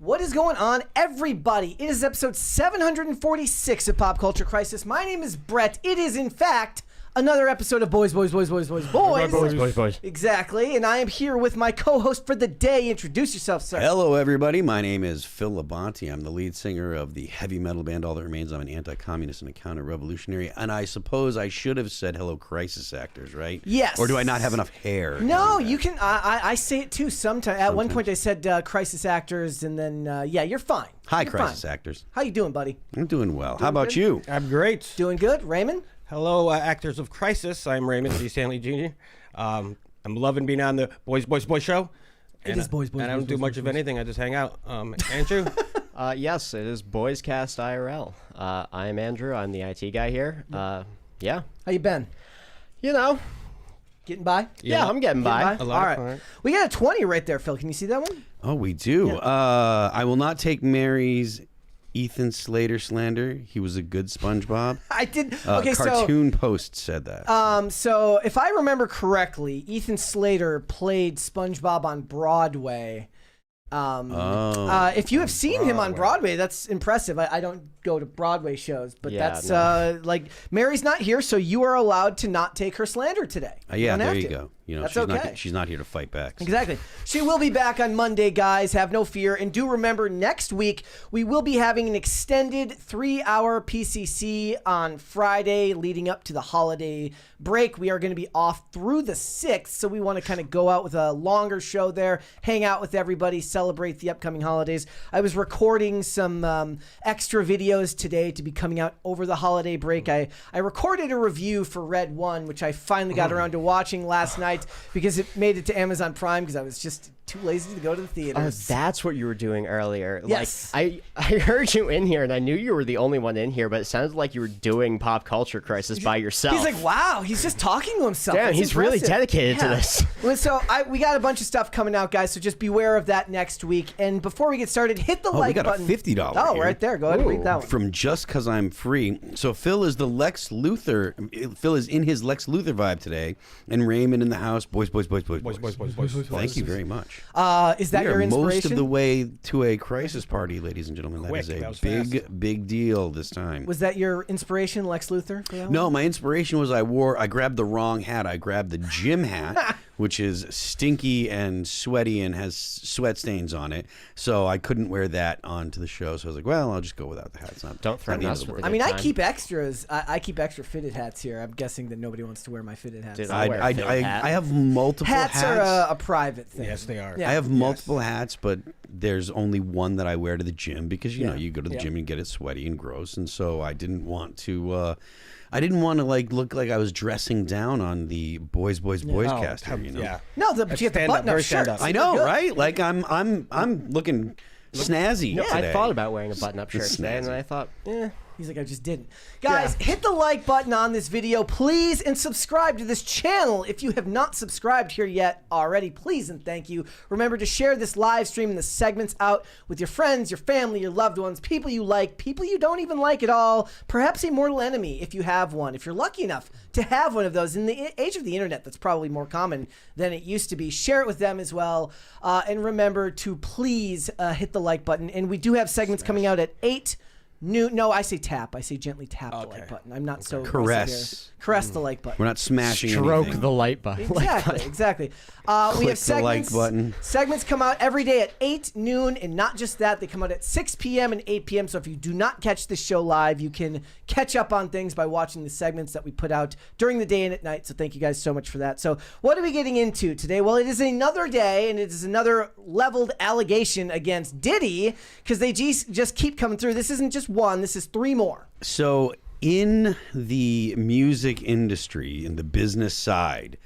What is going on, everybody? It is episode 746 of Pop Culture Crisis. My name is Brett. It is, in fact, another episode of Boys. Exactly. And I am here with my co-host for the day. Introduce yourself, sir. Hello, everybody. My name is Phil Labonte. I'm the lead singer of the heavy metal band All That Remains. I'm an anti-communist and a counter-revolutionary. And I suppose I should have said hello, crisis actors, right? Yes. Or do I not have enough hair? No, you can. I say it too sometimes. At one point I said crisis actors, and then, yeah, you're fine. Hi, you're crisis fine. actors. How you doing, buddy? I'm doing well. Doing How about good? you? I'm great. Doing good? Raymond? Hello, actors of Crisis. I'm Raymond D. Stanley Jr. I'm loving being on the Boys show. It is Boys. And I don't do much of anything. I just hang out. Andrew? Yes, it is BOYSCAST IRL. I'm Andrew. I'm the IT guy here. Yeah. How you been? You know. Getting by? Yeah, I'm getting by. A lot All of right. fun. We got a 20 right there, Phil. Can you see that one? Oh, we do. Yeah. I will not take Mary's Ethan Slater slander. He was a good SpongeBob. I did. Okay, Cartoon Post said that. So if I remember correctly, Ethan Slater played SpongeBob on Broadway. If you have seen him on Broadway, that's impressive. I don't go to Broadway shows, but Yeah, that's no. like Mary's not here, so you are allowed to not take her slander today. Yeah, don't there have you to. go. You know, That's she's okay. she's not here to fight back. So. Exactly. She will be back on Monday, guys. Have no fear. And do remember, next week, we will be having an extended 3-hour PCC on Friday leading up to the holiday break. We are going to be off through the 6th, so we want to kind of go out with a longer show there, hang out with everybody, celebrate the upcoming holidays. I was recording some extra videos today to be coming out over the holiday break. I recorded a review for Red 1, which I finally got around to watching last night, because it made it to Amazon Prime because I was just too lazy to go to the theaters. Oh, that's what you were doing earlier. Yes. Like, I heard you in here, and I knew you were the only one in here, but it sounded like you were doing Pop Culture Crisis by yourself. He's like, wow, he's just talking to himself. Damn, That's he's really impressive. dedicated to Yeah. this. Well, so we got a bunch of stuff coming out, guys, so just beware of that next week. And before we get started, hit the like we got button. a $50 Oh, here. right there. Go ahead and read that one. From Just Cause I'm Free. So Phil is the Lex Luthor. Phil is in his Lex Luthor vibe today, and Raymond in the house. Boys. Thank you very much. Is that We your are inspiration? most of the way to a crisis party, ladies and gentlemen. That Quick, is that a was big deal this time. Was that your inspiration, Lex Luthor? For that one? No, my inspiration was I grabbed the wrong hat. I grabbed the gym hat, which is stinky and sweaty and has sweat stains on it. So I couldn't wear that onto the show. So I was like, well, I'll just go without the hat. It's not, Don't threaten not the us end of the with world. I mean, I time. keep extras. I keep extra fitted hats here. I'm guessing that nobody wants to wear my fitted hats. Dude, I'll wear a fitted hat. I have multiple hats. Hats are a private thing. Yes, they are. Yeah. I have multiple hats, but there's only one that I wear to the gym because you know Yeah. you go to the Yeah. gym and get it sweaty and gross, and so I didn't want to. I didn't want to like look like I was dressing down on the boys cast here, you know. Yeah. No, but you get the stand-up, button-up very shirt. stand-up. I know, right? Like I'm looking snazzy Yeah, today. I thought about wearing a button-up shirt today, and Snazzy. then I thought, He's like, I just didn't. Guys, hit the like button on this video, please, and subscribe to this channel. If you have not subscribed here yet already, please and thank you. Remember to share this live stream and the segments out with your friends, your family, your loved ones, people you like, people you don't even like at all, perhaps a mortal enemy if you have one. If you're lucky enough to have one of those, in the age of the internet, that's probably more common than it used to be. Share it with them as well. And remember to please hit the like button. And we do have segments coming out at 8 noon. No, I say tap. I say gently tap the like button. I'm not so aggressive Caress. here. Caress the like button. We're not smashing stroke anything. the light button. Exactly. We Click have the segments. like button. Segments come out every day at 8 noon, and not just that, they come out at 6 p.m. and 8 p.m. So if you do not catch this show live, you can catch up on things by watching the segments that we put out during the day and at night. So thank you guys so much for that. So what are we getting into today? Well, it is another day, and it is another leveled allegation against Diddy, because they just keep coming through. This isn't just one. This is 3 more. So in the music industry, in the business side,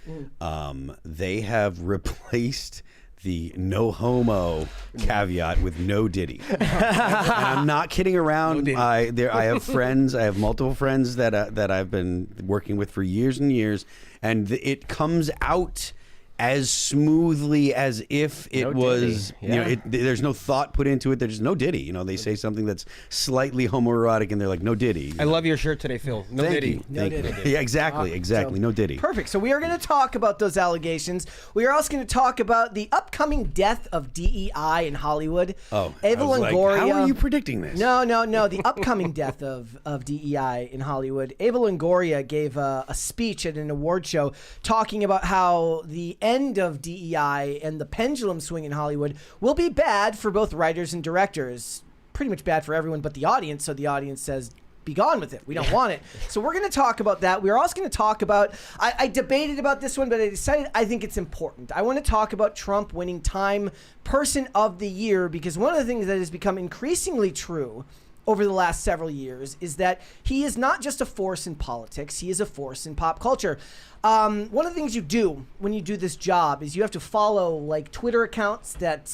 they have replaced the no homo caveat with no Diddy. And I'm not kidding around. I have friends. I have multiple friends that I've been working with for years and years, and it comes out as smoothly as if it No was, Diddy. there's no thought put into it. There's no Diddy. They say something that's slightly homoerotic and they're like, no Diddy. I love your shirt today, Phil. No Thank Diddy. you. No Thank Diddy. you. Yeah, exactly. So, No Diddy. Perfect. So we are going to talk about those allegations. We are also going to talk about the upcoming death of DEI in Hollywood. Oh, Ava I was like, Longoria. how are you predicting this? No. The upcoming death of DEI in Hollywood. Ava Longoria gave a speech at an award show talking about how the end of DEI and the pendulum swing in Hollywood will be bad for both writers and directors. Pretty much bad for everyone but the audience. So the audience says, be gone with it. We don't want it. So we're going to talk about that. We're also going to talk about, I debated about this one, but I decided I think it's important. I want to talk about Trump winning Time Person of the Year, because one of the things that has become increasingly true over the last several years is that he is not just a force in politics, he is a force in pop culture. One of the things you do when you do this job is you have to follow like Twitter accounts that,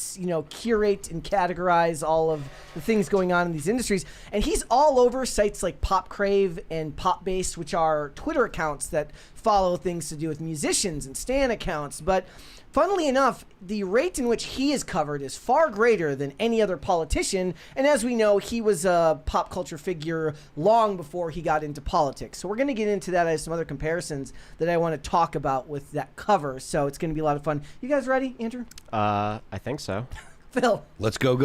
curate and categorize all of the things going on in these industries. And he's all over sites like Pop Crave and Pop Based, which are Twitter accounts that follow things to do with musicians and stan accounts. But funnily enough, the rate in which he is covered is far greater than any other politician. And as we know, he was a pop culture figure long before he got into politics. So we're going to get into that. I have some other comparisons that I want to talk about with that cover. So it's going to be a lot of fun. You guys ready, Andrew? I think so. Phil? Let's go.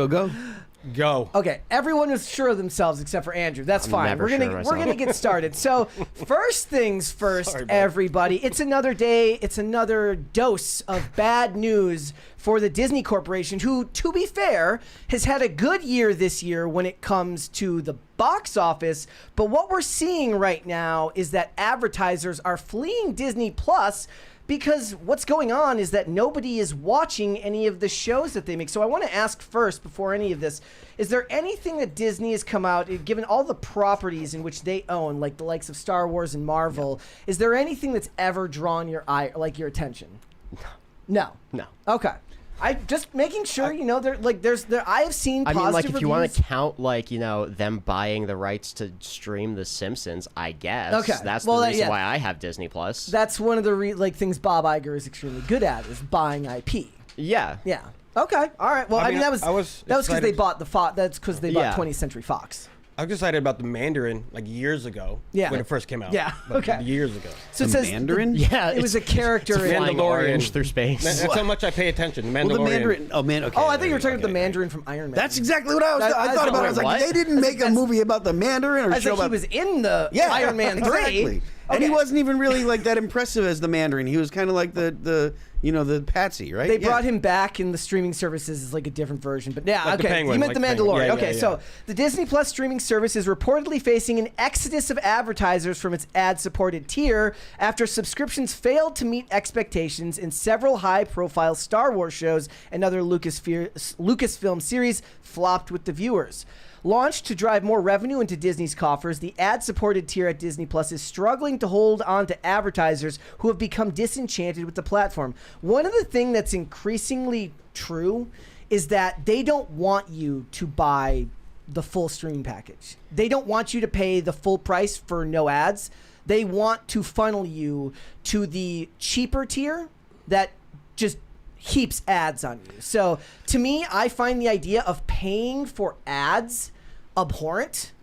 Go. Okay, everyone was sure of themselves except for Andrew. That's fine. never We're sure gonna of myself. we're gonna get started. So first things first, Sorry, bud. everybody. It's another day. It's another dose of bad news for the Disney Corporation, who, to be fair, has had a good year this year when it comes to the box office. But what we're seeing right now is that advertisers are fleeing Disney Plus, because what's going on is that nobody is watching any of the shows that they make. So I want to ask first, before any of this, is there anything that Disney has come out, given all the properties in which they own, like the likes of Star Wars and Marvel, is there anything that's ever drawn your eye, like your attention? No. No. Okay. I just making sure, I have seen positive I mean, like, if you want reviews. to count, like, them buying the rights to stream The Simpsons, I guess. Okay. That's Well, the reason yeah. why I have Disney Plus. That's one of the things Bob Iger is extremely good at, is buying IP. Yeah. Yeah. Okay. All right. Well, I I mean, mean, that I was was because they excited. bought the Fox. That's because they bought Yeah. 20th Century Fox. I was excited about the Mandarin like years ago. Yeah. When it first came out. Yeah, Like, okay. Years ago. So it The says Mandarin? Yeah. It was a character It's a in flying Mandalorian. orange through space. That's how much I pay attention. The Mandalorian. Well, the Mandarin. Oh man. Okay. Oh, I think you were talking about the okay. Mandarin from Iron Man. That's exactly what I was. I thought about it. I was like, What? they didn't make a movie about the Mandarin or I show think he about. was in the Iron Man 3. Exactly. And he Okay. wasn't even really like that impressive as the Mandarin. He was kind of like the patsy, right? They Yeah. brought him back in the streaming services as like a different version. But yeah, Like the okay. Penguin, You meant like the the Penguin. Mandalorian. Yeah, Okay, yeah, so yeah. the Disney Plus streaming service is reportedly facing an exodus of advertisers from its ad-supported tier after subscriptions failed to meet expectations in several high-profile Star Wars shows and other Lucasfilm series flopped with the viewers. Launched to drive more revenue into Disney's coffers, the ad-supported tier at Disney Plus is struggling to hold on to advertisers who have become disenchanted with the platform. One of the things that's increasingly true is that they don't want you to buy the full streaming package. They don't want you to pay the full price for no ads. They want to funnel you to the cheaper tier that just heaps ads on you. So to me, I find the idea of paying for ads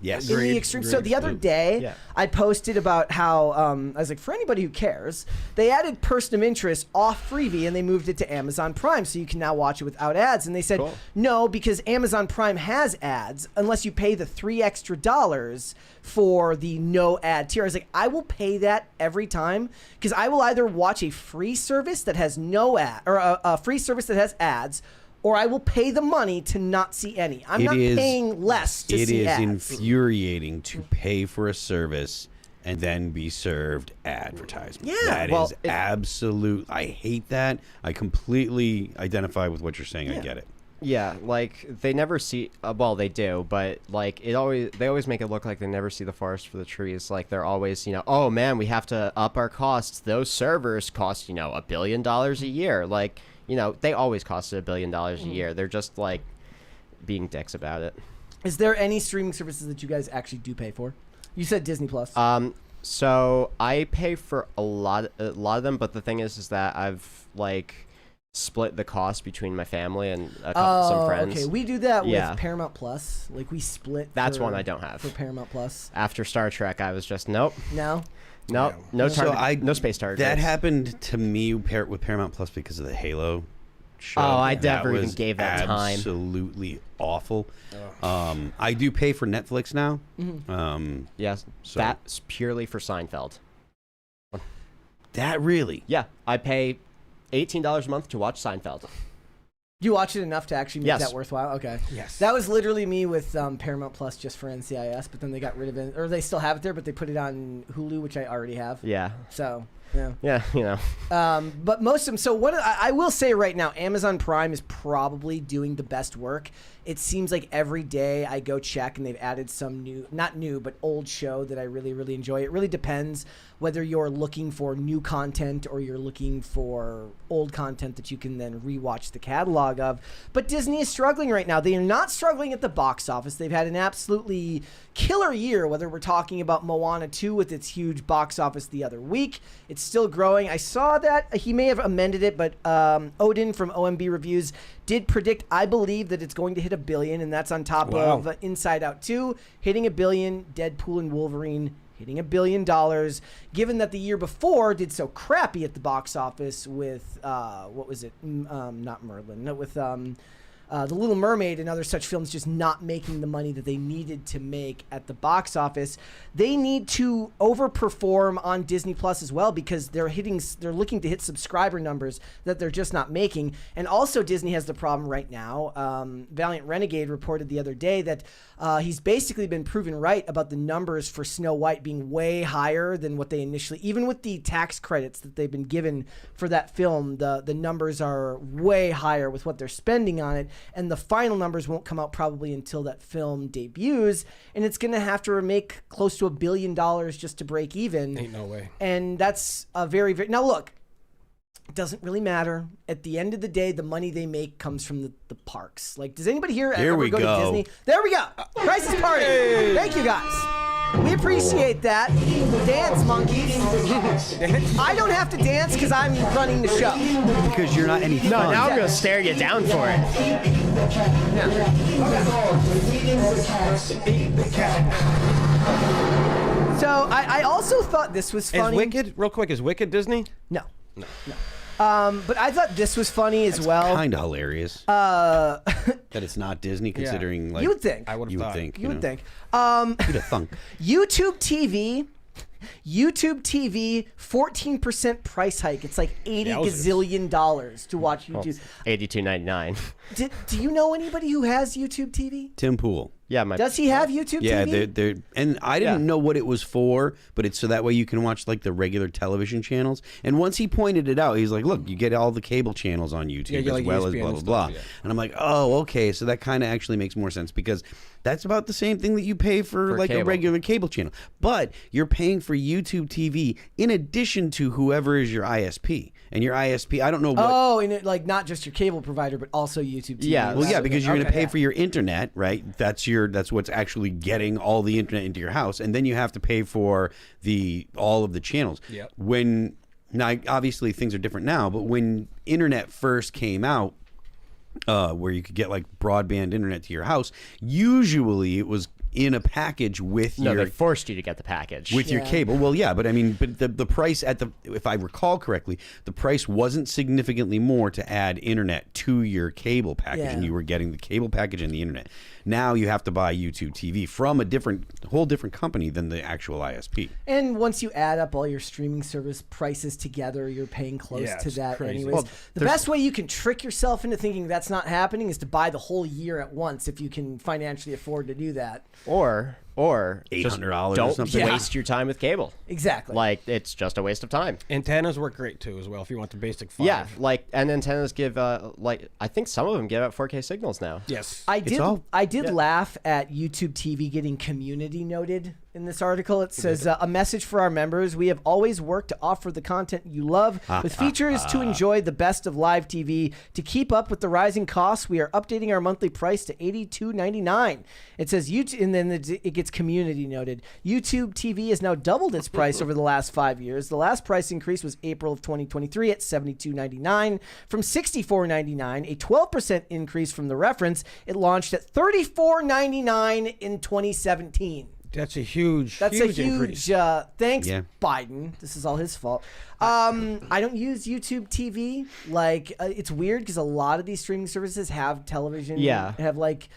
Yes. in the Agreed. extreme. So the other day, Yeah. I posted about how I was like, for anybody who cares, they added Person of Interest off freebie and they moved it to Amazon Prime, so you can now watch it without ads. And they said, Cool. no, because Amazon Prime has ads unless you pay the $3 extra for the no ad tier. I was like, I will pay that every time, because I will either watch a free service that has no ad, or a free service that has ads, or I will pay the money to not see any. I'm not paying less to It see is ads. infuriating to pay for a service and then be served advertisement. Yeah, That well, is absolute. I hate that. I completely identify with what you're saying. I get it. Yeah, like, they never see, well, they do, but, like, they always make it look like they never see the forest for the trees. Like, they're always, oh man, we have to up our costs. Those servers cost, $1 billion a year. Like, they always costed $1 billion a year. They're just, like, being dicks about it. Is there any streaming services that you guys actually do pay for? You said Disney Plus. So I pay for a lot of them, but the thing is that I've like split the cost between my family and some friends. Okay, we do that with Paramount Plus. Like we split. That's one I don't have for Paramount Plus. After Star Trek, I was just no space target. That happened to me with Paramount Plus because of the Halo show. Oh, I never even gave that time. Absolutely awful. I do pay for Netflix now. Yes, so that's purely for Seinfeld. That really? Yeah, I pay $18 a month to watch Seinfeld. You watch it enough to actually make that worthwhile? Okay. Yes. That was literally me with Paramount Plus just for NCIS, but then they got rid of it. Or they still have it there, but they put it on Hulu, which I already have. Yeah. So, yeah. Yeah, you know. But most of them, so what I will say right now, Amazon Prime is probably doing the best work. It seems like every day I go check and they've added some new, not new, but old show that I really, really enjoy. It really depends whether you're looking for new content or you're looking for old content that you can then rewatch the catalog of. But Disney is struggling right now. They are not struggling at the box office. They've had an absolutely killer year, whether we're talking about Moana 2 with its huge box office the other week. It's still growing. I saw that he may have amended it, but Odin from OMB Reviews did predict, I believe, that it's going to hit $1 billion, and that's on top of Inside Out 2 hitting $1 billion, Deadpool and Wolverine hitting $1 billion. Given that the year before did so crappy at the box office with what was it? Not Merlin. No, with The Little Mermaid and other such films just not making the money that they needed to make at the box office. They need to overperform on Disney Plus as well because they're looking to hit subscriber numbers that they're just not making. And also Disney has the problem right now. Valiant Renegade reported the other day that he's basically been proven right about the numbers for Snow White being way higher than what they initially, even with the tax credits that they've been given for that film, the numbers are way higher with what they're spending on it. And the final numbers won't come out probably until that film debuts, and it's going to have to make close to $1 billion just to break even. Ain't no way. And that's a very, very... Now, look, it doesn't really matter. At the end of the day, the money they make comes from the parks. Like, does anybody here ever go to Disney? There we go. Crisis Party. Hey. Thank you, guys. We appreciate that. Dance, monkeys. I don't have to dance because I'm running the show. Because you're not any fun. No, now I'm going to stare you down for it. So I also thought this was funny. Is Wicked, real quick, is Wicked Disney? No. But I thought this was funny as well. Kind of hilarious that it's not Disney, considering like you would think. I would have thought. You would think. You'd have thunk. YouTube TV, 14% price hike. It's like $80 gazillion to watch YouTube. $82.99. Do you know anybody who has YouTube TV? Tim Pool. Yeah, does he have YouTube TV? Yeah, they're and I didn't know what it was for, but it's so that way you can watch like the regular television channels. And once he pointed it out, he's like, "Look, you get all the cable channels on YouTube as well as blah blah blah." And I'm like, "Oh, okay." So that kind of actually makes more sense because that's about the same thing that you pay for like a regular cable channel, but you're paying for YouTube TV in addition to whoever is your ISP. And your ISP, I don't know what. Oh, and it, like not just your cable provider, but also YouTube TV. Yeah, well, yeah, because you're going to pay for your internet, right? That's what's actually getting all the internet into your house, and then you have to pay for all of the channels. Yep. Now, obviously things are different now, but when internet first came out, where you could get like broadband internet to your house, usually it was in a package with they forced you to get the package with your cable. Well, yeah, but I mean, but the price if I recall correctly, the price wasn't significantly more to add internet to your cable package, and you were getting the cable package and the internet. Now you have to buy YouTube TV from a whole different company than the actual ISP. And once you add up all your streaming service prices together, you're paying close to that anyways. Well, the best way you can trick yourself into thinking that's not happening is to buy the whole year at once if you can financially afford to do that. Or $800 or something. Don't waste your time with cable. Exactly. Like, it's just a waste of time. Antennas work great too as well if you want the basic 5. Yeah, like, and antennas give I think some of them give out 4K signals now. Yes. I did laugh at YouTube TV getting community noted in this article. It says, a message for our members. We have always worked to offer the content you love with features to enjoy the best of live TV. To keep up with the rising costs, we are updating our monthly price to $82.99. It says YouTube, and then it gets its community noted. YouTube TV has now doubled its price over the last 5 years. The last price increase was April of 2023 at $72.99 from $64.99, a 12% increase from the reference. It launched at $34.99 in 2017. That's a huge, That's huge a huge increase. thanks, Yeah. Biden. This is all his fault. I don't use YouTube TV. Like, it's weird because a lot of these streaming services have television. Yeah. Have like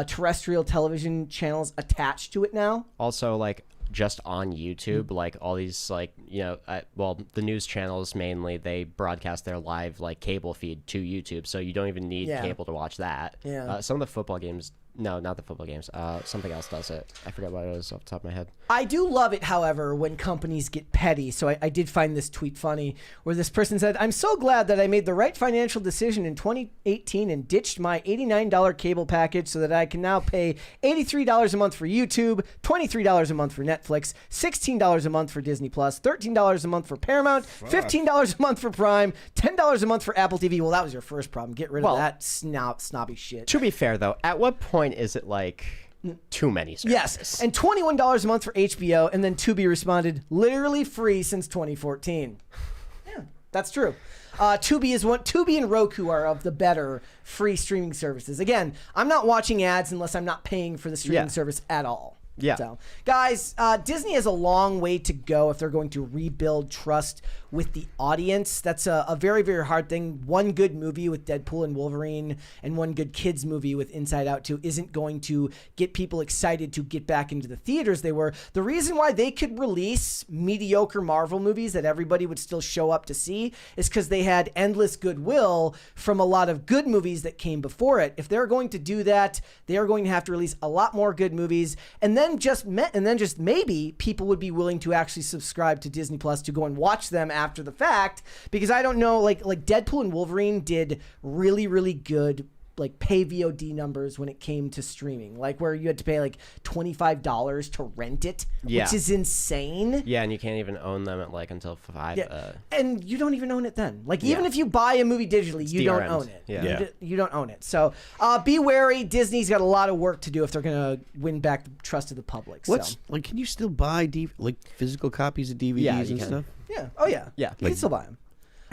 terrestrial television channels attached to it now. Also, like, just on YouTube, like all these, like, you know, well, the news channels mainly, they broadcast their live like cable feed to YouTube, so you don't even need cable to watch that. Yeah. Some of the football games. No, not the football games. Something else does it. I forget what it is off the top of my head. I do love it, however, when companies get petty. So I did find this tweet funny where this person said, I'm so glad that I made the right financial decision in 2018 and ditched my $89 cable package so that I can now pay $83 a month for YouTube, $23 a month for Netflix, $16 a month for Disney Plus, $13 a month for Paramount, $15 a month for Prime, $10 a month for Apple TV. Well, that was your first problem. Get rid of that snobby shit. To be fair, though, at what point is it like too many services? Yes, and $21 a month for HBO, and then Tubi responded, literally free since 2014. Yeah, that's true. Tubi and Roku are of the better free streaming services. Again, I'm not watching ads unless I'm not paying for the streaming service at all. Yeah. So, guys, Disney has a long way to go if they're going to rebuild trust with the audience. That's a very, very hard thing. One good movie with Deadpool and Wolverine and one good kids movie with Inside Out 2 isn't going to get people excited to get back into the theaters they were. The reason why they could release mediocre Marvel movies that everybody would still show up to see is because they had endless goodwill from a lot of good movies that came before it. If they're going to do that, they are going to have to release a lot more good movies, and then just maybe people would be willing to actually subscribe to Disney Plus to go and watch them after the fact, because I don't know, like Deadpool and Wolverine did really, really good like pay VOD numbers when it came to streaming, like where you had to pay like $25 to rent it, which is insane. Yeah, and you can't even own them at like until 5. And you don't even own it then. Like even if you buy a movie digitally, you don't DRM'd. own it. Yeah. You don't own it. So be wary. Disney's got a lot of work to do if they're going to win back the trust of the public. What's like? Can you still buy like physical copies of DVDs and stuff? Yeah. Oh yeah. Yeah. You can still buy them.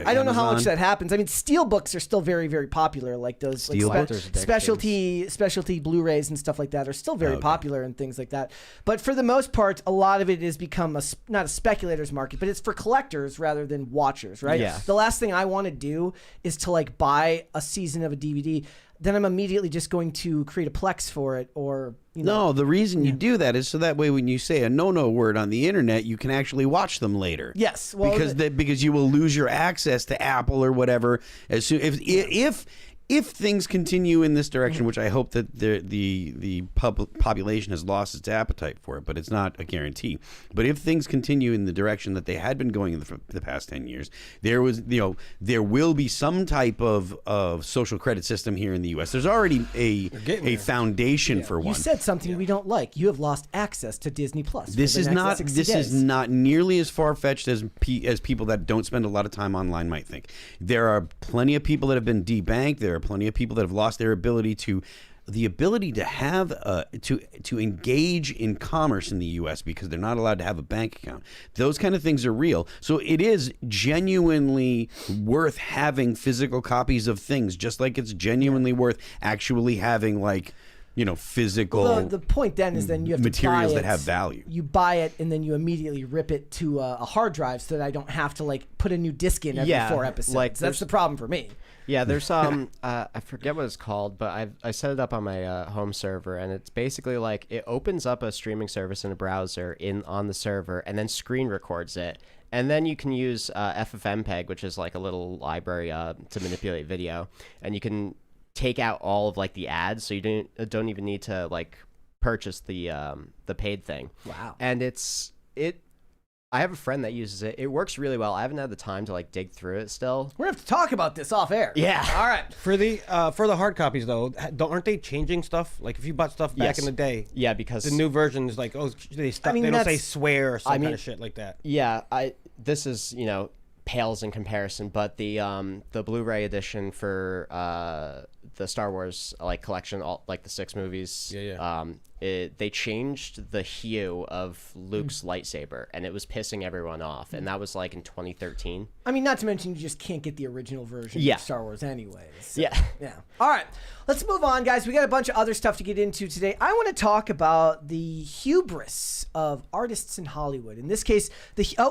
I don't know how much that happens. I mean, steel books are still very, very popular. Like those like specialty Blu-rays and stuff like that are still very popular and things like that. But for the most part, a lot of it has become not a speculator's market, but it's for collectors rather than watchers, right? Yeah. The last thing I want to do is to like buy a season of a DVD. Then I'm immediately just going to create a Plex for it, or No, the reason you do that is so that way when you say a no-no word on the internet, you can actually watch them later. Yes, well, because you will lose your access to Apple or whatever as soon if things continue in this direction, which I hope that the population has lost its appetite for it, but it's not a guarantee. But if things continue in the direction that they had been going in the past 10 years, there will be some type of social credit system here in the U.S. There's already a foundation for one. You said something we don't like. You have lost access to Disney Plus. This is not nearly as far-fetched as people that don't spend a lot of time online might think. There are plenty of people that have been debanked. There are plenty of people that have lost their ability to have to engage in commerce in the U.S. because they're not allowed to have a bank account. Those kind of things are real. So it is genuinely worth having physical copies of things, just like it's genuinely worth actually having physical. Well, the point then is then you have materials to buy that have value. You buy it and then you immediately rip it to a hard drive so that I don't have to put a new disc in every 4 episodes. Like, that's the problem for me. Yeah, there's I forget what it's called, but I set it up on my home server, and it's basically like it opens up a streaming service in a browser on the server, and then screen records it, and then you can use FFmpeg, which is like a little library to manipulate video, and you can take out all of the ads, so you don't even need to purchase the paid thing. Wow. And I have a friend that uses it. It works really well. I haven't had the time to dig through it still. We're gonna have to talk about this off air. Yeah. All right. For the hard copies though, aren't they changing stuff? Like if you bought stuff back in the day, yeah, because the new version is they stop. They don't say swear or some kind of shit like that. Yeah, this is pales in comparison, but the Blu-ray edition for the Star Wars like collection, all like the 6 movies. Yeah. They changed the hue of Luke's lightsaber, and it was pissing everyone off. And that was like in 2013. I mean, not to mention you just can't get the original version Yeah. of Star Wars anyways. So, Yeah. Yeah. All right. Let's move on, guys. We got a bunch of other stuff to get into today. I want to talk about the hubris of artists in Hollywood. In this case,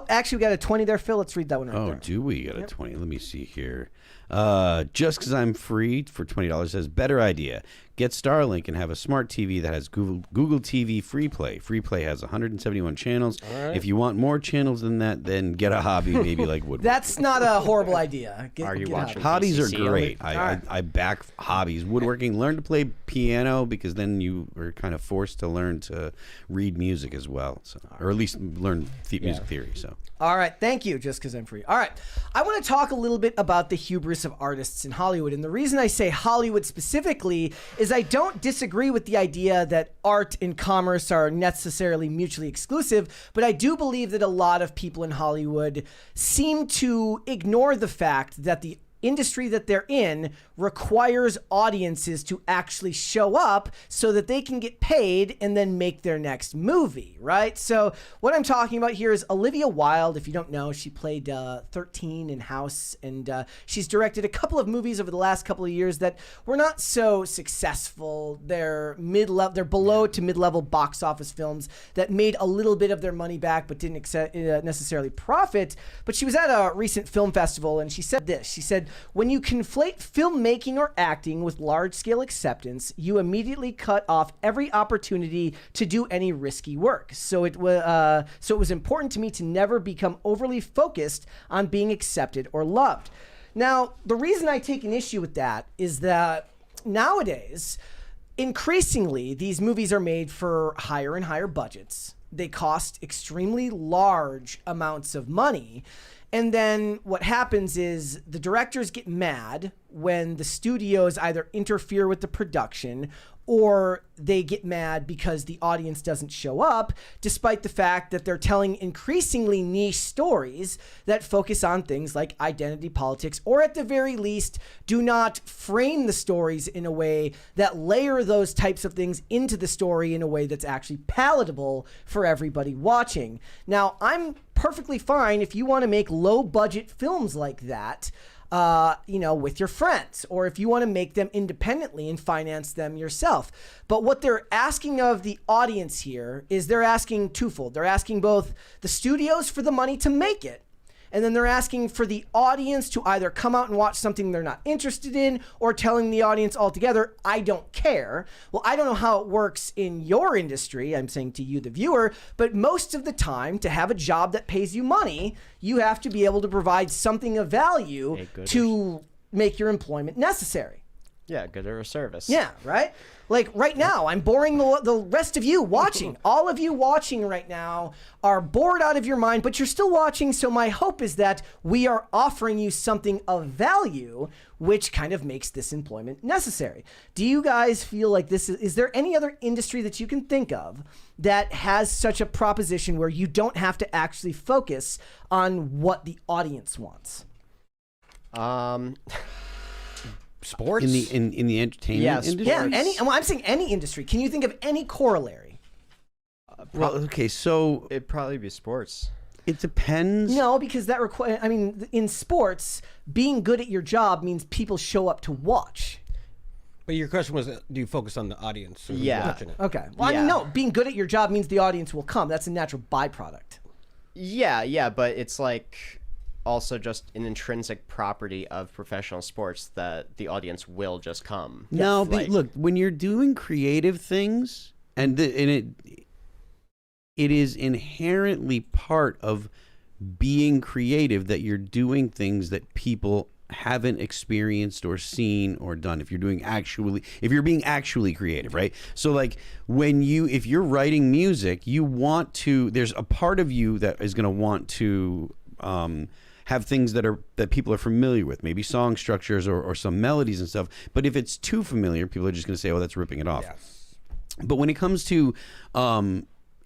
actually, we got a 20 there, Phil. Let's read that one right there. Oh, do we got a 20? Let me see here. Just because I'm free for $20 says, better idea. Get Starlink and have a smart TV that has Google TV Free Play. Free Play has 171 channels. Right. If you want more channels than that, then get a hobby, maybe like woodworking. That's not a horrible idea. Are you watching? Hobbies are PCC? great. Right. I back hobbies. Woodworking, learn to play piano because then you are kind of forced to learn to read music as well. So, or at least learn music theory. So. All right, thank you, just because I'm free. All right, I want to talk a little bit about the hubris of artists in Hollywood. And the reason I say Hollywood specifically is I don't disagree with the idea that art and commerce are necessarily mutually exclusive, but I do believe that a lot of people in Hollywood seem to ignore the fact that the industry that they're in requires audiences to actually show up so that they can get paid and then make their next movie, right? So what I'm talking about here is Olivia Wilde. If you don't know, she played 13 in House, and she's directed a couple of movies over the last couple of years that were not so successful. They're below to mid-level box office films that made a little bit of their money back but didn't necessarily profit. But she was at a recent film festival and she said this. She said, when you conflate filmmaking or acting with large-scale acceptance, you immediately cut off every opportunity to do any risky work. So it was important to me to never become overly focused on being accepted or loved. Now, the reason I take an issue with that is that nowadays, increasingly, these movies are made for higher and higher budgets. They cost extremely large amounts of money. And then what happens is the directors get mad when the studios either interfere with the production or they get mad because the audience doesn't show up, despite the fact that they're telling increasingly niche stories that focus on things like identity politics, or at the very least, do not frame the stories in a way that layer those types of things into the story in a way that's actually palatable for everybody watching. Now, I'm perfectly fine if you want to make low-budget films like that, with your friends, or if you want to make them independently and finance them yourself. But what they're asking of the audience here is they're asking twofold. They're asking both the studios for the money to make it, and then they're asking for the audience to either come out and watch something they're not interested in, or telling the audience altogether, I don't care. Well, I don't know how it works in your industry, I'm saying to you, the viewer, but most of the time, to have a job that pays you money, you have to be able to provide something of value to make your employment necessary. Yeah, good or a service. Yeah, right? Like right now, I'm boring the rest of you watching. All of you watching right now are bored out of your mind, but you're still watching. So my hope is that we are offering you something of value, which kind of makes this employment necessary. Do you guys feel like this is there any other industry that you can think of that has such a proposition where you don't have to actually focus on what the audience wants? Sports? In the entertainment industry? Yeah, I'm saying any industry. Can you think of any corollary? Well, okay, so It'd probably be sports. it depends. No, because that in sports, being good at your job means people show up to watch. But your question was, do you focus on the audience? Or who's Yeah. watching it? Okay. Well, I mean, no, being good at your job means the audience will come. That's a natural byproduct. Yeah, but it's like also just an intrinsic property of professional sports that the audience will just come. No, Like- look, when you're doing creative things, and it is inherently part of being creative that you're doing things that people haven't experienced or seen or done. If you're being actually creative, right? So like if you're writing music, there's a part of you that is going to want to have things that people are familiar with, maybe song structures or some melodies and stuff. But if it's too familiar, people are just going to say, oh, that's ripping it off. Yes. But when it comes to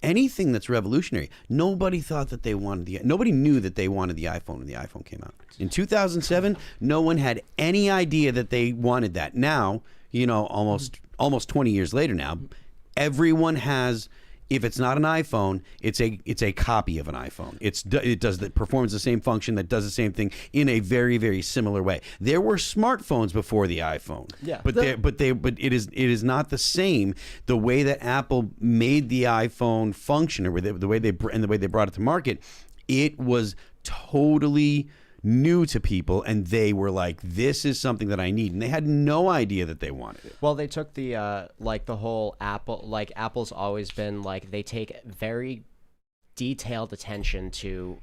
anything that's revolutionary. Nobody thought that they wanted nobody knew that they wanted the iPhone when the iPhone came out. In 2007, no one had any idea that they wanted that. Now, you know, almost 20 years later now, everyone has, if it's not an iPhone, it's a copy of an iPhone. It performs the same function, that does the same thing in a very, very similar way. There were smartphones before the iPhone. Yeah. But it is not the same. The way that Apple made the iPhone function, or the way they brought it to market, it was totally new to people, and they were like, this is something that I need, and they had no idea that they wanted it. Well, they took the like the whole Apple, like Apple's always been like, they take very detailed attention to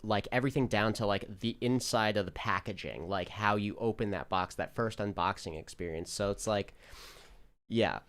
like everything down to like the inside of the packaging, like how you open that box, that first unboxing experience. So it's like, yeah,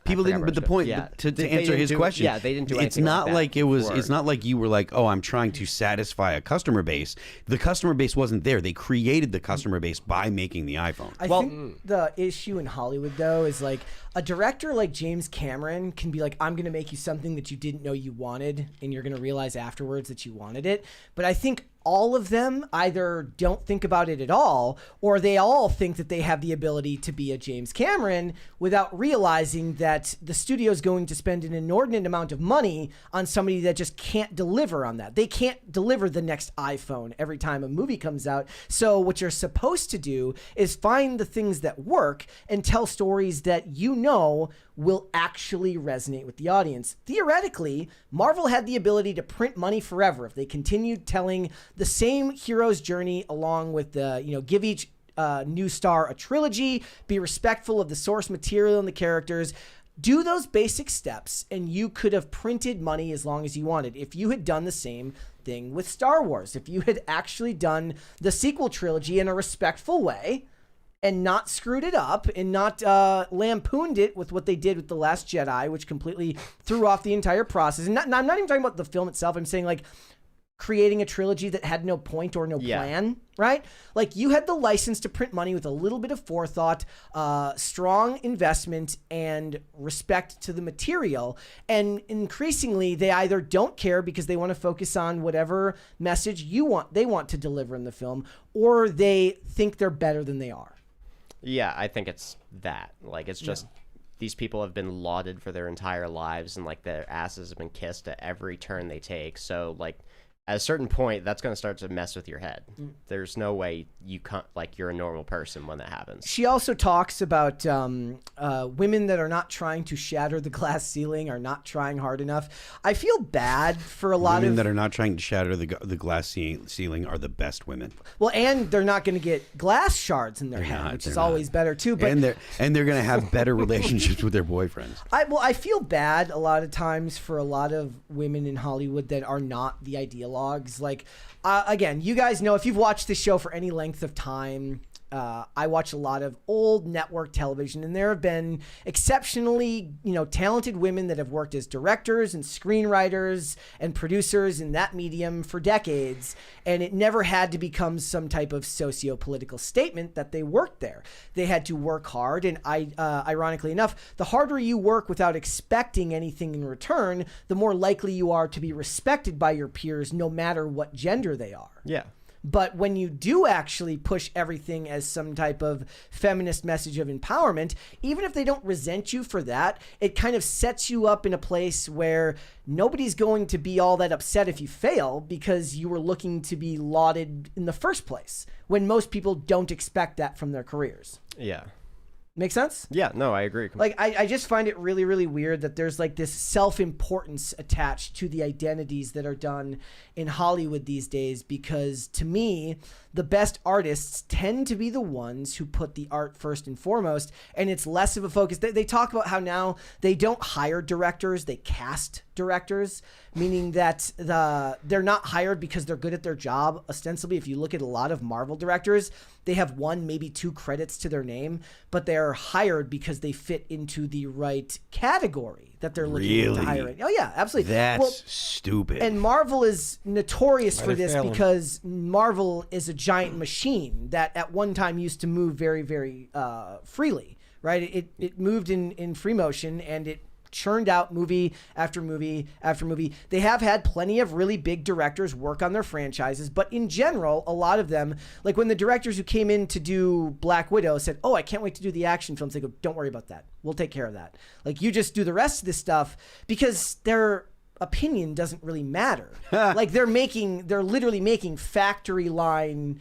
people didn't, but the point, yeah, to answer his question, yeah, they didn't do anything. It's not like it was. before. It's not like you were like, oh, I'm trying to satisfy a customer base. The customer base wasn't there. They created the customer base by making the iPhone. I think the issue in Hollywood, though, is like a director like James Cameron can be like, I'm going to make you something that you didn't know you wanted, and you're going to realize afterwards that you wanted it. But I think all of them either don't think about it at all, or they all think that they have the ability to be a James Cameron without realizing that the studio is going to spend an inordinate amount of money on somebody that just can't deliver on that. They can't deliver the next iPhone every time a movie comes out. So what you're supposed to do is find the things that work and tell stories that you know will actually resonate with the audience. Theoretically, Marvel had the ability to print money forever if they continued telling the same hero's journey along with the, you know, give each new star a trilogy, be respectful of the source material and the characters. Do those basic steps, and you could have printed money as long as you wanted. If you had done the same thing with Star Wars, if you had actually done the sequel trilogy in a respectful way, and not screwed it up, and not lampooned it with what they did with The Last Jedi, which completely threw off the entire process. And I'm not even talking about the film itself. I'm saying, like, creating a trilogy that had no point or no plan, right? Like, you had the license to print money with a little bit of forethought, strong investment, and respect to the material. And increasingly, they either don't care because they want to focus on whatever message they want to deliver in the film, or they think they're better than they are. Yeah, I think it's that. Like, it's just these people have been lauded for their entire lives, and like their asses have been kissed at every turn they take. So like, at a certain point, that's going to start to mess with your head. There's no way you can't, like, you're a normal person when that happens. She also talks about women that are not trying to shatter the glass ceiling, are not trying hard enough. I feel bad for a lot of women that are not trying to shatter the glass ceiling are the best women. Well, and they're not going to get glass shards in their head, which is always better too. But and they're going to have better relationships with their boyfriends. I feel bad a lot of times for a lot of women in Hollywood that are not the ideologues. Like, again, you guys know, if you've watched this show for any length of time, I watch a lot of old network television, and there have been exceptionally, talented women that have worked as directors and screenwriters and producers in that medium for decades, and it never had to become some type of socio-political statement that they worked there. They had to work hard, and ironically enough, the harder you work without expecting anything in return, the more likely you are to be respected by your peers, no matter what gender they are. Yeah. But when you do actually push everything as some type of feminist message of empowerment, even if they don't resent you for that, it kind of sets you up in a place where nobody's going to be all that upset if you fail because you were looking to be lauded in the first place, when most people don't expect that from their careers. Yeah. Make sense? Yeah, no, I agree. Like, I just find it really, really weird that there's like this self-importance attached to the identities that are done in Hollywood these days, because to me, the best artists tend to be the ones who put the art first and foremost, and it's less of a focus. They talk about how now they don't hire directors, they cast directors, meaning that they're not hired because they're good at their job. Ostensibly, if you look at a lot of Marvel directors, they have 1, maybe 2 credits to their name, but they're hired because they fit into the right category that they're looking to hire in. Oh yeah, absolutely. That's stupid. And Marvel is notorious for this failing. because Marvel is a giant machine that at one time used to move very, very freely, right? It moved in free motion, and it churned out movie after movie after movie. They have had plenty of really big directors work on their franchises, but in general, a lot of them, like when the directors who came in to do Black Widow said, "Oh, I can't wait to do the action films," they go, "Don't worry about that. We'll take care of that. Like, you just do the rest of this stuff," because their opinion doesn't really matter. Like, they're literally making factory line,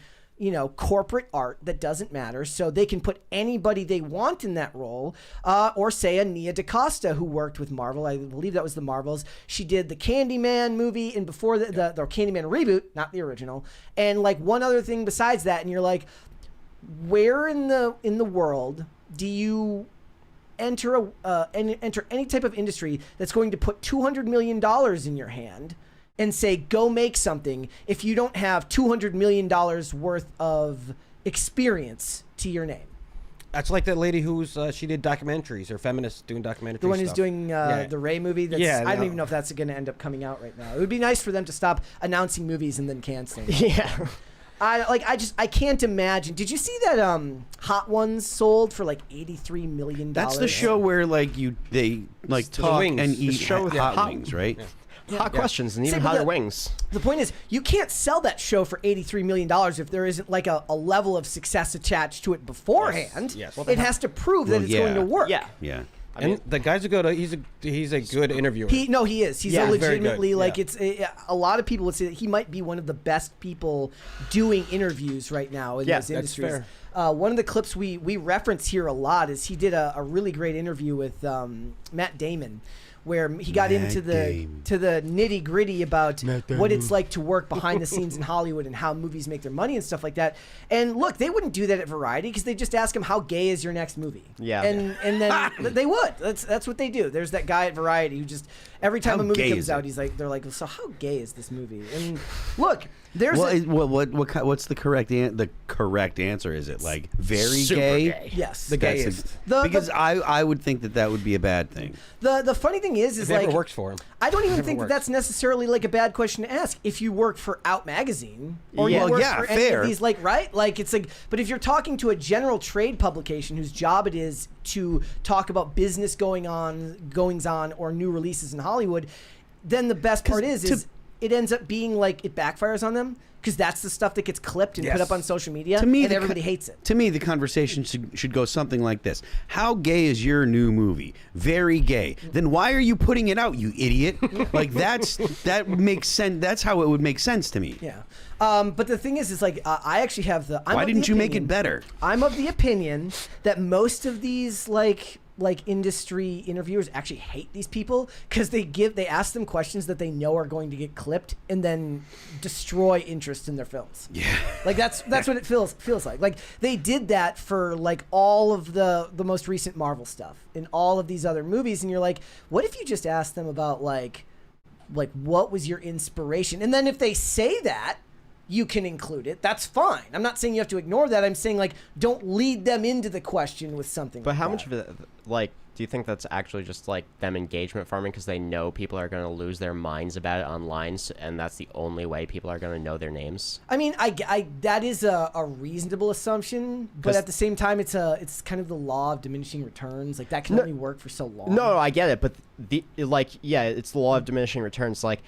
corporate art that doesn't matter, so they can put anybody they want in that role, or say a Nia DaCosta who worked with Marvel. I believe that was the Marvels. She did the Candyman movie, and before the Candyman reboot, not the original, and like one other thing besides that, and you're like, where in the world do you enter any type of industry that's going to put $200 million in your hand and say, go make something, if you don't have $200 million worth of experience to your name? That's like that lady who's she did documentaries, or feminist doing documentaries. The one who's doing the Ray movie. I don't even know if that's going to end up coming out right now. It would be nice for them to stop announcing movies and then canceling them. Yeah. I can't imagine. Did you see that Hot Ones sold for like $83 million? That's the show where they talk wings. and The eat show with hot hot- wings, right? Yeah. Hot questions and even See, but hotter wings. The point is, you can't sell that show for $83 million if there isn't like a level of success attached to it beforehand. Yes. It has to prove that Well, it's yeah. going to work. Yeah. Yeah. And the guy's a good. He's a good interviewer. He is. He's Yeah, a very good. legitimately like Yeah. a lot of people would say that he might be one of the best people doing interviews right now in those that's industries. fair. One of the clips we reference here a lot is he did a really great interview with Matt Damon, where he got into the nitty gritty about what it's like to work behind the scenes in Hollywood and how movies make their money and stuff like that. And look, they wouldn't do that at Variety because they just ask him, how gay is your next movie? Yeah. And then they would. That's what they do. There's that guy at Variety who just every time How a movie gay comes is out, it? they're like, so how gay is this movie? And look, there's What's the correct answer? Is it like very Super gay. yes, The That's gayest. because I would think that would be a bad thing. The funny thing is It like never works for him. I don't even Never think works. that's necessarily like a bad question to ask if you work for Out Magazine or Yeah. you Well, work yeah, for any fair. of these, like, right? Like, it's like, but if you're talking to a general trade publication whose job it is to talk about business goings on or new releases in Hollywood, then the best part is it ends up being like it backfires on them because that's the stuff that gets clipped and put Yes. up on social media, To me, and everybody hates it. To me, the conversation should go something like this: how gay is your new movie? Very gay. Then why are you putting it out, you idiot? Like that makes sense. That's how it would make sense to me. Yeah. But the thing is like I actually have Why didn't you make it better? I'm of the opinion that most of these like industry interviewers actually hate these people because they ask them questions that they know are going to get clipped and then destroy interest in their films. Yeah. Like that's what it feels like. Like they did that for like all of the most recent Marvel stuff and all of these other movies, and you're like, what if you just asked them about like what was your inspiration? And then if they say that, you can include it. That's fine. I'm not saying you have to ignore that. I'm saying like don't lead them into the question with something. But like how that. much of it, like, do you think that's actually just like them engagement farming because they know people are going to lose their minds about it online, and that's the only way people are going to know their names? I mean, I that is a reasonable assumption, but 'Cause- at the same time, it's kind of the law of diminishing returns. Like that can only work for so long. No, I get it, but it's the law of diminishing returns. Like,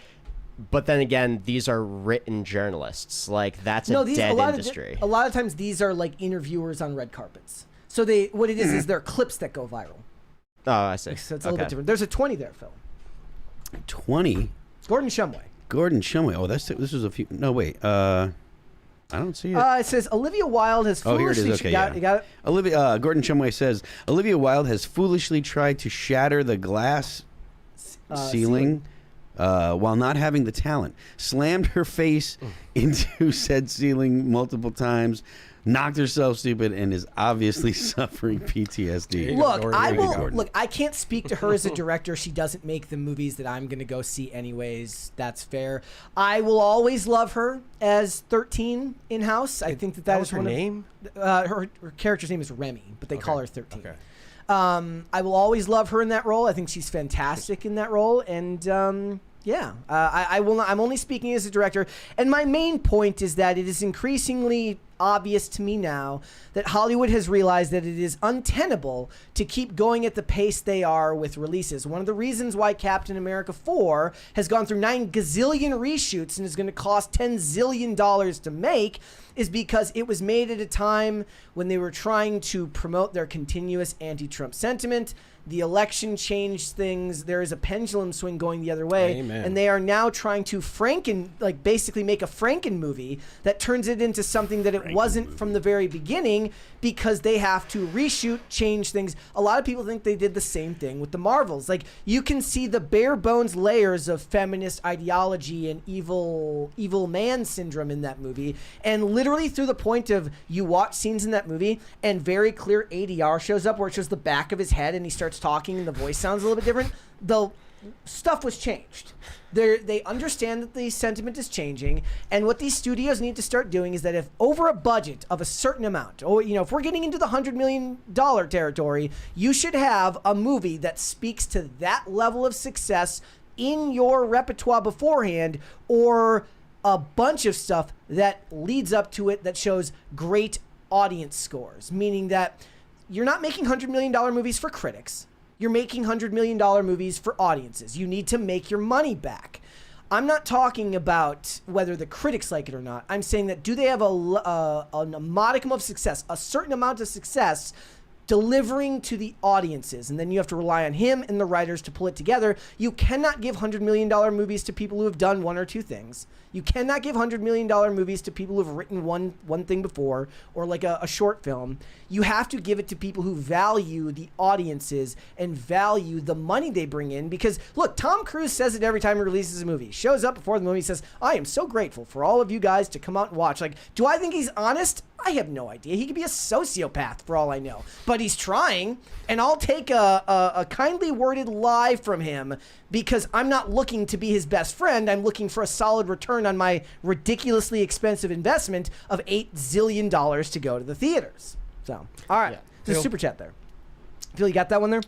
but then again, these are written journalists. Like, that's a dead industry. A lot of times, these are like interviewers on red carpets. So what it is they're clips that go viral. Oh, I see. So it's a little bit different. There's a 20 there, Phil. 20. Gordon Shumway. Gordon Shumway. Oh, this was a few. No, wait. I don't see it. It says Olivia Wilde has Oh, here it foolishly. is. Okay, you got it. Gordon Shumway says Olivia Wilde has foolishly tried to shatter the glass ceiling while not having the talent. Slammed her face into said ceiling multiple times, knocked herself stupid, and is obviously suffering PTSD. Look, Gordon. I There you will. go. Look, I can't speak to her as a director. She doesn't make the movies that I'm going to go see anyways. That's fair. I will always love her as 13 in House. I think that was is her one name. Her character's name is Remy, but they call her 13. Okay. I will always love her in that role. I think she's fantastic in that role, and I will not. I'm only speaking as a director, and my main point is that it is increasingly obvious to me now that Hollywood has realized that it is untenable to keep going at the pace they are with releases. One of the reasons why Captain America 4 has gone through 9 gazillion reshoots and is going to cost $10 zillion to make is because it was made at a time when they were trying to promote their continuous anti-Trump sentiment. The election changed things. There is a pendulum swing going the other way. Amen. And they are now trying to basically make a Franken movie that turns it into something that it wasn't from the very beginning, because they have to reshoot, change things. A lot of people think they did the same thing with the Marvels. Like, you can see the bare bones layers of feminist ideology and evil man syndrome in that movie. And literally through the point of you watch scenes in that movie and very clear ADR shows up where it shows the back of his head and he starts talking and the voice sounds a little bit different. The stuff was changed. They understand that the sentiment is changing, and what these studios need to start doing is that if over a budget of a certain amount, or if we're getting into the $100 million territory, you should have a movie that speaks to that level of success in your repertoire beforehand, or a bunch of stuff that leads up to it that shows great audience scores, meaning that you're not making $100 million movies for critics. You're making $100 million movies for audiences. You need to make your money back. I'm not talking about whether the critics like it or not. I'm saying that do they have a modicum of success, a certain amount of success delivering to the audiences, and then you have to rely on him and the writers to pull it together. You cannot give $100 million movies to people who have done one or two things. You cannot give $100 million movies to people who have written one thing before, or like a short film. You have to give it to people who value the audiences and value the money they bring in. Because look, Tom Cruise says it every time he releases a movie. He shows up before the movie, says, "I am so grateful for all of you guys to come out and watch." Like, do I think he's honest? I have no idea. He could be a sociopath for all I know, but he's trying, and I'll take a kindly worded lie from him, because I'm not looking to be his best friend. I'm looking for a solid return on my ridiculously expensive investment of $8 zillion to go to the theaters. So, all right, there's a super chat there. Phil, you got that one there?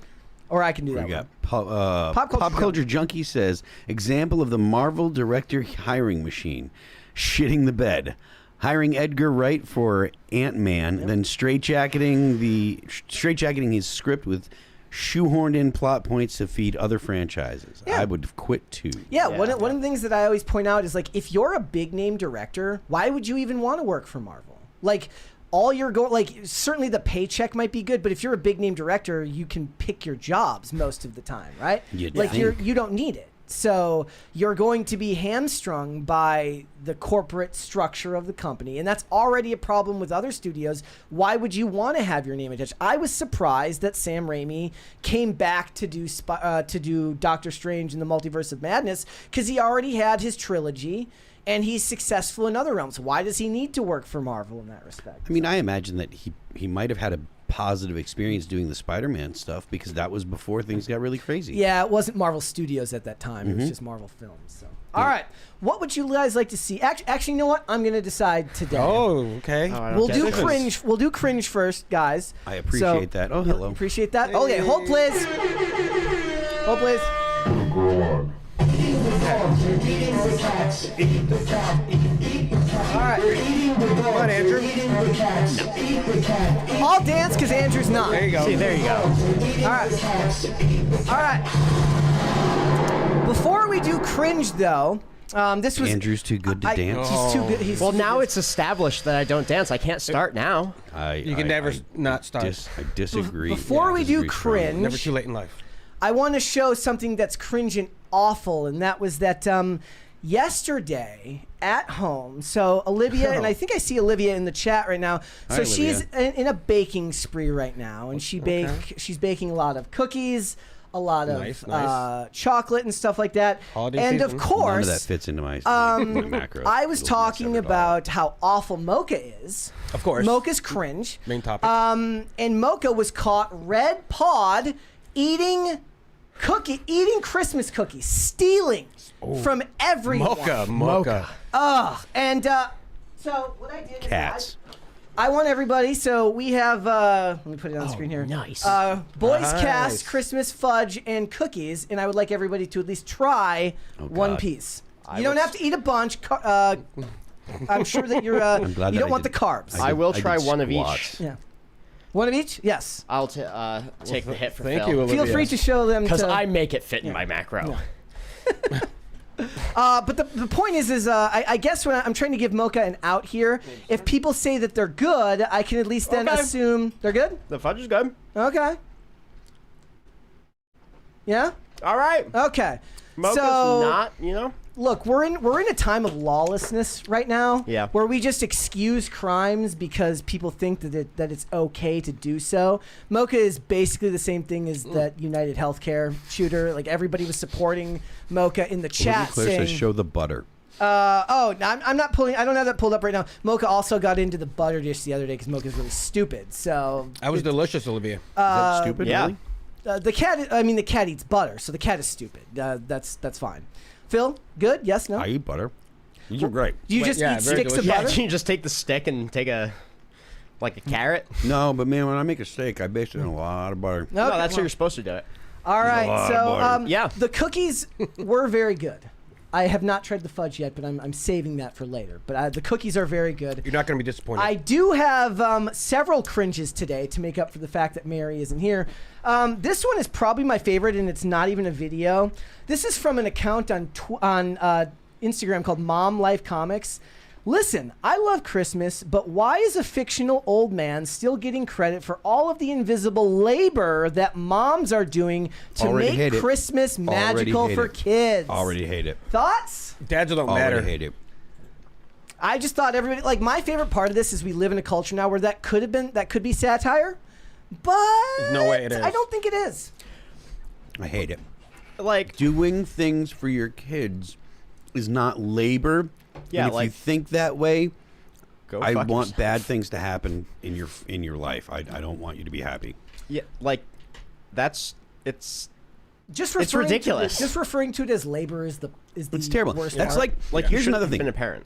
Or I can do that We got one. Pop Culture Junkie says, example of the Marvel director hiring machine, shitting the bed. Hiring Edgar Wright for Ant-Man, then straitjacketing his script with shoehorned in plot points to feed other franchises. Yeah. I would quit too. Yeah, one of the things that I always point out is, like, if you're a big name director, why would you even want to work for Marvel? Like, certainly the paycheck might be good, but if you're a big name director, you can pick your jobs most of the time, right? You don't need it. So you're going to be hamstrung by the corporate structure of the company, and that's already a problem with other studios. Why would you want to have your name attached? I was surprised that Sam Raimi came back to do Doctor Strange in the Multiverse of Madness, because he already had his trilogy, and he's successful in other realms. Why does he need to work for Marvel in that respect? I mean, I imagine that he might have had a positive experience doing the Spider-Man stuff, because that was before things got really crazy. Yeah, it wasn't Marvel Studios at that time. It was just Marvel Films. So, all right, what would you guys like to see? Actually, you know what? I'm going to decide today. Oh, okay. We'll do cringe. We'll do cringe first, guys. I appreciate that. Oh, hello. Appreciate that. Okay, hold please. Hold please. All right. Come on, Andrew. I'll dance because Andrew's not. There you go. See, there you go. All right. Before we do cringe, though, this was Andrew's too good to dance. He's too good. He's Well, too now good. it's established that I don't dance. I can't start now. You can never not start. I disagree. Before we do Disagree strongly. cringe, Never too late in life. I want to show something that's cringe and awful, and that was that yesterday at home. So Olivia, and I think I see Olivia in the chat right now. So Hi, she's Olivia. in a baking spree right now, and she's baking a lot of cookies, a lot of Nice. chocolate and stuff like that. Holiday and season. of course, None of that fits into my macros. I was It'll mess talking everybody about how awful Mocha is. Of course. Mocha's cringe. Main topic. And Mocha was caught red pawed eating Christmas cookies, stealing from everyone. Mocha. And so what I did Cats. is I want everybody. So we have. Let me put it on the screen here. Nice. BOYSCAST Nice. Christmas fudge and cookies, and I would like everybody to at least try one God. piece. You don't have to eat a bunch. I'm sure that you're. glad You that don't I want the did- carbs. I will did try one of squats. each. Yeah. One of each? Yes. I'll take the hit for Thank Phil. you, Olivia. Feel free to show them. Because to, I make it fit in my macro. But the point is I guess when I'm trying to give Mocha an out here, if people say that they're good, I can at least then Okay. assume they're good? The fudge is good. Okay. Yeah? All right. Okay. Mocha's so not, you know. look, we're in a time of lawlessness right now. Yeah. Where we just excuse crimes because people think that it's okay to do so. Mocha is basically the same thing as that United Healthcare shooter. Like everybody was supporting Mocha in the chat Claire saying, says show the butter. I'm not pulling. I don't have that pulled up right now. Mocha also got into the butter dish the other day because Mocha's really stupid. So That was delicious, Olivia. Is that stupid? yeah. Really? the cat. I mean, the cat eats butter, so the cat is stupid. That's fine. Phil, good? Yes, no. I eat butter. These are great. Do you just yeah, eat very sticks of delicious. Yeah, butter? can you just take the stick and take a carrot? No, but man, when I make a steak, I base it on a lot of butter. No, Okay, that's how well, you're supposed to do it. all There's a right. lot So of butter. Yeah. the cookies were very good. I have not tried the fudge yet, but I'm saving that for later. But the cookies are very good. You're not going to be disappointed. I do have several cringes today to make up for the fact that Mary isn't here. This one is probably my favorite, and it's not even a video. This is from an account on Instagram called Mom Life Comics. Listen, I love Christmas, but why is a fictional old man still getting credit for all of the invisible labor that moms are doing to Already make hate it. Christmas Already magical hate for it. kids? Already hate it. Thoughts? Dads don't Already matter. hate it. I just thought everybody, like, my favorite part of this is we live in a culture now where that could be satire, but There's no way it is. I don't think it is. I hate it. Like, Doing things for your kids is not labor. Yeah, And if you like- think that way, go I fuck want yourself. bad things to happen in your life. I don't want you to be happy. Yeah, like it's Just It's referring ridiculous. just referring to it as labor is the It's terrible. worst That's part. like you here's shouldn't another have thing. been a parent.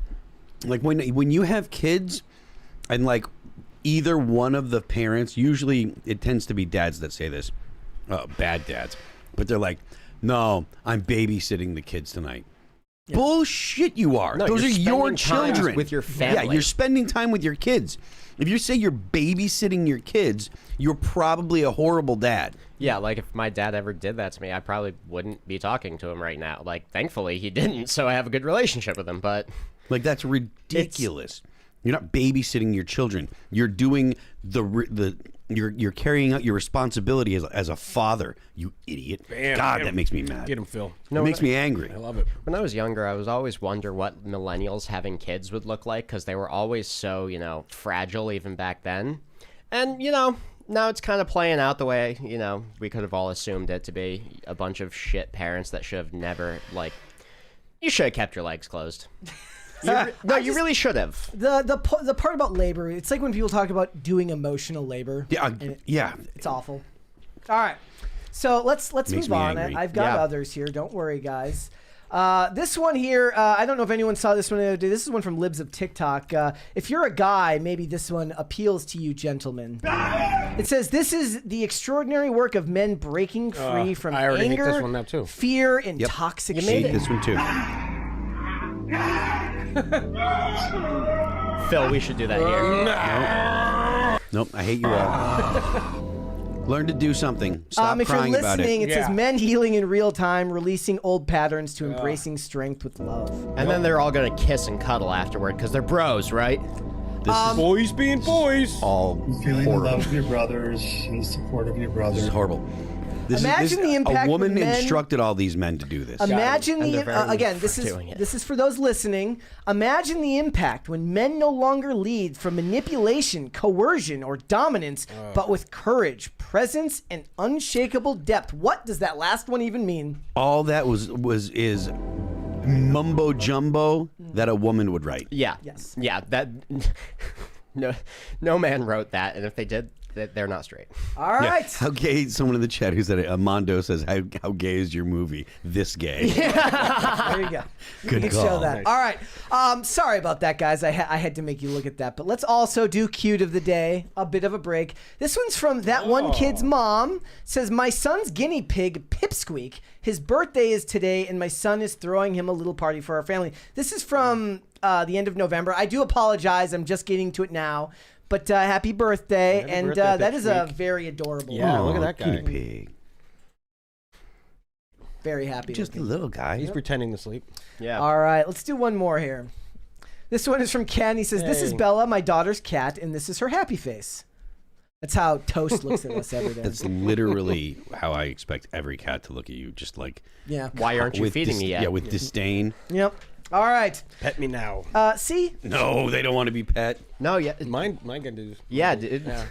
Like when you have kids and like either one of the parents, usually it tends to be dads that say this, bad dads, but they're like, no, I'm babysitting the kids tonight. Bullshit, you are. No, Those are you're your spending time children. with your Yeah, family. you're spending time with your kids. If you say you're babysitting your kids, you're probably a horrible dad. Yeah, like if my dad ever did that to me, I probably wouldn't be talking to him right now. Like, thankfully he didn't, so I have a good relationship with him. But Like that's ridiculous. You're not babysitting your children. You're doing you're carrying out your responsibility as a father. You idiot. Bam, God, get that him. makes me mad. Get him, Phil. It makes me angry. I love it. when I was younger, I was always wonder what millennials having kids would look like because they were always so fragile even back then. And now it's kind of playing out the way we could have all assumed it to be. A bunch of shit parents that should have never you should have kept your legs closed. You really should have. the part about labor. It's like when people talk about doing emotional labor. Yeah, and yeah. it's awful. All right, so let's Makes move me on. angry. I've got Yeah. others here. Don't worry, guys. This one here, I don't know if anyone saw this one the other day. This is one from Libs of TikTok. If you're a guy, maybe this one appeals to you, gentlemen. It says, this is the extraordinary work of men breaking free from I already hate anger, this one now, too. fear, and Yep. toxic Hate shit. this one too. Phil, we should do that here. Nope, I hate you all. Learn to do something. Stop If you're crying about listening, it. it says Yeah. men healing in real time, releasing old patterns to embracing strength with love. And then they're all gonna kiss and cuddle afterward because they're bros, right? This is Boys being boys. all Feeling the love horrible. of your brothers and the support of your This brothers. is horrible. This Imagine is, the impact a woman when men- instructed all these men to do this. Imagine And they're the very again. for This is doing it. this is for those listening. Imagine the impact when men no longer lead from manipulation, coercion, or dominance, but with courage, presence, and unshakable depth. What does that last one even mean? All that is mumbo jumbo that a woman would write. Yeah. Yes. Yeah. That. No man wrote that, and if they did, they're not straight. All right. How gay? Someone in the chat who said it. Mondo says, "How gay is your movie? This gay." There you go. Good You can call. show that. All right. Sorry about that, guys. I had to make you look at that. But let's also do cute of the day. A bit of a break. This one's from that one kid's mom. Says, my son's guinea pig, Pipsqueak. His birthday is today, and my son is throwing him a little party for our family. This is from the end of November. I do apologize. I'm just getting to it now. But happy birthday. Happy and birthday, that is a Pipsqueak. very adorable Yeah, one. look at that guy. Guinea pig. Very happy. Just a looking. little guy. He's pretending to sleep. Yeah. All right, let's do one more here. This one is from Ken. He says, this is Hey. Bella, my daughter's cat, and this is her happy face. That's how Toast looks at us every day. That's literally how I expect every cat to look at you. Just like Yeah. Why aren't you with feeding me yet? Yeah, with disdain. Yep. All right. Pet me now. See? No, they don't want to be pet. No, yeah. Mine can do. Yeah, dude. Yeah.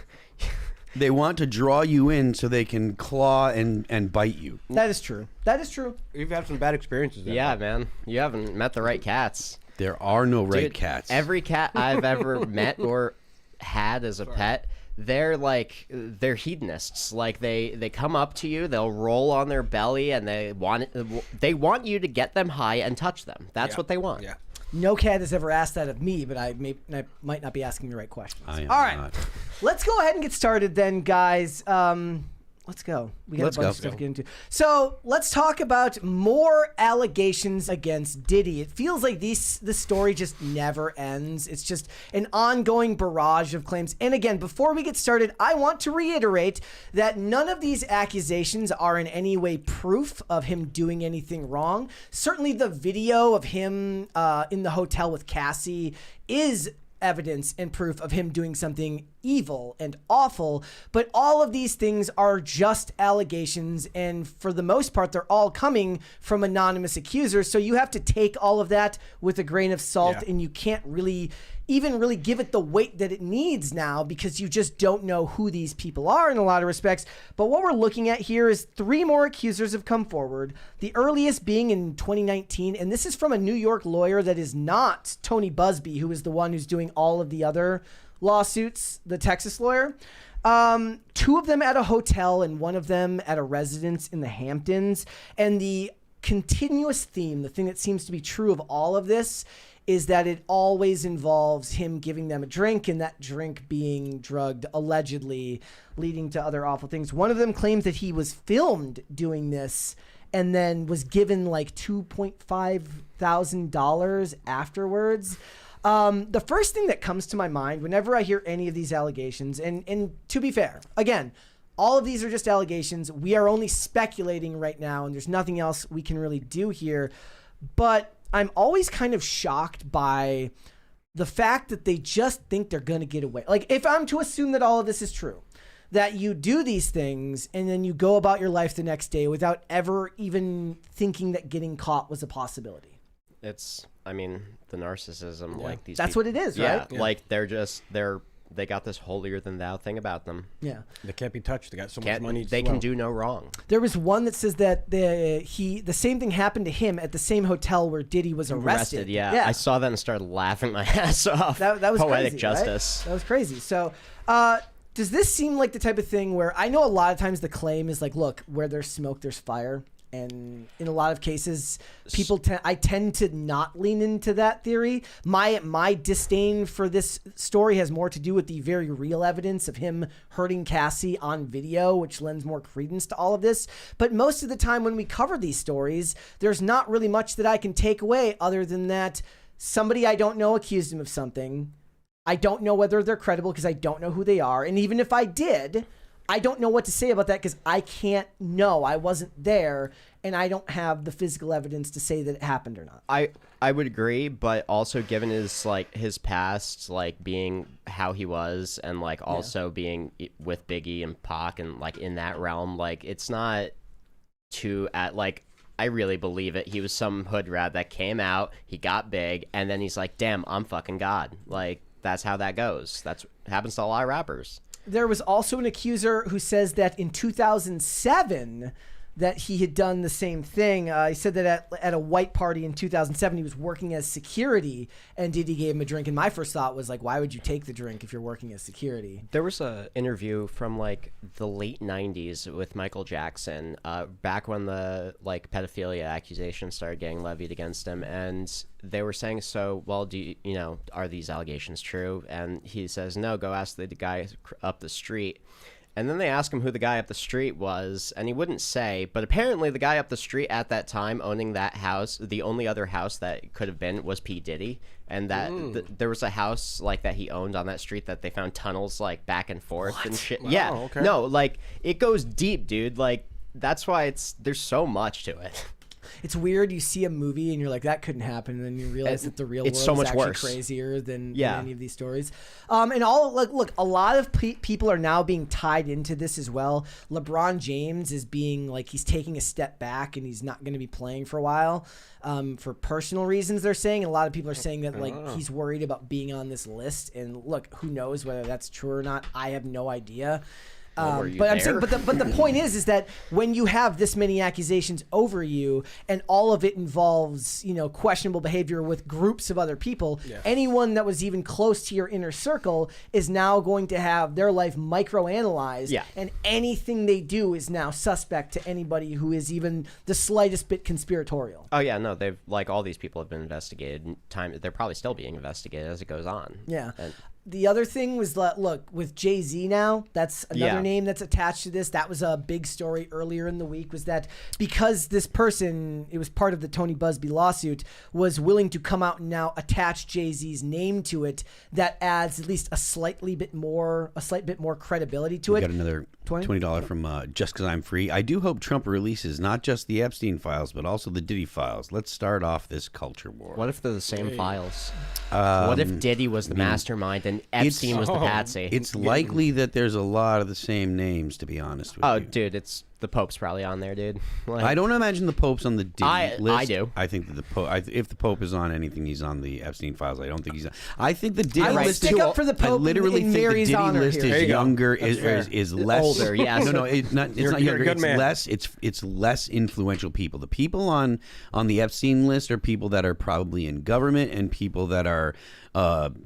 They want to draw you in so they can claw and bite you. That is true. That is true. We've had some bad experiences. There. Yeah, man. You haven't met the right cats. There are no right Dude, cats. Every cat I've ever met or had as a pet, they're hedonists. Like they come up to you, they'll roll on their belly, and they want you to get them high and touch them. That's what they want. Yeah. No cat has ever asked that of me, but I might not be asking the right questions. I am All right. not. Let's go ahead and get started then, guys. Let's go. We got Let's a bunch go. of stuff to get into. So let's talk about more allegations against Diddy. It feels like this story just never ends. It's just an ongoing barrage of claims. And again, before we get started, I want to reiterate that none of these accusations are in any way proof of him doing anything wrong. Certainly the video of him in the hotel with Cassie is evidence and proof of him doing something evil and awful, but all of these things are just allegations, and for the most part they're all coming from anonymous accusers, so you have to take all of that with a grain of salt. Yeah. And you can't really give it the weight that it needs now, because you just don't know who these people are in a lot of respects. But what we're looking at here is 3 more accusers have come forward, the earliest being in 2019, and this is from a New York lawyer that is not Tony Busby, who is the one who's doing all of the other lawsuits, the Texas lawyer. 2 of them at a hotel and 1 of them at a residence in the Hamptons. And the continuous theme, the thing that seems to be true of all of this, is that it always involves him giving them a drink, and that drink being drugged, allegedly leading to other awful things. One of them claims that he was filmed doing this and then was given like $2.5 thousand afterwards. The first thing that comes to my mind whenever I hear any of these allegations, and to be fair, again, all of these are just allegations. We are only speculating right now, and there's nothing else we can really do here. But I'm always kind of shocked by the fact that they just think they're going to get away. Like, if I'm to assume that all of this is true, that you do these things and then you go about your life the next day without ever even thinking that getting caught was a possibility. It's, I mean, the narcissism, like these. That's what it is, yeah, right? Yeah. like they got this holier than thou thing about them. Yeah. They can't be touched. They got so much Can't, money. they can do no wrong. There was one that says that the same thing happened to him at the same hotel where Diddy was arrested. Yeah. I saw that and started laughing my ass off. That was poetic crazy, justice. Right? That was crazy. So, does this seem like the type of thing where, I know a lot of times the claim is like, look, where there's smoke, there's fire. And in a lot of cases, I tend to not lean into that theory. My disdain for this story has more to do with the very real evidence of him hurting Cassie on video, which lends more credence to all of this. But most of the time when we cover these stories, there's not really much that I can take away other than that somebody I don't know accused him of something. I don't know whether they're credible because I don't know who they are. And even if I did, I don't know what to say about that because I can't know. I wasn't there, and I don't have the physical evidence to say that it happened or not. I would agree, but also given his past, like being how he was, and like also being with Biggie and Pac, and like in that realm, like it's not too I really believe it. He was some hood rat that came out, he got big, and then he's like, damn, I'm fucking God. Like, that's how that goes. That's happens to a lot of rappers. There was also an accuser who says that in 2007, that he had done the same thing. He said that at a white party in 2007, he was working as security, and Diddy gave him a drink. And my first thought was like, why would you take the drink if you're working as security? There was a interview from like the late 90s with Michael Jackson, back when the like pedophilia accusations started getting levied against him, and they were saying, so, well, are these allegations true? And he says, no, go ask the guy up the street. And then they ask him who the guy up the street was, and he wouldn't say. But apparently the guy up the street at that time owning that house, the only other house that it could have been was P. Diddy. And that there was a house like that he owned on that street that they found tunnels like back and forth and shit. Wow, yeah. okay. No, like it goes deep, dude. Like that's why there's so much to it. It's weird. You see a movie and you're like, that couldn't happen, and then you realize that the real world so is much actually worse. crazier than Yeah. any of these stories. And all look, a lot of people are now being tied into this as well. LeBron James is being like, he's taking a step back and he's not going to be playing for a while for personal reasons. They're saying, and a lot of people are saying that like he's worried about being on this list. And look, who knows whether that's true or not? I have no idea. Were you But I'm there? saying, but the point is that when you have this many accusations over you, and all of it involves, questionable behavior with groups of other people, anyone that was even close to your inner circle is now going to have their life microanalyzed, and anything they do is now suspect to anybody who is even the slightest bit conspiratorial. Oh yeah, no, they've like all these people have been investigated. They're probably still being investigated as it goes on. Yeah. And, the other thing was that, look, with Jay-Z now, that's another name that's attached to this. That was a big story earlier in the week, was that because this person, it was part of the Tony Busby lawsuit, was willing to come out and now attach Jay-Z's name to it, that adds at least a slight bit more credibility to it. Got another $20 from Just Because I'm Free. I do hope Trump releases not just the Epstein files, but also the Diddy files. Let's start off this culture war. what if they're the same files? What if Diddy was the mastermind and Epstein was the patsy? It's likely that there's a lot of the same names, to be honest with you. Oh, dude, it's the Pope's probably on there, dude. Like, I don't imagine the Pope's on the Diddy list. I do. I think that the Pope, if the Pope is on anything, he's on the Epstein files. I don't think he's on. I think the Diddy I would list stick up for the I Pope literally in think Mary's the Diddy honor list here. is younger, That's is less older, yes. No, it's not. It's You're- not you're a younger. good It's man. less. It's less influential people. The people on the Epstein list are people that are probably in government and people that are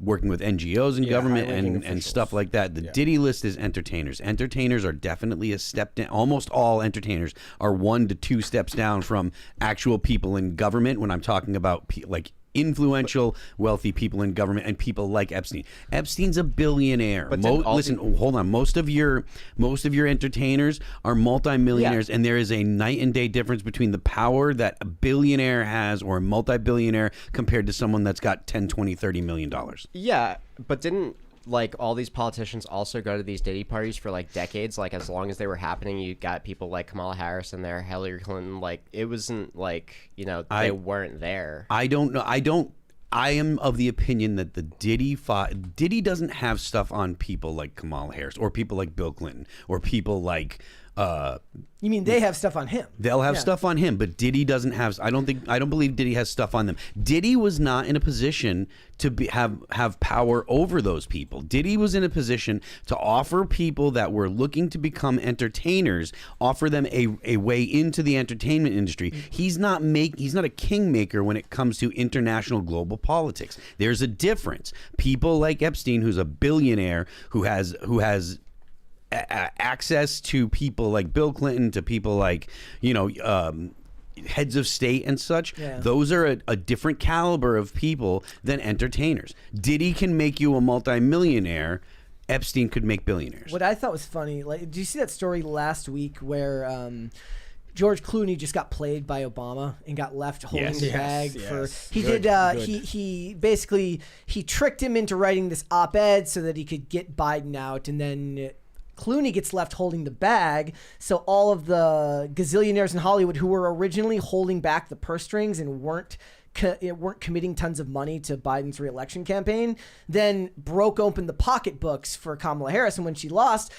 working with NGOs and government high-ranking and officials. stuff like that. The Diddy list is entertainers. Entertainers are definitely a step down. Almost all entertainers are 1 to 2 steps down from actual people in government. When I'm talking about like influential, wealthy people in government and people like Epstein. Epstein's a billionaire. But then all Listen, hold on. Most of your entertainers are multimillionaires, and there is a night and day difference between the power that a billionaire has or a multi-billionaire compared to someone that's got 10, 20, 30 million dollars. Yeah, but didn't like all these politicians also go to these Diddy parties for like decades? Like as long as they were happening, you got people like Kamala Harris in there, Hillary Clinton. Like it wasn't like they weren't there. I don't know. I am of the opinion that the Diddy doesn't have stuff on people like Kamala Harris or people like Bill Clinton or people like You mean they have stuff on him? they'll have stuff on him, but Diddy doesn't have. I don't believe Diddy has stuff on them. Diddy was not in a position to have power over those people. Diddy was in a position to offer people that were looking to become entertainers, offer them a way into the entertainment industry. He's not a kingmaker when it comes to international global politics. There's a difference. People like Epstein, who's a billionaire, who has access to people like Bill Clinton, to people like heads of state and such. Yeah. Those are a different caliber of people than entertainers. Diddy can make you a multimillionaire. Epstein could make billionaires. What I thought was funny, like, did you see that story last week where George Clooney just got played by Obama and got left holding Yes. the Yes, bag yes. for he Good, did good. he basically he tricked him into writing this op-ed so that he could get Biden out, and then Clooney gets left holding the bag, so all of the gazillionaires in Hollywood who were originally holding back the purse strings and weren't committing tons of money to Biden's reelection campaign, then broke open the pocketbooks for Kamala Harris, and when she lost,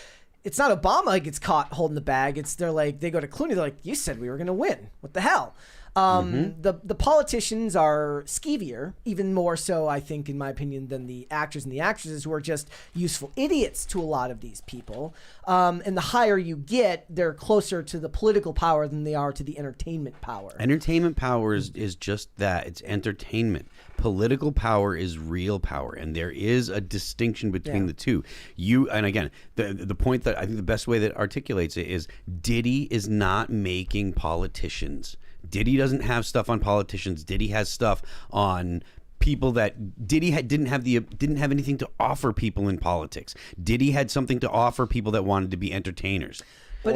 it's not Obama who gets caught holding the bag. They go to Clooney. They're like, "You said we were going to win. What the hell?" The politicians are skeevier, even more so, I think, in my opinion, than the actors and the actresses, who are just useful idiots to a lot of these people. And the higher you get, they're closer to the political power than they are to the entertainment power. Entertainment power is just that. It's entertainment. Political power is real power, and there is a distinction between the two. And again, the point that I think the best way that articulates it is Diddy is not making politicians. Diddy doesn't have stuff on politicians. Diddy has stuff on people that Diddy didn't have anything to offer people in politics. Diddy had something to offer people that wanted to be entertainers. But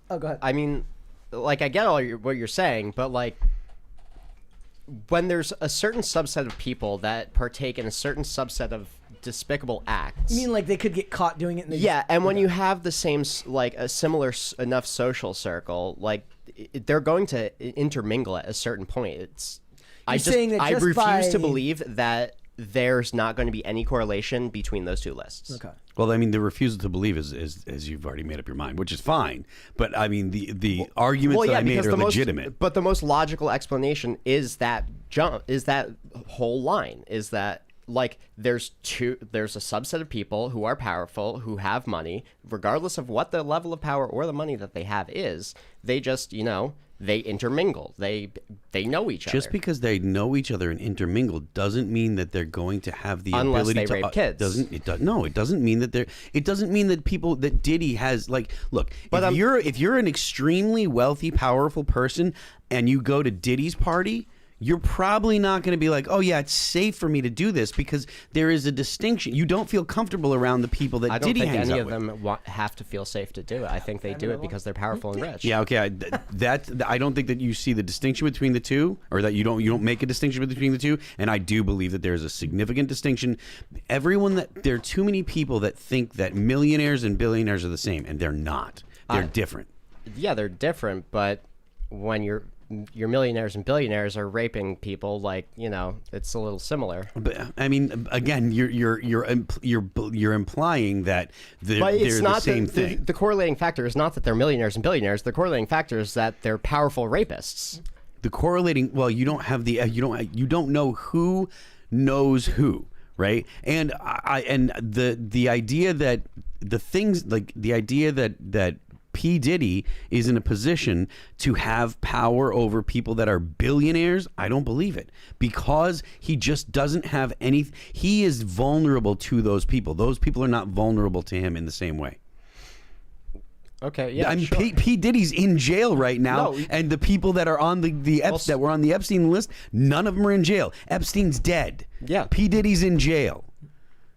go ahead. I mean, like, I get what you're saying, but like, when there's a certain subset of people that partake in a certain subset of despicable acts. You mean like they could get caught doing it? And when you have the same, like, a similar enough social circle, like, they're going to intermingle at a certain point. I refuse to believe that there's not going to be any correlation between those two lists. Okay. Well, I mean, the refusal to believe is you've already made up your mind, which is fine. But I mean, the arguments that I made are legitimate. But the most logical explanation is that whole line is that, like, there's a subset of people who are powerful, who have money, regardless of what the level of power or the money that they have is. They just, they intermingle. They know each other. Just because they know each other and intermingle doesn't mean that they're going to have the ability to rape kids. It doesn't mean that it doesn't mean that people that Diddy has, like, look, but if you're an extremely wealthy, powerful person and you go to Diddy's party, you're probably not going to be like, oh yeah, it's safe for me to do this, because there is a distinction. You don't feel comfortable around the people that Diddy hangs out with. I don't think any of them have to feel safe to do it. I think they do it because they're powerful and rich. Yeah, okay. I don't think that you see the distinction between the two, or that you don't make a distinction between the two. And I do believe that there's a significant distinction. There are too many people that think that millionaires and billionaires are the same, and they're not. They're different. Yeah, they're different, but when your millionaires and billionaires are raping people, like, it's a little similar. But I mean, again, you're implying that they're the same thing. The correlating factor is not that they're millionaires and billionaires. The correlating factor is that they're powerful rapists. The correlating, well, you don't have the you don't know who knows who, right? And the idea that that P. Diddy is in a position to have power over people that are billionaires, I don't believe it, because he just doesn't have any. He is vulnerable to those people. Those people are not vulnerable to him in the same way. Okay, yeah, I mean, sure. P. Diddy's in jail right now, and the people that are on that were on the Epstein list, none of them are in jail. Epstein's dead. Yeah, P. Diddy's in jail.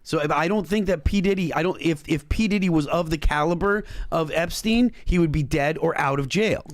So I don't think that P. Diddy, if P. Diddy was of the caliber of Epstein, he would be dead or out of jail.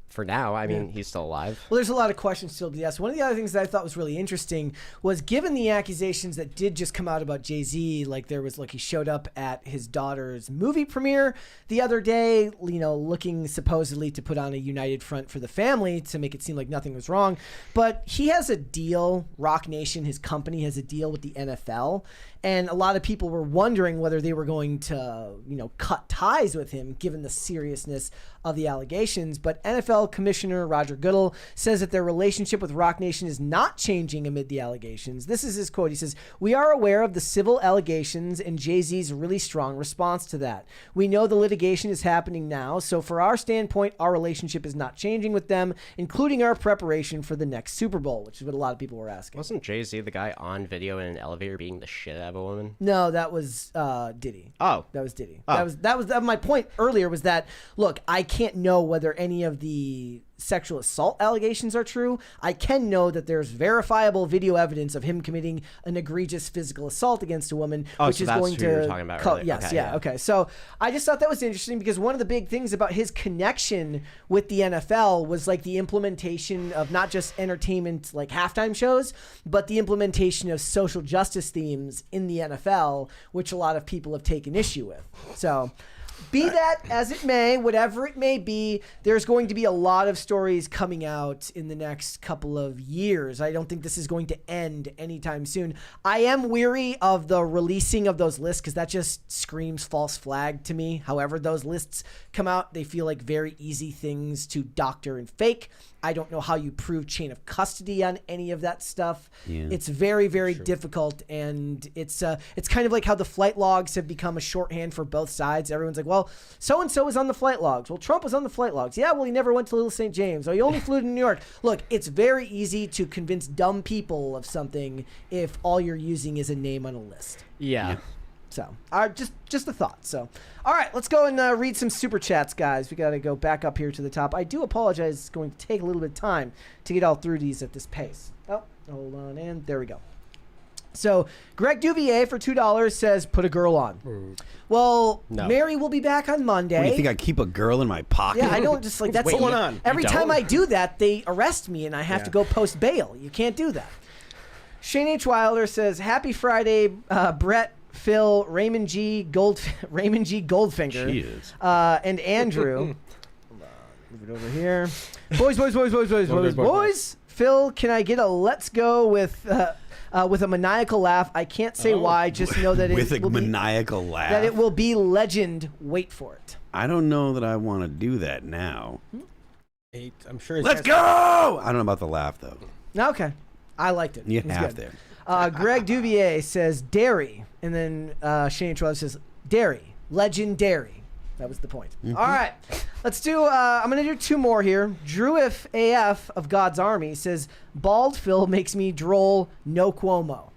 For now, I mean, he's still alive. Well, there's a lot of questions still to be asked. One of the other things that I thought was really interesting was, given the accusations that did just come out about Jay-Z, like he showed up at his daughter's movie premiere the other day, looking supposedly to put on a united front for the family to make it seem like nothing was wrong. But he has a deal, Rock Nation, his company has a deal with the NFL. And a lot of people were wondering whether they were going to, cut ties with him, given the seriousness of the allegations. But NFL Commissioner Roger Goodell says that their relationship with Rock Nation is not changing amid the allegations. This is his quote. He says, "We are aware of the civil allegations and Jay-Z's really strong response to that. We know the litigation is happening now, so for our standpoint, our relationship is not changing with them, including our preparation for the next Super Bowl," which is what a lot of people were asking. Wasn't Jay-Z the guy on video in an elevator beating the shit out of a woman? No, that was Diddy. Oh. That was Diddy. Oh. That was my point earlier, was that, look, I can't know whether any of the sexual assault allegations are true. I can know that there's verifiable video evidence of him committing an egregious physical assault against a woman, which so is that's going who to you were talking about earlier. Yes, okay, yeah, okay. So I just thought that was interesting, because one of the big things about his connection with the NFL was like the implementation of not just entertainment, like halftime shows, but the implementation of social justice themes in the NFL, which a lot of people have taken issue with. So Be that as it may, whatever it may be, there's going to be a lot of stories coming out in the next couple of years. I don't think this is going to end anytime soon. I am weary of the releasing of those lists because that just screams false flag to me. However, those lists come out, they feel like very easy things to doctor and fake. I don't know how you prove chain of custody on any of that stuff. Yeah. It's very, very difficult, and it's kind of like how the flight logs have become a shorthand for both sides. Everyone's like, well, so-and-so was on the flight logs. Well, Trump was on the flight logs. Yeah, well, he never went to Little St. James. Or he only flew to New York. Look, it's very easy to convince dumb people of something if all you're using is a name on a list. Yeah. So, just a thought. So, all right, let's go and read some super chats, guys. We got to go back up here to the top. I do apologize. It's going to take a little bit of time to get all through these at this pace. Oh, hold on, and there we go. So, Greg Duvier for $2 says, "Put a girl on." Well, No. Mary will be back on Monday. What, do you think I keep a girl in my pocket? Yeah, I don't just like that's What's going on? Every You time don't? I do that, they arrest me and I have to go post bail. You can't do that. Shane H. Wilder says, "Happy Friday, Brett, Phil, Raymond G. Goldfinger, Cheers. and Andrew." Move it over here. Boys. Phil, can I get a let's go with a maniacal laugh? I can't say why. Just know that With it a will maniacal laugh. that it will be legend. Wait for it. I don't know that I want to do that now. I'm sure it's Let's go! I don't know about the laugh, though. Okay, I liked it. You It was have good. there. Greg Duvier says dairy, and then Shane Trellis says dairy, legendary. That was the point. Mm-hmm. All right, let's do. I'm gonna do two more here. Drew if AF of God's Army says bald Phil makes me droll. No Cuomo.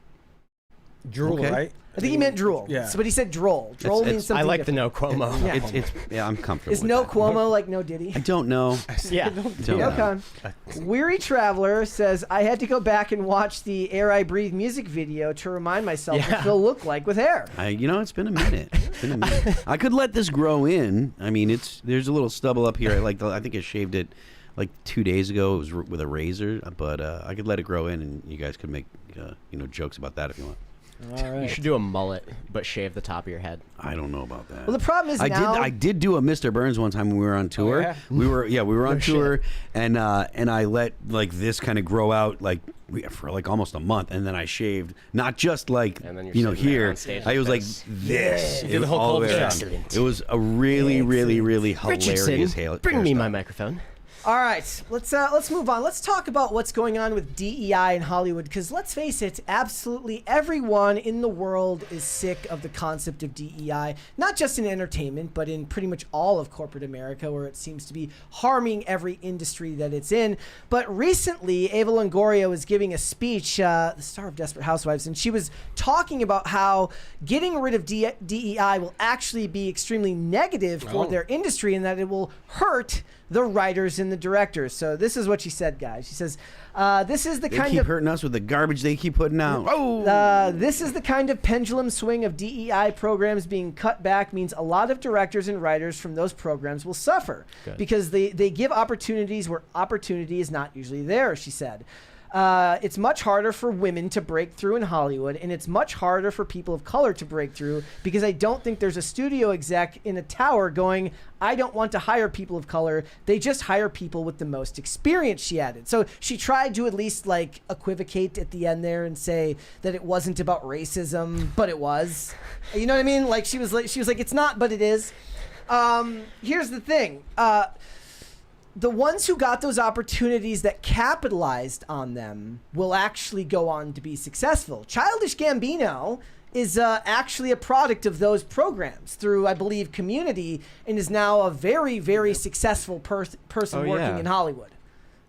drool, Okay. right? I think he meant drool. Yeah. But he said droll. Droll It's- means something. I like the different. no Cuomo. Yeah. Yeah, I'm comfortable Is with no that. Cuomo like no Diddy? I don't know. Yeah. Don't know. Okay. Weary Traveler says, I had to go back and watch the Air I Breathe music video to remind myself what Phil looked like with hair. It's been a minute. I could let this grow in. I mean, there's a little stubble up here. I think I shaved it like 2 days ago. It was with a razor, but I could let it grow in, and you guys could make jokes about that if you want. All right. You should do a mullet, but shave the top of your head. I don't know about that. Well, the problem is I now... did do a Mr. Burns one time when we were on tour. yeah? We were on tour, and I let like this kind of grow out for like almost a month, and then I shaved not just like And then you're sitting there here. on stage I like was like this. this. You It did the was whole all the way cul-de-sac. around. It was a really hilarious Richardson, bring me hairstyle. my microphone. All right, let's move on. Let's talk about what's going on with DEI in Hollywood, because let's face it, absolutely everyone in the world is sick of the concept of DEI, not just in entertainment, but in pretty much all of corporate America, where it seems to be harming every industry that it's in. But recently, Ava Longoria was giving a speech, the star of Desperate Housewives, and she was talking about how getting rid of DEI will actually be extremely negative for their industry, and that it will hurt the writers and the directors. So this is what she said, guys. She says, this is the They kind keep of hurting us with the garbage they keep putting out. this is the kind of pendulum swing of DEI programs being cut back means a lot of directors and writers from those programs will suffer because they give opportunities where opportunity is not usually there, she said. It's much harder for women to break through in Hollywood, and it's much harder for people of color to break through because I don't think there's a studio exec in a tower going, I don't want to hire people of color. They just hire people with the most experience, she added. So she tried to at least like equivocate at the end there and say that it wasn't about racism, but it was. You know what I mean? Like she was like, it's not, but it is. Here's the thing. The ones who got those opportunities that capitalized on them will actually go on to be successful. Childish Gambino is actually a product of those programs through, I believe, Community, and is now a very, very successful person working in Hollywood.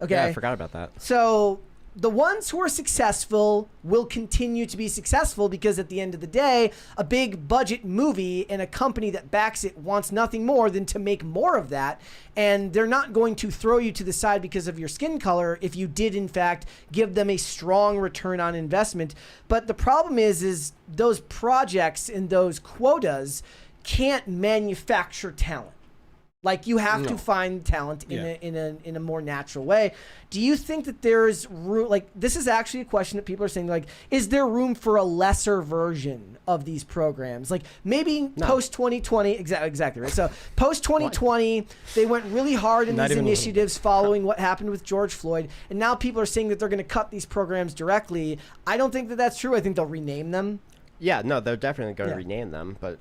Okay, Yeah, I forgot about that. So the ones who are successful will continue to be successful because at the end of the day, a big budget movie and a company that backs it wants nothing more than to make more of that. And they're not going to throw you to the side because of your skin color if you did, in fact, give them a strong return on investment. But the problem is those projects and those quotas can't manufacture talent. Like you have to find talent in a more natural way. Do you think that there's room? Like this is actually a question that people are saying. Like, is there room for a lesser version of these programs? Like maybe post 2020, exactly right. So post 2020, they went really hard in these initiatives following what happened with George Floyd, and now people are saying that they're going to cut these programs directly. I don't think that that's true. I think they'll rename them. Yeah, no, they're definitely going to rename them, but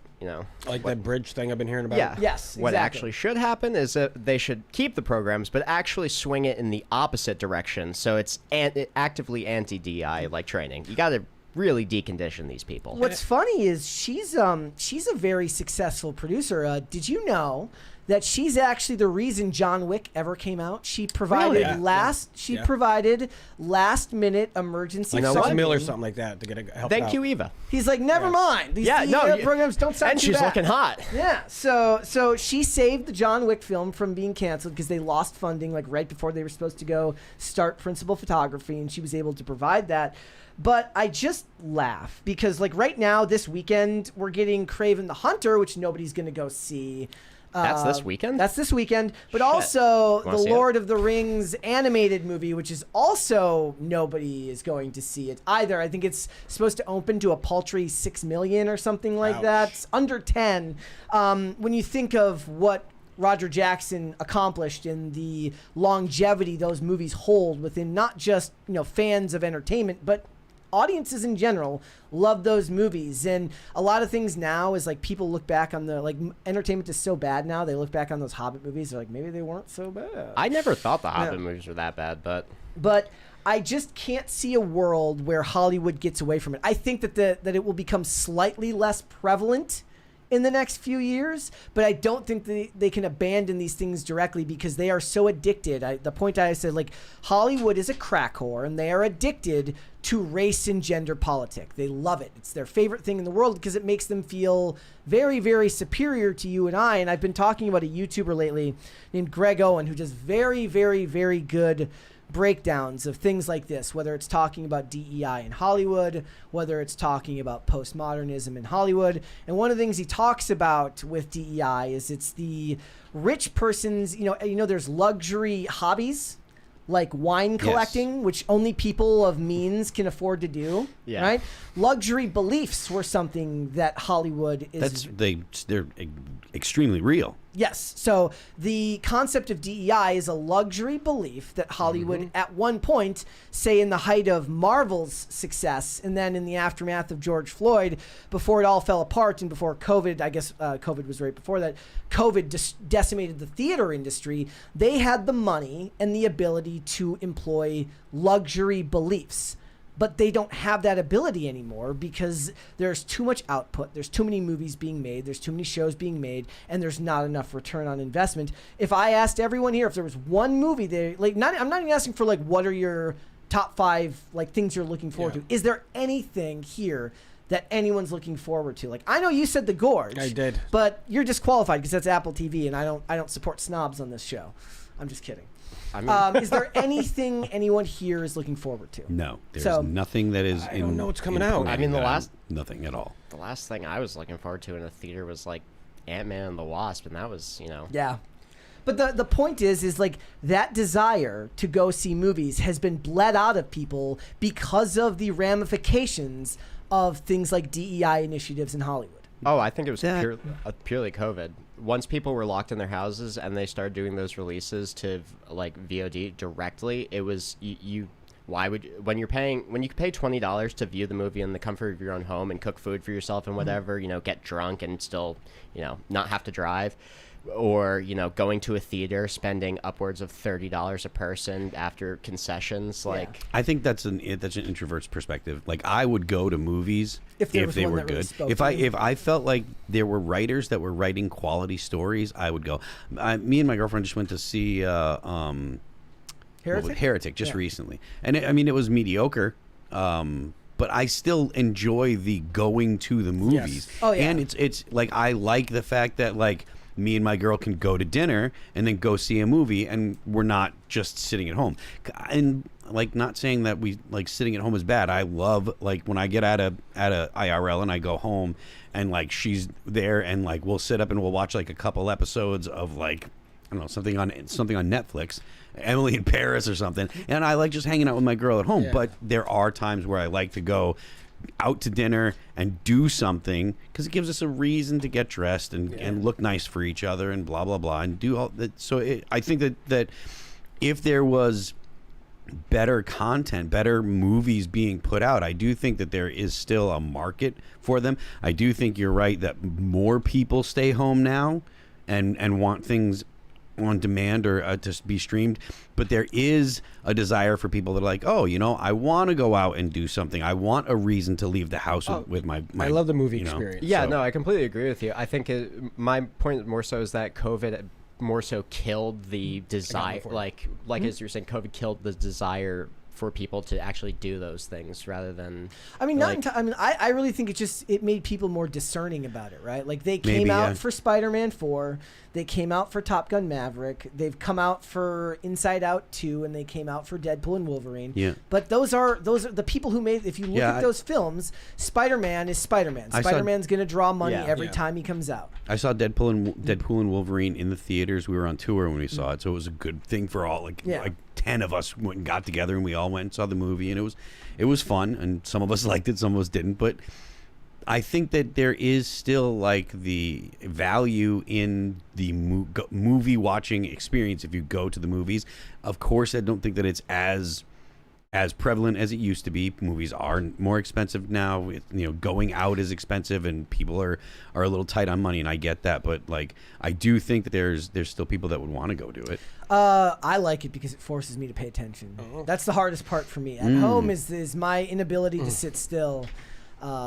like that bridge thing I've been hearing about. Yeah, yes. What actually should happen is that they should keep the programs, but actually swing it in the opposite direction, so it's actively anti-DEI like training. You got to really decondition these people. What's funny is she's a very successful producer. Did you know that she's actually the reason John Wick ever came out? She provided provided last minute emergency like funding. $6 million or something like that to get help. Thank out. you, Eva. He's like, never mind. These programs don't sound and too she's bad. looking hot. Yeah, so she saved the John Wick film from being canceled because they lost funding like right before they were supposed to go start principal photography, and she was able to provide that. But I just laugh because like right now this weekend we're getting Kraven the Hunter, which nobody's gonna go see. That's this weekend? That's this weekend. But also the Lord of the Rings animated movie, which is also nobody is going to see it either. I think it's supposed to open to a paltry 6 million or something like that. It's under 10. When you think of what Roger Jackson accomplished in the longevity those movies hold within not just fans of entertainment, but audiences in general love those movies. And a lot of things now is like people look back on the like entertainment is so bad now, they look back on those Hobbit movies, they're like, maybe they weren't so bad. I never thought the Hobbit movies were that bad, but I just can't see a world where Hollywood gets away from it. I think that that it will become slightly less prevalent in the next few years, but I don't think they can abandon these things directly because they are so addicted. The point I said, like, Hollywood is a crack whore, and they are addicted to race and gender politic. They love it. It's their favorite thing in the world because it makes them feel very, very superior to you and I. And I've been talking about a YouTuber lately named Greg Owen who does very, very, very good breakdowns of things like this, whether it's talking about DEI in Hollywood, whether it's talking about postmodernism in Hollywood. And one of the things he talks about with DEI is it's the rich person's, there's luxury hobbies like wine collecting, which only people of means can afford to do, right? Luxury beliefs were something that Hollywood is... They're extremely real. Yes. So the concept of DEI is a luxury belief that Hollywood at one point, say in the height of Marvel's success, and then in the aftermath of George Floyd, before it all fell apart and before COVID, I guess COVID was right before that, COVID decimated the theater industry, they had the money and the ability to employ luxury beliefs. But they don't have that ability anymore because there's too much output. There's too many movies being made. There's too many shows being made, and there's not enough return on investment. If I asked everyone here if there was one movie I'm not even asking for like what are your top 5 like things you're looking forward to. Is there anything here that anyone's looking forward to? Like I know you said The Gorge. I did, but you're disqualified because that's Apple TV, and I don't support snobs on this show. I'm just kidding. I mean, is there anything anyone here is looking forward to? No, there's nothing that is. I don't know what's coming out. I mean, nothing at all. The last thing I was looking forward to in a theater was like Ant-Man and the Wasp, and that was Yeah. But the point is like that desire to go see movies has been bled out of people because of the ramifications of things like DEI initiatives in Hollywood. Oh, I think it was purely COVID. Once people were locked in their houses and they started doing those releases to like VOD directly, it was when you pay $20 to view the movie in the comfort of your own home and cook food for yourself and whatever, get drunk and still, not have to drive, or going to a theater spending upwards of $30 a person after concessions, I think that's an introvert's perspective. Like I would go to movies if they were good. If I felt like there were writers that were writing quality stories, I would go. Me and my girlfriend just went to see Heretic just recently, and it was mediocre. But I still enjoy the going to the movies. Yes. Oh yeah. And it's like I like the fact that like me and my girl can go to dinner and then go see a movie, and we're not just sitting at home. And like, not saying that we like sitting at home is bad. I love like when I get at a IRL and I go home and like she's there and like we'll sit up and we'll watch like a couple episodes of like, I don't know, something on Netflix, Emily in Paris or something, and I like just hanging out with my girl at home. Yeah. But there are times where I like to go out to dinner and do something because it gives us a reason to get dressed and look nice for each other and blah blah blah and do all that. So I think that if there was better content, better movies being put out, I do think that there is still a market for them. I do think you're right that more people stay home now and want things on demand or to be streamed, but there is a desire for people that are like, oh, you know, I want to go out and do something. I want a reason to leave the house with my I love the movie you know, experience. Yeah, so- no, I completely agree with you. I think my point more so is that COVID more so killed the desire, before you. like as you're saying, COVID killed the desire for people to actually do those things rather than. I mean, like, I really think it made people more discerning about it, right? Like they came Maybe, out yeah. for Spider-Man 4, they came out for Top Gun Maverick, they've come out for Inside Out 2, and they came out for Deadpool and Wolverine. Yeah. But those are the people who made. If you look at those films, Spider-Man is Spider-Man. I saw- Spider-Man's gonna draw money Yeah. every Yeah. time he comes out. I saw Deadpool and Wolverine in the theaters. We were on tour when we saw it, so it was a good thing for all. Like 10 of us went and got together, and we all went and saw the movie, and it was fun. And some of us liked it, some of us didn't. But I think that there is still like the value in the movie watching experience if you go to the movies. Of course, I don't think that it's as prevalent as it used to be. Movies are more expensive now. Going out is expensive, and people are a little tight on money, and I get that. But like, I do think that there's still people that would want to go do it. I like it because it forces me to pay attention. That's the hardest part for me. At home is my inability to sit still.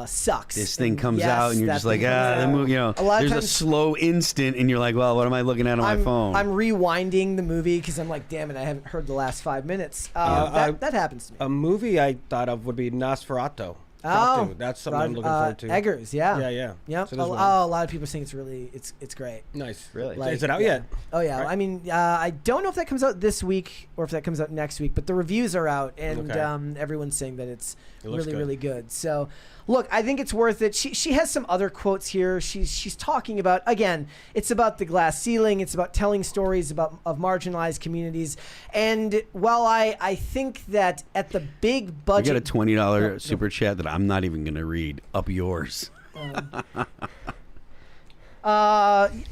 Sucks. This thing And comes yes, out, and you're that just like, thing comes out. the A lot of there's a times- slow instant, and you're like, well, what am I looking at on my phone? I'm rewinding the movie because I'm like, damn it, I haven't heard the last 5 minutes. That happens to me. A movie I thought of would be Nosferatu. Oh, That's something I'm looking forward to. Eggers, yeah. Yeah. Yep. So there's one. A lot of people think it's great. Nice. Really? Like, Is it out yeah. yet? Oh yeah. Right. I mean, I don't know if that comes out this week or if that comes out next week, but the reviews are out, and Okay. everyone's saying that it's looks really good. really good. So, look, I think it's worth it. She has some other quotes here. She's talking about, again, it's about the glass ceiling. It's about telling stories of marginalized communities. And while I think that at the big I budget, got a $20 super chat that I'm not even gonna read. Up yours.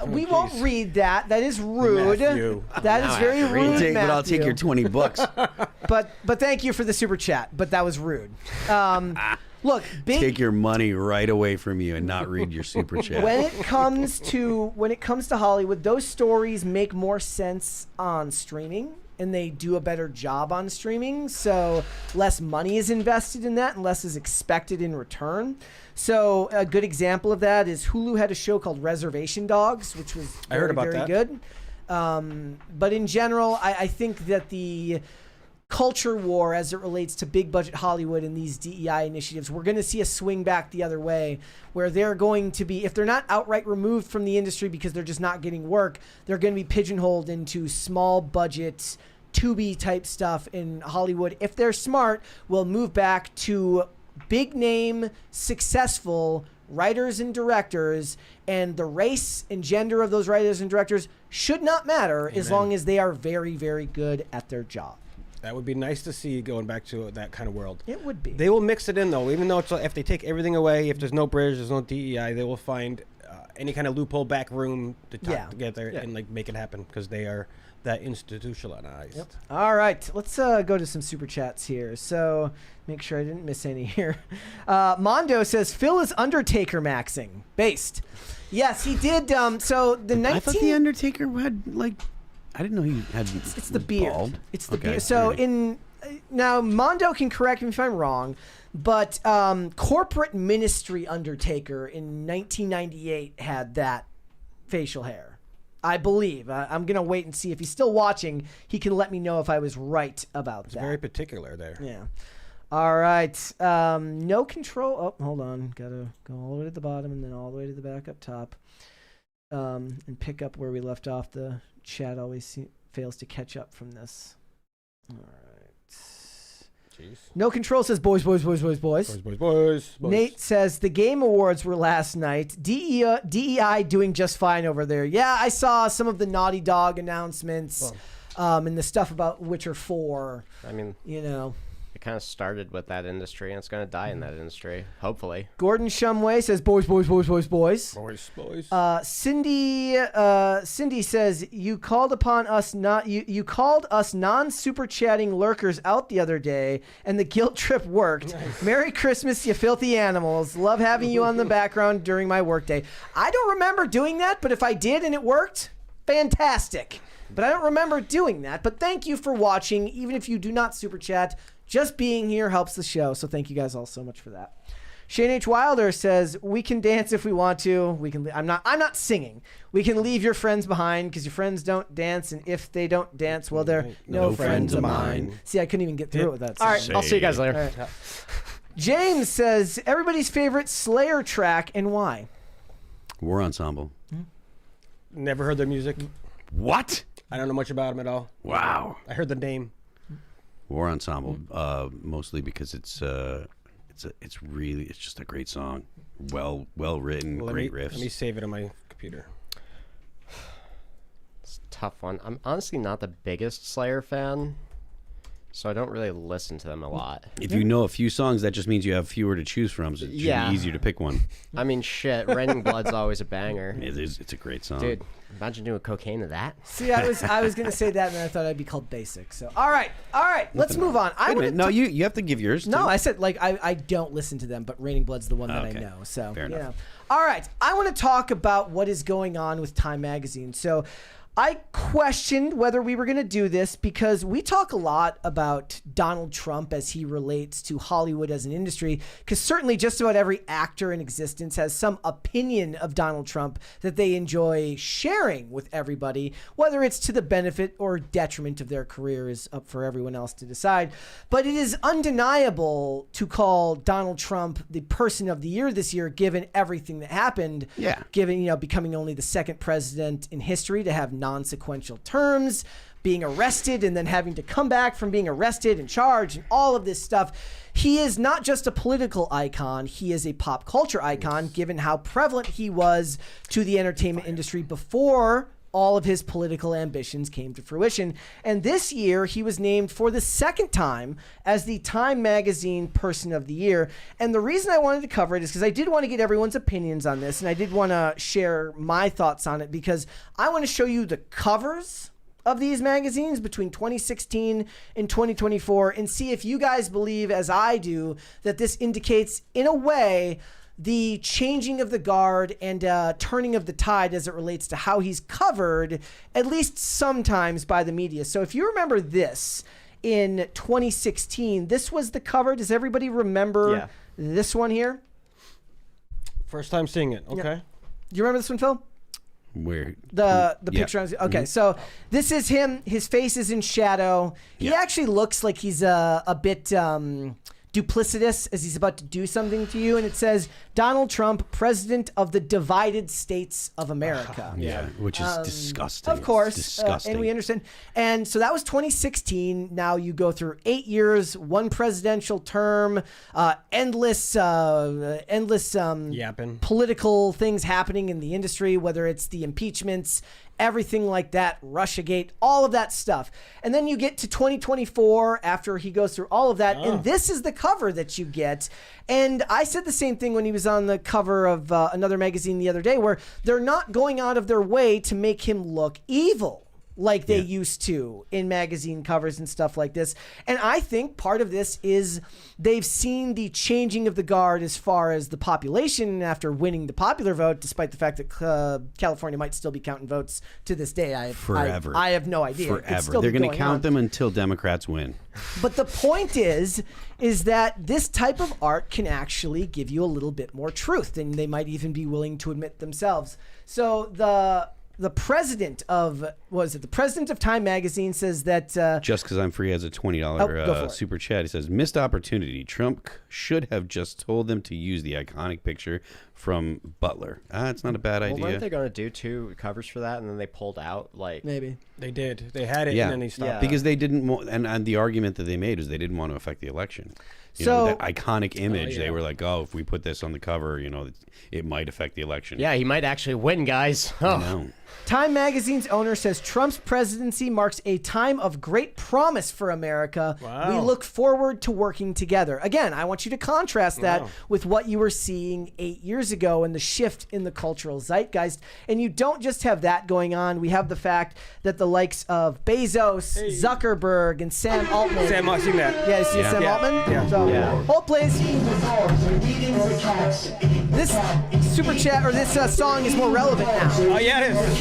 we won't read that. That is rude. Matthew. That is very rude, But I'll take Matthew. your $20. But thank you for the super chat. But that was rude. Look, Take your money right away from you and not read your super chat. when it comes to Hollywood, those stories make more sense on streaming, and they do a better job on streaming. So less money is invested in that, and less is expected in return. So a good example of that is Hulu had a show called Reservation Dogs, which was I heard about very that. good. But in general, I think that the culture war as it relates to big budget Hollywood and these DEI initiatives, we're going to see a swing back the other way, where they're going to be, if they're not outright removed from the industry because they're just not getting work, they're going to be pigeonholed into small budget Tubi type stuff in Hollywood. If they're smart, we'll move back to big name, successful writers and directors, and the race and gender of those writers and directors should not matter as long as they are very, very good at their job. That would be nice to see going back to that kind of world. It would be. They will mix it in though, even though if they take everything away, if there's no bridge, there's no DEI, they will find any kind of loophole back room to talk together and like make it happen because they are that institutionalized. Yep. All right, let's go to some super chats here. So make sure I didn't miss any here. Mondo says Phil is Undertaker maxing based. Yes, he did. So the 19. I thought the Undertaker had like. I didn't know he had. It's the beard. Bald. It's the Okay, beard. So alright. now Mondo can correct me if I'm wrong, but Corporate Ministry Undertaker in 1998 had that facial hair, I believe. I'm gonna wait and see if he's still watching. He can let me know if I was right about It's that. very particular there. Yeah. All right. No control. Oh, hold on. Gotta go all the way to the bottom and then all the way to the back up top. and pick up where we left off. The chat always fails to catch up from this. All right. Jeez. No Control says boys. Nate says the Game Awards were last night. DEI doing just fine over there. Yeah, I saw some of the Naughty Dog announcements and the stuff about Witcher 4. I mean, you know. It kind of started with that industry, and it's going to die in that industry, hopefully. Gordon Shumway says boys. Cindy says you called us non-super chatting lurkers out the other day, and the guilt trip worked. Nice. Merry Christmas, you filthy animals. Love having you on the background during my workday. I don't remember doing that, but if I did and it worked, fantastic. But I don't remember doing that. But thank you for watching, even if you do not super chat. Just being here helps the show, so thank you guys all so much for that. Shane H. Wilder says, we can dance if we want to. We can. I'm not singing. We can leave your friends behind because your friends don't dance, and if they don't dance, well, they're no friends of mine. See, I couldn't even get through it with that song. All right, I'll see you guys later. Right. James says, everybody's favorite Slayer track and why? War Ensemble. Never heard their music. What? I don't know much about them at all. Wow. I heard the name. War Ensemble, mostly because it's just a great song, well written, great riffs. Let me save it on my computer. It's a tough one. I'm honestly not the biggest Slayer fan, so I don't really listen to them a lot. If you know a few songs, that just means you have fewer to choose from, so it should be easier to pick one. I mean, shit, Raining Blood's always a banger. It is. It's a great song. Dude, imagine doing cocaine to that. See, I was going to say that, and then I thought I'd be called basic. So, all right, let's move on. Wait a minute. No, you have to give yours, No, too. I said, like, I don't listen to them, but Raining Blood's the one that I know. So, fair enough. All right, I want to talk about what is going on with Time Magazine. So, I questioned whether we were going to do this because we talk a lot about Donald Trump as he relates to Hollywood as an industry, because certainly just about every actor in existence has some opinion of Donald Trump that they enjoy sharing with everybody, whether it's to the benefit or detriment of their career is up for everyone else to decide. But it is undeniable to call Donald Trump the person of the year this year, given everything that happened. Yeah. Given, becoming only the second president in history to have non-sequential terms, being arrested and then having to come back from being arrested and charged and all of this stuff. He is not just a political icon, he is a pop culture icon, given how prevalent he was to the entertainment industry before all of his political ambitions came to fruition. And this year, he was named for the second time as the Time Magazine Person of the Year. And the reason I wanted to cover it is because I did want to get everyone's opinions on this, and I did want to share my thoughts on it because I want to show you the covers of these magazines between 2016 and 2024 and see if you guys believe, as I do, that this indicates, in a way, the changing of the guard and turning of the tide as it relates to how he's covered, at least sometimes, by the media. So if you remember this in 2016, this was the cover. Does everybody remember this one here? First time seeing it. Okay. Yeah. Do you remember this one, Phil? Where the picture? Okay, so this is him. His face is in shadow. He actually looks like he's a bit duplicitous as he's about to do something to you, and it says Donald Trump, President of the Divided States of America. Which is disgusting. Of course, it's disgusting. and we understand. And so that was 2016. Now you go through 8 years, one presidential term, endless yapping, political things happening in the industry, whether it's the impeachments, everything like that, Russiagate, all of that stuff. And then you get to 2024 after he goes through all of that. And this is the cover that you get. And I said the same thing when he was on the cover of another magazine the other day, where they're not going out of their way to make him look evil like they used to in magazine covers and stuff like this. And I think part of this is they've seen the changing of the guard as far as the population after winning the popular vote, despite the fact that California might still be counting votes to this day. Forever. I have no idea. Forever. They're going to count them until Democrats win. But the point is that this type of art can actually give you a little bit more truth than they might even be willing to admit themselves. So the president of Time Magazine says that Just Because I'm Free has a $20 super chat. He says, missed opportunity. Trump should have just told them to use the iconic picture from Butler. It's not a bad Well, idea. weren't they going to do 2 covers for that, and then they pulled out? Like Maybe. They did. They had it, Yeah. and then they stopped. Yeah. Because they didn't want, and the argument that they made is they didn't want to affect the election. You So- know, that iconic image, yeah. they were like, oh, if we put this on the cover, you know, it might affect the election. yeah, he might actually win, guys. I Oh. know. Time Magazine's owner says Trump's presidency marks a time of great promise for America. Wow. We look forward to working together. Again, I want you to contrast that Wow. with what you were seeing 8 years ago and the shift in the cultural zeitgeist. And you don't just have that going on. We have the fact that the likes of Bezos, Zuckerberg, and Sam Altman. Sam, I've seen that. Yeah, you see Sam Yeah. Altman? Yeah. So, Yeah. hold please. This super chat or this song is more relevant now. Oh, yeah, it is.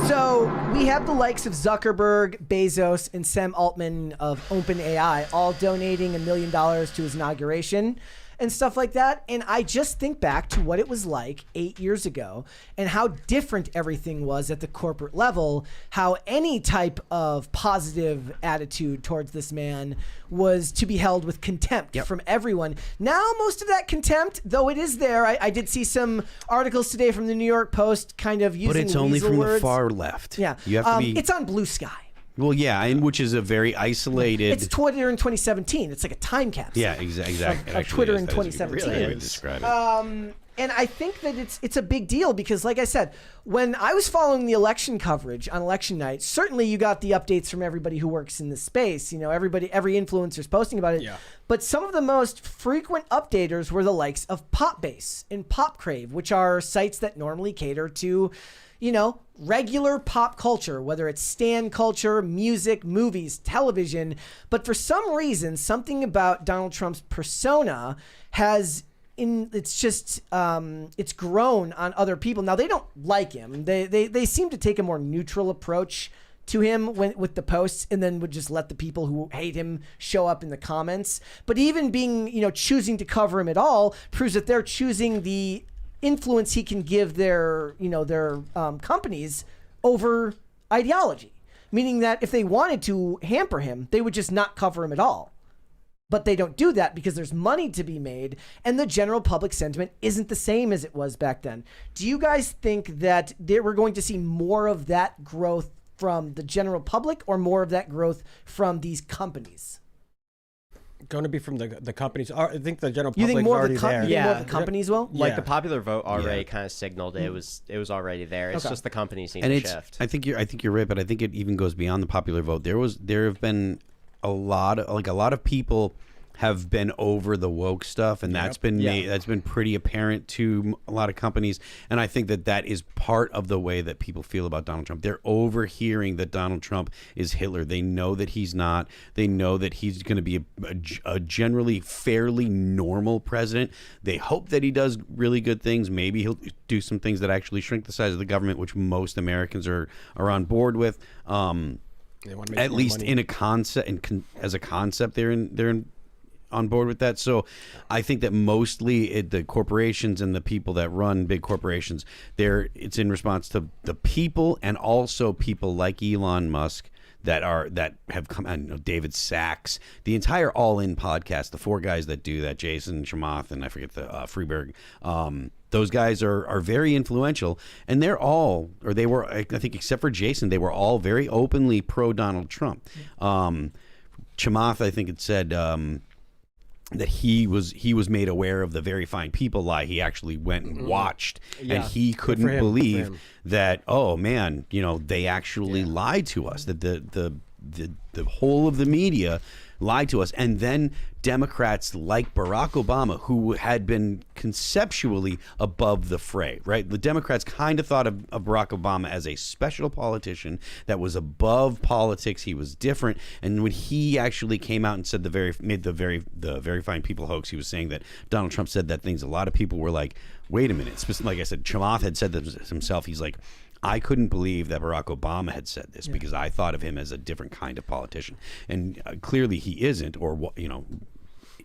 So we have the likes of Zuckerberg, Bezos, and Sam Altman of OpenAI all donating $1 million to his inauguration and stuff like that. And I just think back to what it was like 8 years ago and how different everything was at the corporate level, how any type of positive attitude towards this man was to be held with contempt from everyone. Now, most of that contempt, though it is there, I did see some articles today from the New York Post kind of using But it's only weasel from words. the far left. Yeah. You have to be. It's on Blue Sky. Well, yeah, and which is a very isolated. It's Twitter in 2017. It's like a time capsule. Yeah, exactly. Of Twitter in 2017. Really, describe it. And I think that it's a big deal because, like I said, when I was following the election coverage on election night, certainly you got the updates from everybody who works in this space. You know, every influencer's posting about it. Yeah. But some of the most frequent updaters were the likes of Popbase and Popcrave, which are sites that normally cater to, you know, regular pop culture, whether it's stan culture, music, movies, television. But for some reason, something about Donald Trump's persona has it's grown on other people. Now they don't like him. They seem to take a more neutral approach to him with the posts, and then would just let the people who hate him show up in the comments. But even being, you know, choosing to cover him at all proves that they're choosing the influence he can give their companies over ideology. Meaning that if they wanted to hamper him, they would just not cover him at all. But they don't do that because there's money to be made, and the general public sentiment isn't the same as it was back then. Do you guys think that we're going to see more of that growth from the general public, or more of that growth from these companies? Going to be from the companies. I think the general You public think is more of already the there. more of the companies will? Like Yeah. the popular vote already Yeah. kind of signaled it was already there. It's Okay. just the companies need And to it's. shift. I think you're right, but I think it even goes beyond the popular vote. There have been a lot of people have been over the woke stuff, and that's been that's been pretty apparent to a lot of companies. And I think that is part of the way that people feel about Donald Trump. They're overhearing that Donald Trump is Hitler. They know that he's not. They know that he's going to be a generally fairly normal president. They hope that he does really good things. Maybe he'll do some things that actually shrink the size of the government, which most Americans are on board with. They want to make At more least money. in a concept, as a concept, they're on board with that. So I think that mostly the corporations and the people that run big corporations, it's in response to the people, and also people like Elon Musk that have come, and, you know, David Sachs, the entire All In podcast, the 4 guys that do that, Jason Chamath, and I forget the Freeberg. Those guys are very influential, and they were, I think, except for Jason, they were all very openly pro Donald Trump. Chamath, I think it said that he was made aware of the very fine people lie. He actually went and watched, and he couldn't for him. believe that, oh man, you know, they actually lied to us, that the whole of the media lied to us. And then Democrats like Barack Obama, who had been conceptually above the fray, right? The Democrats kind of thought of Barack Obama as a special politician that was above politics. He was different. And when he actually came out and said made the very fine people hoax, he was saying that Donald Trump said that things. A lot of people were like, wait a minute. Like I said, Chamath had said this himself. He's like, I couldn't believe that Barack Obama had said this because I thought of him as a different kind of politician. And clearly he isn't, or, you know,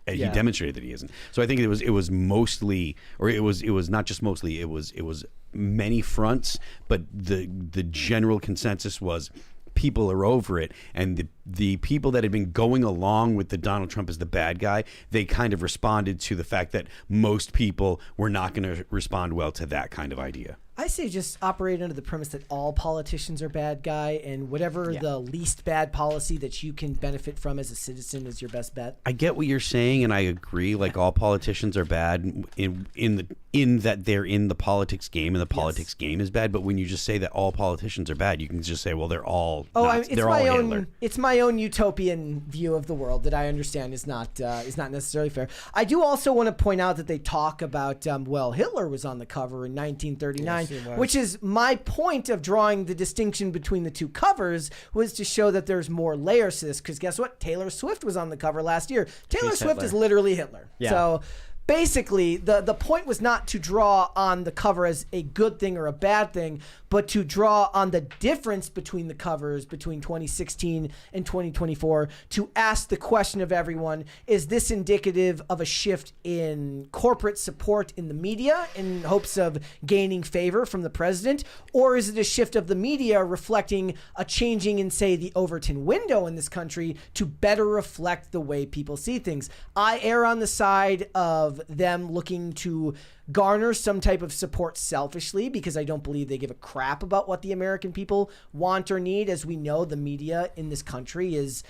he demonstrated that he isn't. So I think it was mostly, or it was not just mostly, it was many fronts, but the general consensus was people are over it, and the people that had been going along with the Donald Trump as the bad guy, they kind of responded to the fact that most people were not going to respond well to that kind of idea. I say just operate under the premise that all politicians are bad guy, and whatever the least bad policy that you can benefit from as a citizen is your best bet. I get what you're saying, and I agree. Like, all politicians are bad in that they're in the politics game, and the politics game is bad. But when you just say that all politicians are bad, you can just say, well, they're all they're all Hitler. It's my own utopian view of the world that I understand is not necessarily fair. I do also want to point out that they talk about Hitler was on the cover in 1939. Which is my point of drawing the distinction between the two covers, was to show that there's more layers to this. Because guess what? Taylor Swift was on the cover last year. Taylor Swift is literally Hitler. Yeah. So basically, the point was not to draw on the cover as a good thing or a bad thing, but to draw on the difference between the covers between 2016 and 2024, to ask the question of everyone, is this indicative of a shift in corporate support in the media in hopes of gaining favor from the president? Or is it a shift of the media reflecting a changing in, say, the Overton window in this country to better reflect the way people see things? I err on the side of them looking to garner some type of support selfishly, because I don't believe they give a crap about what the American people want or need. As we know, the media in this country is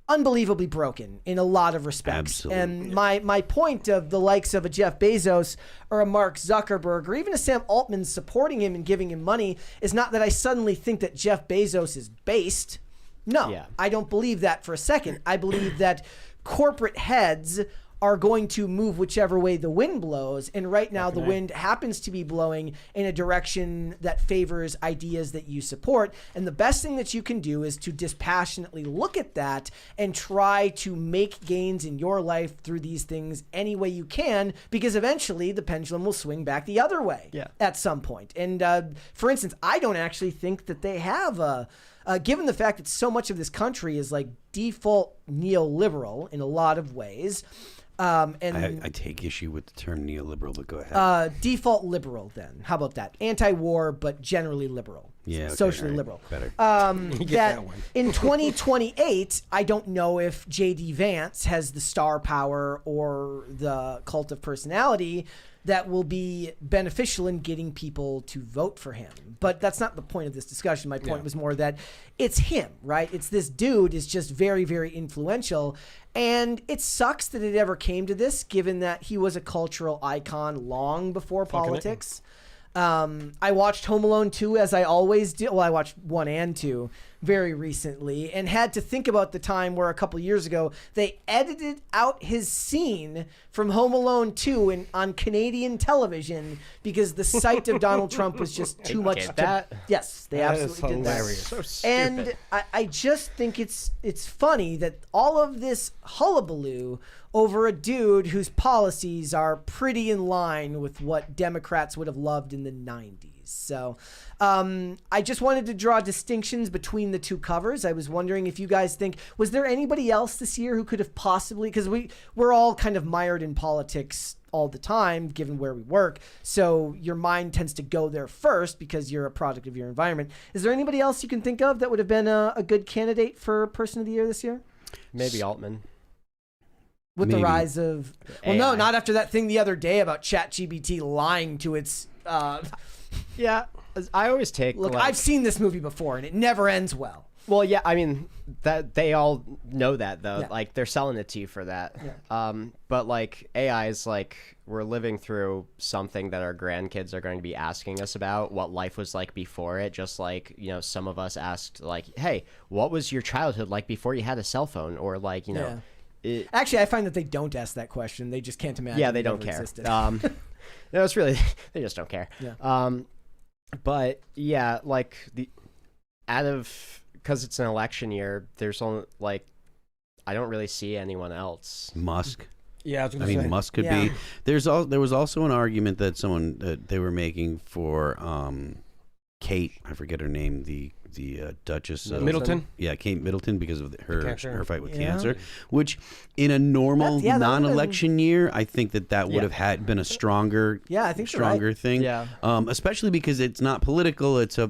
unbelievably broken in a lot of respects. Absolutely. And my point of the likes of a Jeff Bezos or a Mark Zuckerberg or even a Sam Altman supporting him and giving him money is not that I suddenly think that Jeff Bezos is based. No, I don't believe that for a second. I believe that corporate heads are going to move whichever way the wind blows. And right now the wind happens to be blowing in a direction that favors ideas that you support. And the best thing that you can do is to dispassionately look at that and try to make gains in your life through these things any way you can, because eventually the pendulum will swing back the other way at some point. And for instance, I don't actually think that they have given the fact that so much of this country is like default neoliberal in a lot of ways. And I take issue with the term neoliberal, but go ahead. Default liberal, then. How about that? Anti-war, but generally liberal. Yeah, okay, socially right. liberal. Better. That in 2028, I don't know if J.D. Vance has the star power or the cult of personality that will be beneficial in getting people to vote for him. But that's not the point of this discussion. My point was more that it's him, right? It's this dude is just very, very influential. And it sucks that it ever came to this, given that he was a cultural icon long before politics. I watched Home Alone 2, as I always do. Well, I watched 1 and 2 very recently, and had to think about the time where a couple years ago they edited out his scene from Home Alone 2 on Canadian television because the sight of Donald Trump was just too much. Yes, they absolutely did that. So stupid. And I just think it's funny that all of this hullabaloo over a dude whose policies are pretty in line with what Democrats would have loved in the 90s. So I just wanted to draw distinctions between the two covers. I was wondering if you guys think, was there anybody else this year who could have possibly, because we're all kind of mired in politics all the time, given where we work. So your mind tends to go there first because you're a product of your environment. Is there anybody else you can think of that would have been a good candidate for Person of the Year this year? Maybe Altman. With Maybe. the rise of, well, no, not after that thing the other day about ChatGPT lying to its. Yeah, I always take. Look, I've seen this movie before, and it never ends well. Well, yeah, I mean that they all know that though. Yeah. Like they're selling it to you for that. Yeah. But like AI is like we're living through something that our grandkids are going to be asking us about what life was like before it. Just like some of us asked like, "Hey, what was your childhood like before you had a cell phone?" Or like Yeah. Actually, I find that they don't ask that question. They just can't imagine. Yeah, they it don't ever care. existed. No, it's really they just don't care. Yeah. But yeah, like because it's an election year, there's only like I don't really see anyone else. Musk. Yeah, I was I gonna mean, say. Musk could Yeah. be. There was also an argument that they were making for Kate. I forget her name. Duchess of Middleton. Yeah, Kate Middleton, because of her fight with cancer, Yeah. which in a normal That non-election year, I think that would have been a stronger I think you're right. stronger thing. Yeah. Especially because it's not political. It's it's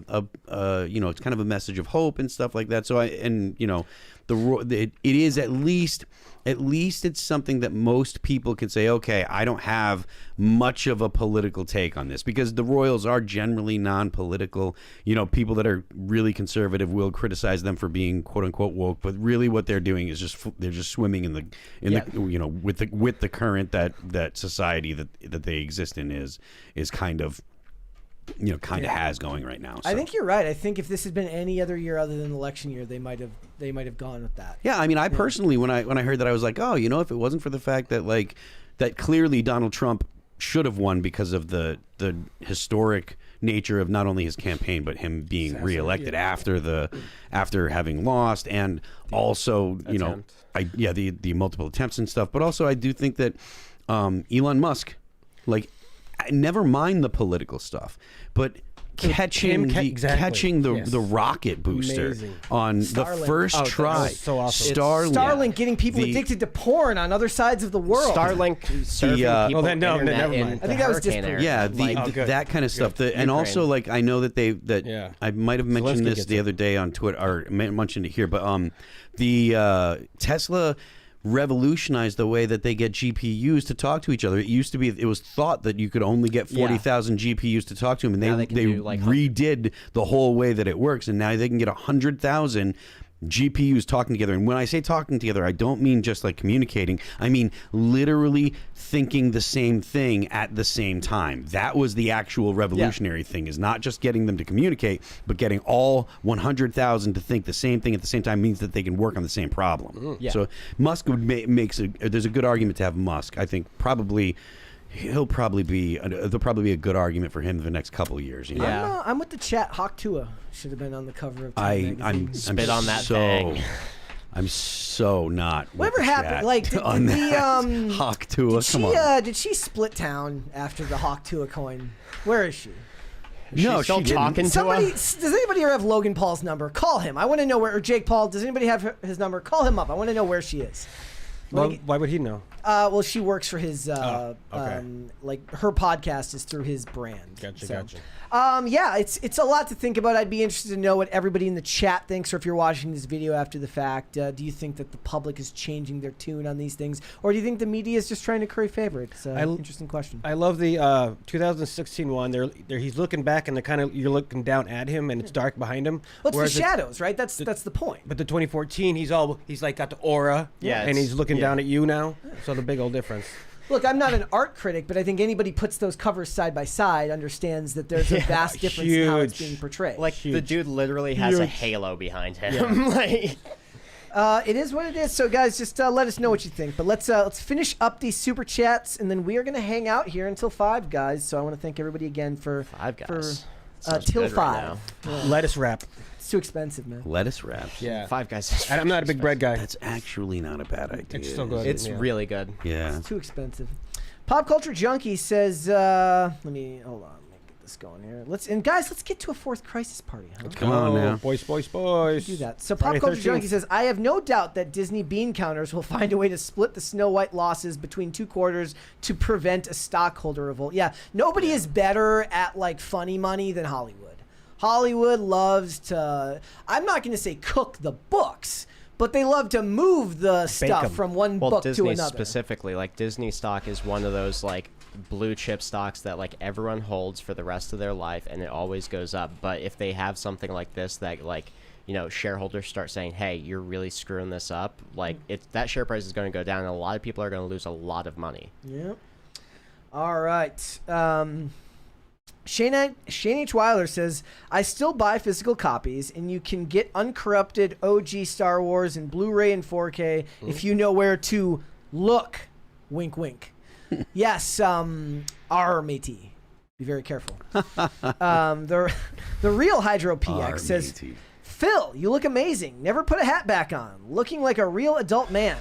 kind of a message of hope and stuff like that. So it is at least it's something that most people can say, okay, I don't have much of a political take on this, because the royals are generally non-political. People that are really conservative will criticize them for being quote unquote woke, but really what they're doing is they're just swimming in the with the current that society that they exist in is kind of has going right now. So. I think you're right. I think if this had been any other year other than the election year, they might have gone with that. Yeah, I mean, I personally, when I heard that, I was like, oh, if it wasn't for the fact that that clearly Donald Trump should have won because of the historic nature of not only his campaign but him being reelected after having lost, and also the multiple attempts and stuff. But also, I do think that Elon Musk, never mind the political stuff, but catching the rocket booster on Starlink. the first try. So awesome. Starlink getting people addicted to porn on other sides of the world. Starlink serving people never internet mind. in I think that was hurricane disproven. area. Yeah, that kind of stuff. And also, I know that I might have mentioned Zelensky this gets the other day on Twitter, or mentioned it here, but the Tesla revolutionized the way that they get GPUs to talk to each other. It was thought that you could only get 40,000 GPUs to talk to them, and Now they they can do, redid the whole way that it works, and now they can get 100,000 GPUs talking together. And when I say talking together, I don't mean just communicating. I mean literally thinking the same thing at the same time. That was the actual revolutionary thing, is not just getting them to communicate, but getting all 100,000 to think the same thing at the same time means that they can work on the same problem. So Musk there's a good argument to have Musk. I think there'll probably be a good argument for him the next couple of years. I'm with the chat. Hawk Tua should have been on the cover of Time magazine. Spit on that thing. I'm so not. Whatever happened? Hawk Tua. Come on. Did she split town after the Hawk Tua coin? Where is she? No, She's still she talking didn't. to him. Does anybody here have Logan Paul's number? Call him. I want to know where. Or Jake Paul. Does anybody have his number? Call him up. I want to know where she is. Why would he know? Well, she works for his. Okay. Her podcast is through his brand. Gotcha. It's a lot to think about. I'd be interested to know what everybody in the chat thinks, or if you're watching this video after the fact, do you think that the public is changing their tune on these things, or do you think the media is just trying to curry favor? It's an interesting question. I love the 2016 one. He's looking back, and you're looking down at him, and it's dark behind him. Well, it's the shadows, right? That's the point. But the 2014, he's got the aura, and he's looking down at you now. So the big old difference. Look, I'm not an art critic, but I think anybody puts those covers side by side understands that there's a vast difference in how it's being portrayed. The dude literally has a halo behind him. It is what it is. So, guys, just let us know what you think. But let's finish up these super chats, and then we are going to hang out here until 5, guys. So I want to thank everybody again for 5 guys. till 5. Right Lettuce wrap. It's too expensive, man. Lettuce wraps. Yeah. 5 guys. And I'm not a big bread guy. That's actually not a bad idea. It's so good. It's really good. Yeah. It's too expensive. Pop Culture Junkie says, let me hold on. Let me get this going here. Let's get to a 4th crisis party. Huh? Come on now. Boys. Do that. So Friday Pop Culture 13th. Junkie says, I have no doubt that Disney bean counters will find a way to split the Snow White losses between 2 quarters to prevent a stockholder revolt. Yeah, nobody is better at funny money than Hollywood. Hollywood loves to, I'm not going to say cook the books, but they love to move the stuff from one book Disney to another. Specifically, Disney stock is one of those blue chip stocks that everyone holds for the rest of their life, and it always goes up. But if they have something like this that shareholders start saying, hey, you're really screwing this up, that share price is going to go down, and a lot of people are going to lose a lot of money. Yep. All right. Shane H. Weiler says, I still buy physical copies, and you can get uncorrupted OG Star Wars in Blu-ray and 4K if you know where to look. Wink, wink. Yes, R. matey. Be very careful. The real Hydro PX says, Phil, you look amazing. Never put a hat back on. Looking like a real adult man.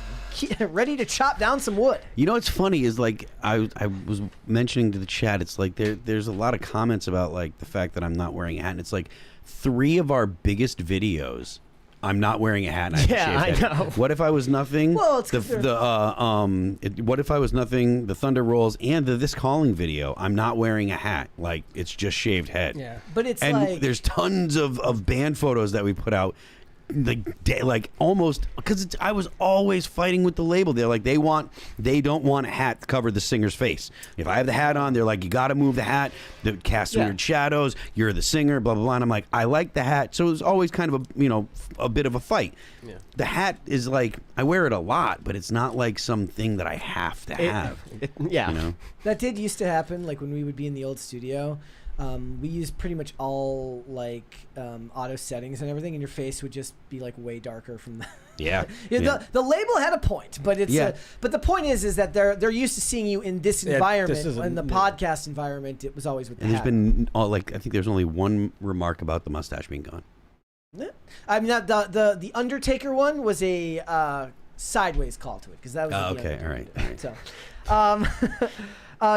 ready to chop down some wood. You know what's funny is like I was mentioning to the chat. It's like there's a lot of comments about like the fact that I'm not wearing a hat. And it's like 3 of our biggest videos, I'm not wearing a hat. And I have a shaved head. know. What if I was nothing? Well, it's what if I was nothing? The Thunder Rolls and the This Calling video. I'm not wearing a hat. Like it's just shaved head. Yeah. But it's and like there's tons of band photos that we put out. Like almost because I was always fighting with the label. They're like they don't want a hat to cover the singer's face. If I have the hat on, they're like you got to move the hat. The cast weird shadows. You're the singer. Blah blah blah. And I'm like I like the hat. So it was always kind of a bit of a fight. Yeah. The hat is like I wear it a lot, but it's not like something that I have to have. Yeah. That did used to happen. Like when we would be in the old studio. We used pretty much all like auto settings and everything, and your face would just be like way darker from the. Yeah. The label had a point, but it's but the point is that they're used to seeing you in this environment. In the podcast environment, it was always with the and hat. There's been I think there's only one remark about the mustache being gone. I mean, the Undertaker one was a sideways call to it because that was okay. All right. So,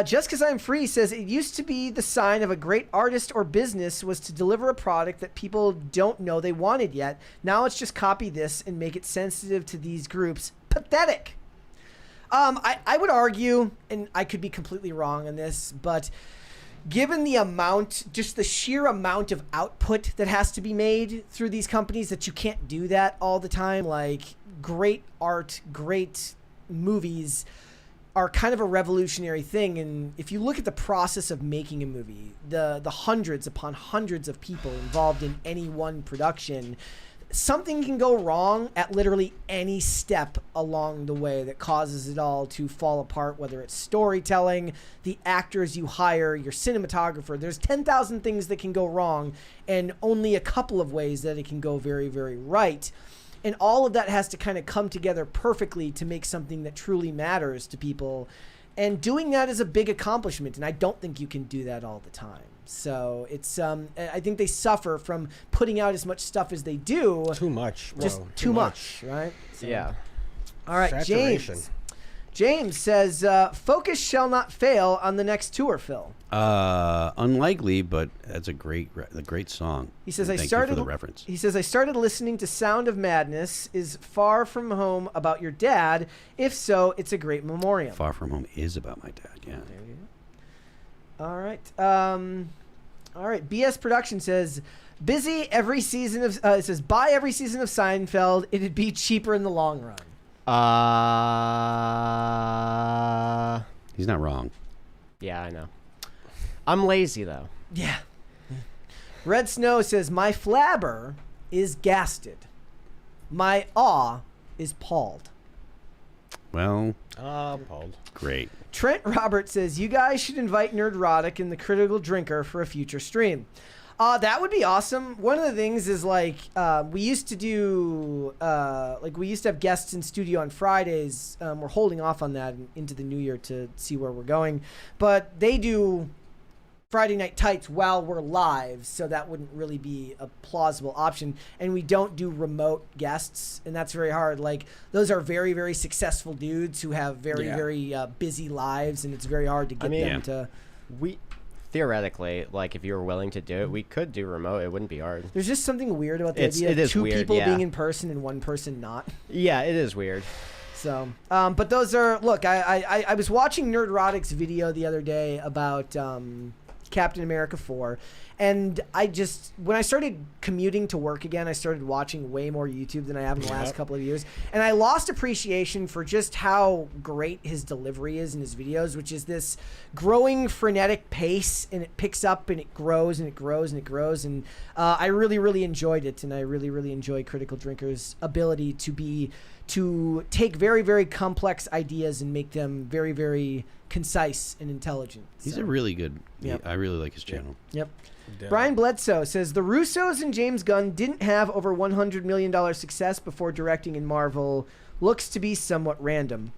Just Because I'm Free says it used to be the sign of a great artist or business was to deliver a product that people don't know they wanted yet. Now it's just copy this and make it sensitive to these groups. Pathetic. I would argue, and I could be completely wrong on this, but given the amount, just the sheer amount of output that has to be made through these companies, that you can't do that all the time. Like great art, great movies are kind of a revolutionary thing. And if you look at the process of making a movie, the hundreds upon hundreds of people involved in any one production, something can go wrong at literally any step along the way that causes it all to fall apart, whether it's storytelling, the actors you hire, your cinematographer. There's 10,000 things that can go wrong and only a couple of ways that it can go very, very right. And all of that has to kind of come together perfectly to make something that truly matters to people. And doing that is a big accomplishment. And I don't think you can do that all the time. So it's, I think they suffer from putting out as much stuff as they do. Too much, bro. Just too much, right? So, Yeah. All right, Saturation. James says, focus shall not fail on the next tour, Phil. Unlikely, but that's a great song. He says, Thank you for the reference. He says, I started listening to Sound of Madness. Is Far From Home about your dad? If so, it's a great memoriam. Far From Home is about my dad, yeah. There you go. All right. BS Production says, busy every season of, it says, buy every season of Seinfeld. It'd be cheaper in the long run. He's not wrong. Yeah, I know. I'm lazy though. Yeah. Red Snow says, my flabber is gasted. My awe is palled. Well, Appalled. great. Trent Roberts says, you guys should invite Nerdrotic and the Critical Drinker for a future stream. That would be awesome. One of the things is like we used to have guests in studio on Fridays. We're holding off on that into the new year to see where we're going. But they do Friday Night Tights while we're live, so that wouldn't really be a plausible option. And we don't do remote guests, and that's very hard. Like those are very, very successful dudes who have very, very busy lives, and it's very hard to get them to. Theoretically, like if you were willing to do it, we could do remote. It wouldn't be hard. There's just something weird about the idea of two people being in person and one person not. Yeah, it is weird. So, but those are, look, I was watching Nerdrotic's video the other day about Captain America 4, and when I started commuting to work again, I started watching way more YouTube than I have in the last couple of years, and I lost appreciation for just how great his delivery is in his videos, which is this growing frenetic pace, and it picks up and it grows and it grows and it grows, and I really, really enjoyed it, and I really, really enjoy Critical Drinker's ability to take very, very complex ideas and make them very, very concise and intelligent. He's a really good. Yep. I really like his channel. Yep. Brian Bledsoe says the Russos and James Gunn didn't have over $100 million success before directing in Marvel. Looks to be somewhat random.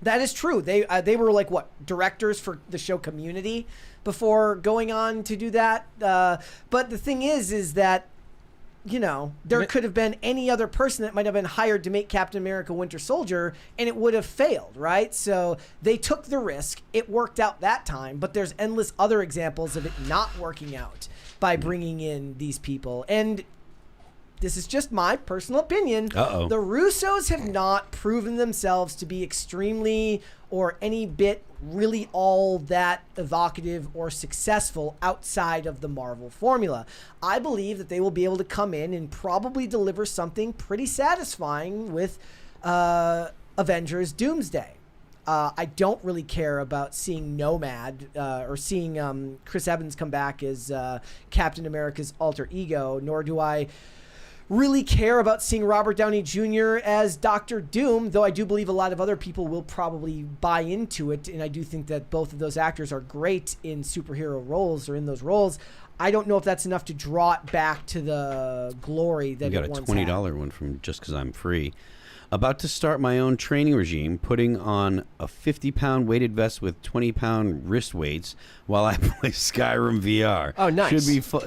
That is true. They were like directors for the show Community before going on to do that. But the thing is that you know, there could have been any other person that might have been hired to make Captain America Winter Soldier, and it would have failed, right? So they took the risk. It worked out that time, but there's endless other examples of it not working out by bringing in these people. And this is just my personal opinion. Uh-oh. The Russos have not proven themselves to be extremely or any bit really all that evocative or successful outside of the Marvel formula. I believe that they will be able to come in and probably deliver something pretty satisfying with Avengers Doomsday. I don't really care about seeing Nomad or seeing Chris Evans come back as Captain America's alter ego, nor do I really care about seeing Robert Downey Jr. as Doctor Doom, though I do believe a lot of other people will probably buy into it, and I do think that both of those actors are great in superhero roles or in those roles. I don't know if that's enough to draw it back to the glory that You it got a once $20 had. one from Just Because I'm Free. About to start my own training regime, putting on a 50-pound weighted vest with 20-pound wrist weights while I play Skyrim VR. Oh, nice.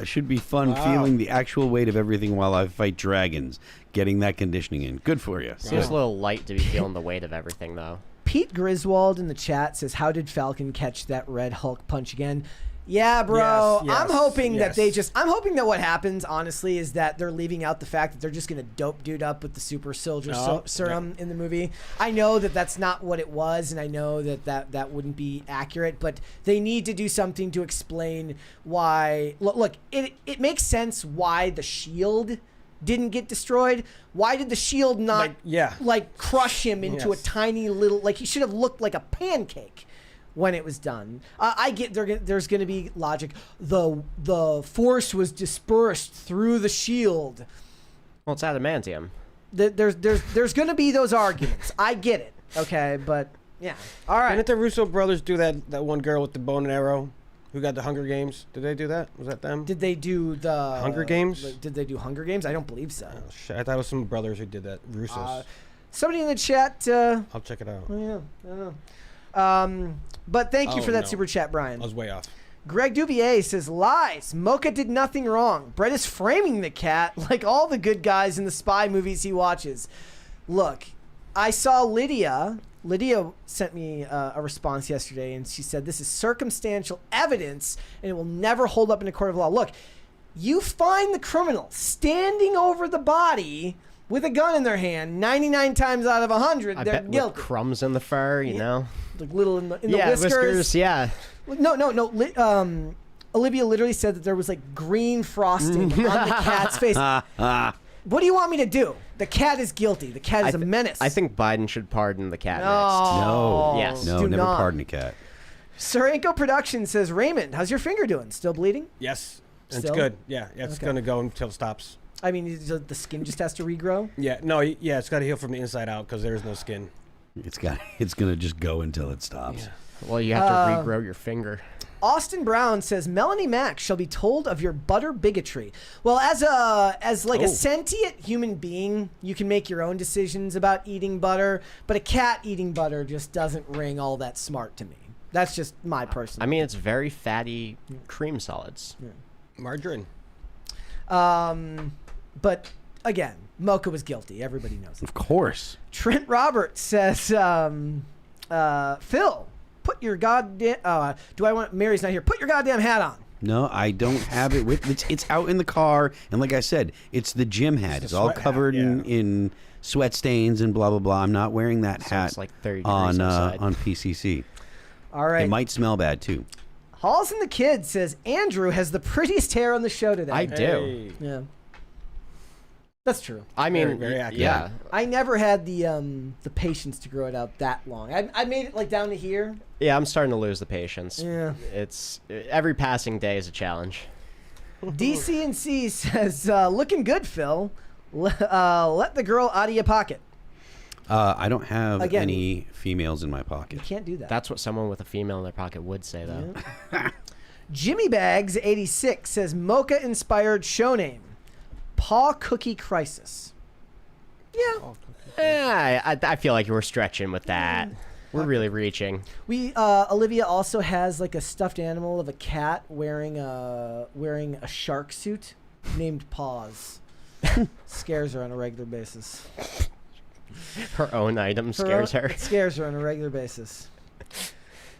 Should be fun feeling the actual weight of everything while I fight dragons. Getting that conditioning in. Good for you. Seems a little light to be feeling the weight of everything, though. Pete Griswold in the chat says, how did Falcon catch that Red Hulk punch again? Yeah, bro. Yes, I'm hoping that yes. I'm hoping that what happens, honestly, is that they're leaving out the fact that they're just going to dope dude up with the super soldier serum in the movie. I know that that's not what it was, and I know that wouldn't be accurate, but they need to do something to explain why. Look, it makes sense why the shield didn't get destroyed. Why did the shield not crush him into a tiny little, like he should have looked like a pancake when it was done. I get there's going to be logic. The force was dispersed through the shield. Well, it's adamantium. There's going to be those arguments. I get it. Okay, but yeah. All right. Didn't the Russo brothers do that one girl with the bow and arrow who got the Hunger Games? Did they do that? Was that them? Did they do the Hunger Games? Did they do Hunger Games? I don't believe so. Oh, shit. I thought it was some brothers who did that. Russos. Somebody in the chat. I'll check it out. Yeah, I don't know. But thank you for that super chat, Brian. I was way off. Greg Duvier says, lies. Mocha did nothing wrong. Brett is framing the cat like all the good guys in the spy movies he watches. Look, I saw Lydia. Lydia sent me a response yesterday, and she said, this is circumstantial evidence, and it will never hold up in a court of law. Look, you find the criminal standing over the body with a gun in their hand 99 times out of 100, I they're bet guilty. with crumbs in the fur, you know? Like little in the whiskers. Yeah. No. Olivia literally said that there was like green frosting on the cat's face. What do you want me to do? The cat is guilty. The cat is a menace. I think Biden should pardon the cat No. Yes. No, Do never not. pardon a cat. Serenko Productions says, Raymond, how's your finger doing? Still bleeding? Yes. It's Still? good. Yeah, it's Okay. going to go until it stops. I mean, the skin just has to regrow? Yeah, no, yeah, it's got to heal from the inside out because there is no skin. It's gonna just go until it stops. Yeah. Well, you have to regrow your finger. Austin Brown says, Melanie Mack shall be told of your butter bigotry. Well, as a sentient human being, you can make your own decisions about eating butter, but a cat eating butter just doesn't ring all that smart to me. That's just my personal. I mean, it's very fatty cream solids. Yeah. Margarine. But again, Mocha was guilty. Everybody knows it. Of course. Trent Roberts says, Phil, put your goddamn. Mary's not here. Put your goddamn hat on. No, I don't have it with. It's out in the car, and like I said, it's the gym hat. It's all sweat hat, covered yeah. in sweat stains and blah blah blah. I'm not wearing that So hat it's like 30 degrees on outside. on PCC. All right. It might smell bad too. Halls and the Kid says Andrew has the prettiest hair on the show today. I do. Hey. Yeah. That's true. I mean, Very, very accurate. yeah. I never had the patience to grow it out that long. I made it like down to here. Yeah, I'm starting to lose the patience. Yeah. It's every passing day is a challenge. DCNC says, looking good, Phil. Let the girl out of your pocket. I don't have Again, any females in my You pocket. can't do that. That's what someone with a female in their pocket would say, though. Yeah. Jimmy Bags 86 says Mocha inspired show name, Paw Cookie Crisis. Yeah. I feel like you were stretching with that. We're really reaching. We Olivia also has like a stuffed animal of a cat wearing a shark suit named Paws. Scares her on a regular basis. Her own item scares her. It scares her on a regular basis.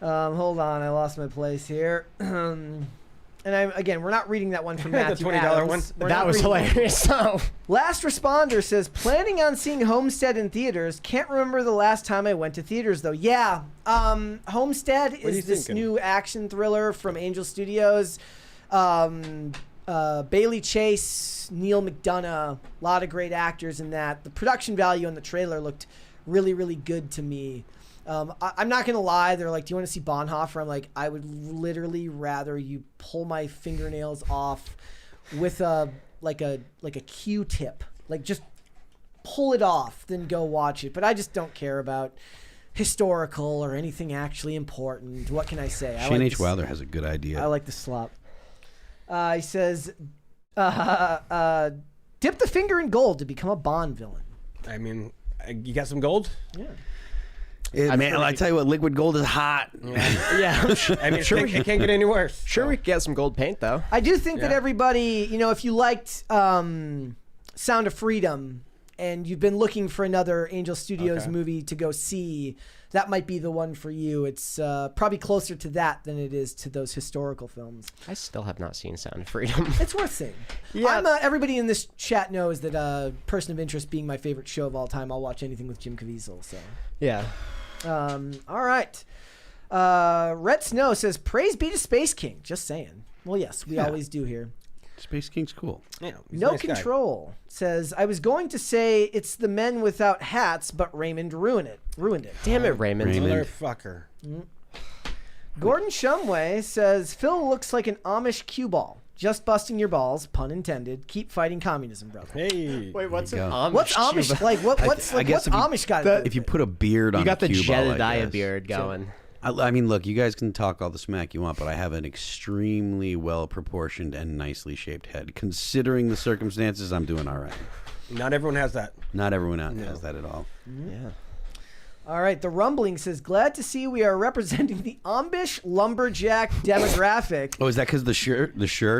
Hold on, I lost my place here. And again, we're not reading that one from Matthew $20 Adams. one? That was hilarious. So, Last responder says, planning on seeing Homestead in theaters. Can't remember the last time I went to theaters, though. Yeah, Homestead is this thinking? new action thriller from Angel Studios. Bailey Chase, Neil McDonough, a lot of great actors in that. The production value on the trailer looked really, really good to me. I'm not gonna lie. They're like, "Do you want to see Bonhoeffer?" I'm like, I would literally rather you pull my fingernails off with a Q-tip, like just pull it off, than go watch it. But I just don't care about historical or anything actually important. What can I say? Shane H. Wilder has a good idea. I like the slop. He says, "Dip the finger in gold to become a Bond villain." I mean, you got some gold? Yeah. Man, I tell you what, liquid gold is hot. yeah. I mean, it can't get any worse. Sure, we could get some gold paint, though. I do think that everybody, if you liked Sound of Freedom and you've been looking for another Angel Studios movie to go see, that might be the one for you. It's probably closer to that than it is to those historical films. I still have not seen Sound of Freedom. It's worth seeing. Yeah. Everybody in this chat knows that Person of Interest being my favorite show of all time, I'll watch anything with Jim Caviezel. So. Yeah. All right. Red Snow says, "Praise be to Space King." Just saying. Well, yes, we always do here. Space King's cool. Yeah, he's a No nice guy. Control says, "I was going to say it's the men without hats, but Raymond ruined it. Damn it, Raymond. Motherfucker. Gordon Shumway says, "Phil looks like an Amish cue ball. Just busting your balls, pun intended. Keep fighting communism, brother." Hey. Wait, what's There an you go. Amish? What's Amish Cuba? like? What's guess if you- Amish got to do If you with put a beard on You got the cue ball, I Jedediah guess. beard going. I mean, look, you guys can talk all the smack you want, but I have an extremely well-proportioned and nicely shaped head. Considering the circumstances, I'm doing all right. Not everyone has that. Not everyone out has that at all. Yeah. All right, the Rumbling says, "Glad to see we are representing the Amish lumberjack demographic." Oh, is that because the shirt,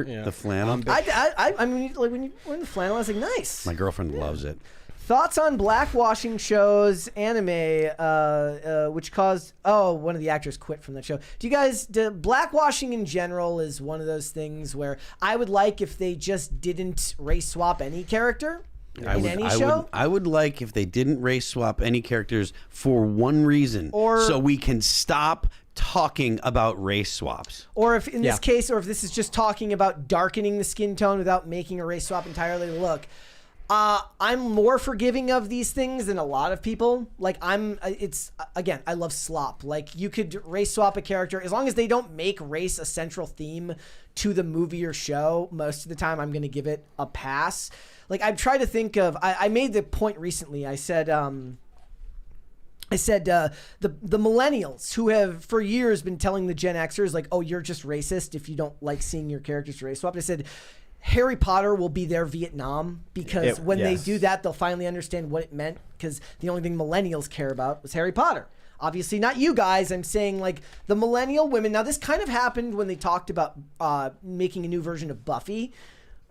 Yeah. the flannel? I mean, like when you're in the flannel, I was like, nice. My girlfriend loves it. Thoughts on blackwashing shows, anime, which caused one of the actors quit from that show. Do blackwashing in general is one of those things where I would like if they just didn't race swap any character in any show. I would like if they didn't race swap any characters for one reason, so we can stop talking about race swaps. Or if in this case, or if this is just talking about darkening the skin tone without making a race swap entirely. Look, I'm more forgiving of these things than a lot of people. Like I love slop. Like you could race swap a character as long as they don't make race a central theme to the movie or show. Most of the time, I'm going to give it a pass. Like I've tried to think of. I made the point recently. I said the millennials who have for years been telling the Gen Xers like, "Oh, you're just racist if you don't like seeing your characters race swapped." I said, Harry Potter will be their Vietnam because when they do that, they'll finally understand what it meant, because the only thing millennials care about was Harry Potter. Obviously not you guys. I'm saying like the millennial women. Now this kind of happened when they talked about making a new version of Buffy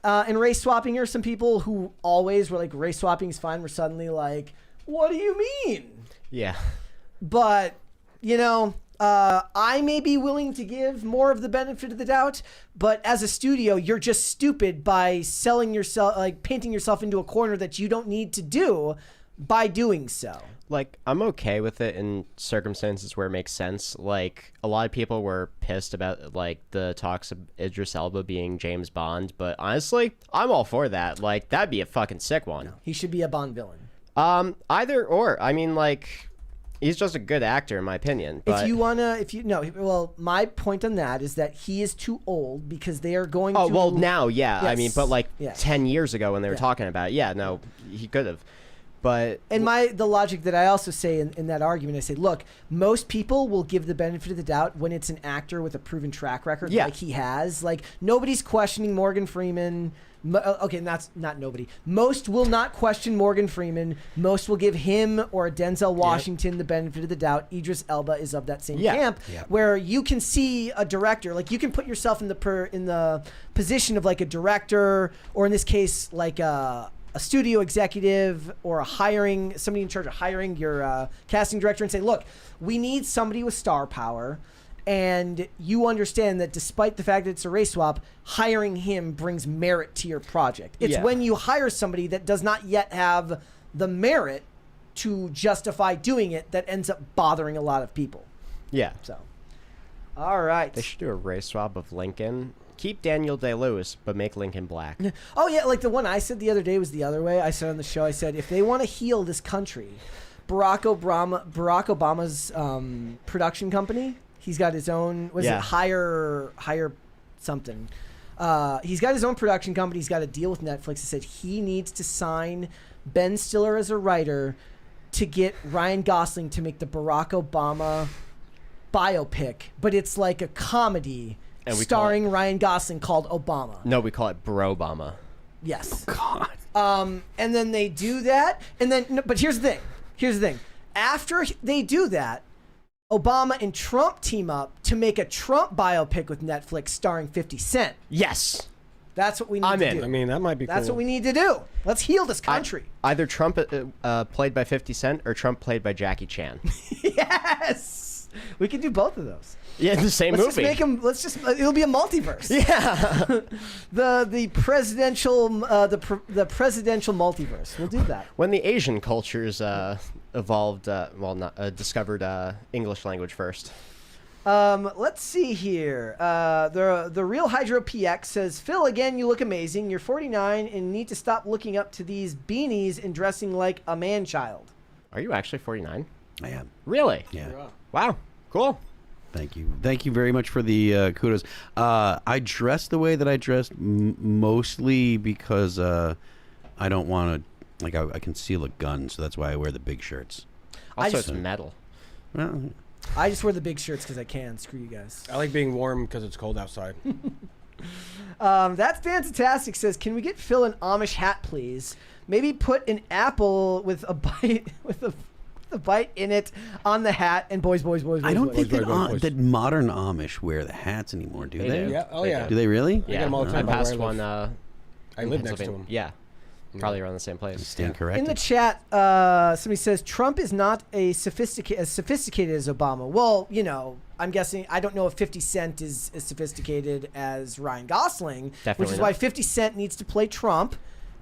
and race swapping her. Some people who always were like race swapping is fine were suddenly like, what do you mean? Yeah. But, I may be willing to give more of the benefit of the doubt, but as a studio, you're just stupid by selling yourself, like painting yourself into a corner that you don't need to do by doing so. Like, I'm okay with it in circumstances where it makes sense. Like, a lot of people were pissed about, like, the talks of Idris Elba being James Bond, but honestly, I'm all for that. Like, that'd be a fucking sick one. No, he should be a Bond villain. Either or. I mean, like, he's just a good actor, in my opinion. But my point on that is that he is too old because they are going to... Oh, well, now, yeah. Yes. I mean, but, like, Yeah. 10 years ago when they were talking about it, he could have. But... And the logic that I also say in that argument, I say, look, most people will give the benefit of the doubt when it's an actor with a proven track record like he has. Like, nobody's questioning Morgan Freeman. Okay, that's not nobody. Most will not question Morgan Freeman. Most will give him or Denzel Washington the benefit of the doubt. Idris Elba is of that same camp, where you can see a director, like you can put yourself in the position of like a director, or in this case, like a studio executive or somebody in charge of hiring your casting director and say, look, we need somebody with star power. And you understand that despite the fact that it's a race swap, hiring him brings merit to your project. It's when you hire somebody that does not yet have the merit to justify doing it that ends up bothering a lot of people. Yeah. So, all right. They should do a race swap of Lincoln. Keep Daniel Day-Lewis, but make Lincoln black. Oh, yeah, like the one I said the other day was the other way. I said on the show, I said, if they want to heal this country, Barack Obama's production company, he's got his own, higher something. He's got his own production company. He's got a deal with Netflix. He said he needs to sign Ben Stiller as a writer to get Ryan Gosling to make the Barack Obama biopic, but it's like a comedy starring Ryan Gosling called Obama. No, we call it Bro-Obama. Yes. God. And then they do that, and then, no, but here's the thing. After they do that, Obama and Trump team up to make a Trump biopic with Netflix starring 50 Cent. Yes. That's what we need to do. I mean, that might be That's cool. what we need to do. Let's heal this country. Either Trump played by 50 Cent or Trump played by Jackie Chan. Yes. We can do both of those. Yeah, the same Let's movie. just make them. It'll be a multiverse. Yeah. the presidential presidential multiverse. We'll do that. When the Asian cultures discovered English language first. Let's see here. The real Hydro PX says, Phil, again, you look amazing. You're 49 and need to stop looking up to these beanies and dressing like a man-child. Are you actually 49? I am. Really? Yeah. Wow. Cool. Thank you. Thank you very much for the kudos. I dress the way that I dress mostly because I don't want to, like, I conceal a gun, so that's why I wear the big shirts. Also, it's metal. Well, I just wear the big shirts because I can. Screw you guys. I like being warm because it's cold outside. That's fantastic. Says, can we get Phil an Amish hat, please? Maybe put an apple with a bite with a bite in it on the hat, and boys. I don't think boys. that modern Amish wear the hats anymore, do they? do. Yeah. Oh, They yeah. Do they really? get 'em all the I time by passed where I live. one. I in live next to Pennsylvania. him. Yeah. Probably around the same place. Stand In corrected. the chat, somebody says Trump is not as sophisticated as Obama. Well, you know, I'm guessing. I don't know if 50 Cent is as sophisticated as Ryan Gosling, which Definitely is not. why 50 Cent needs to play Trump,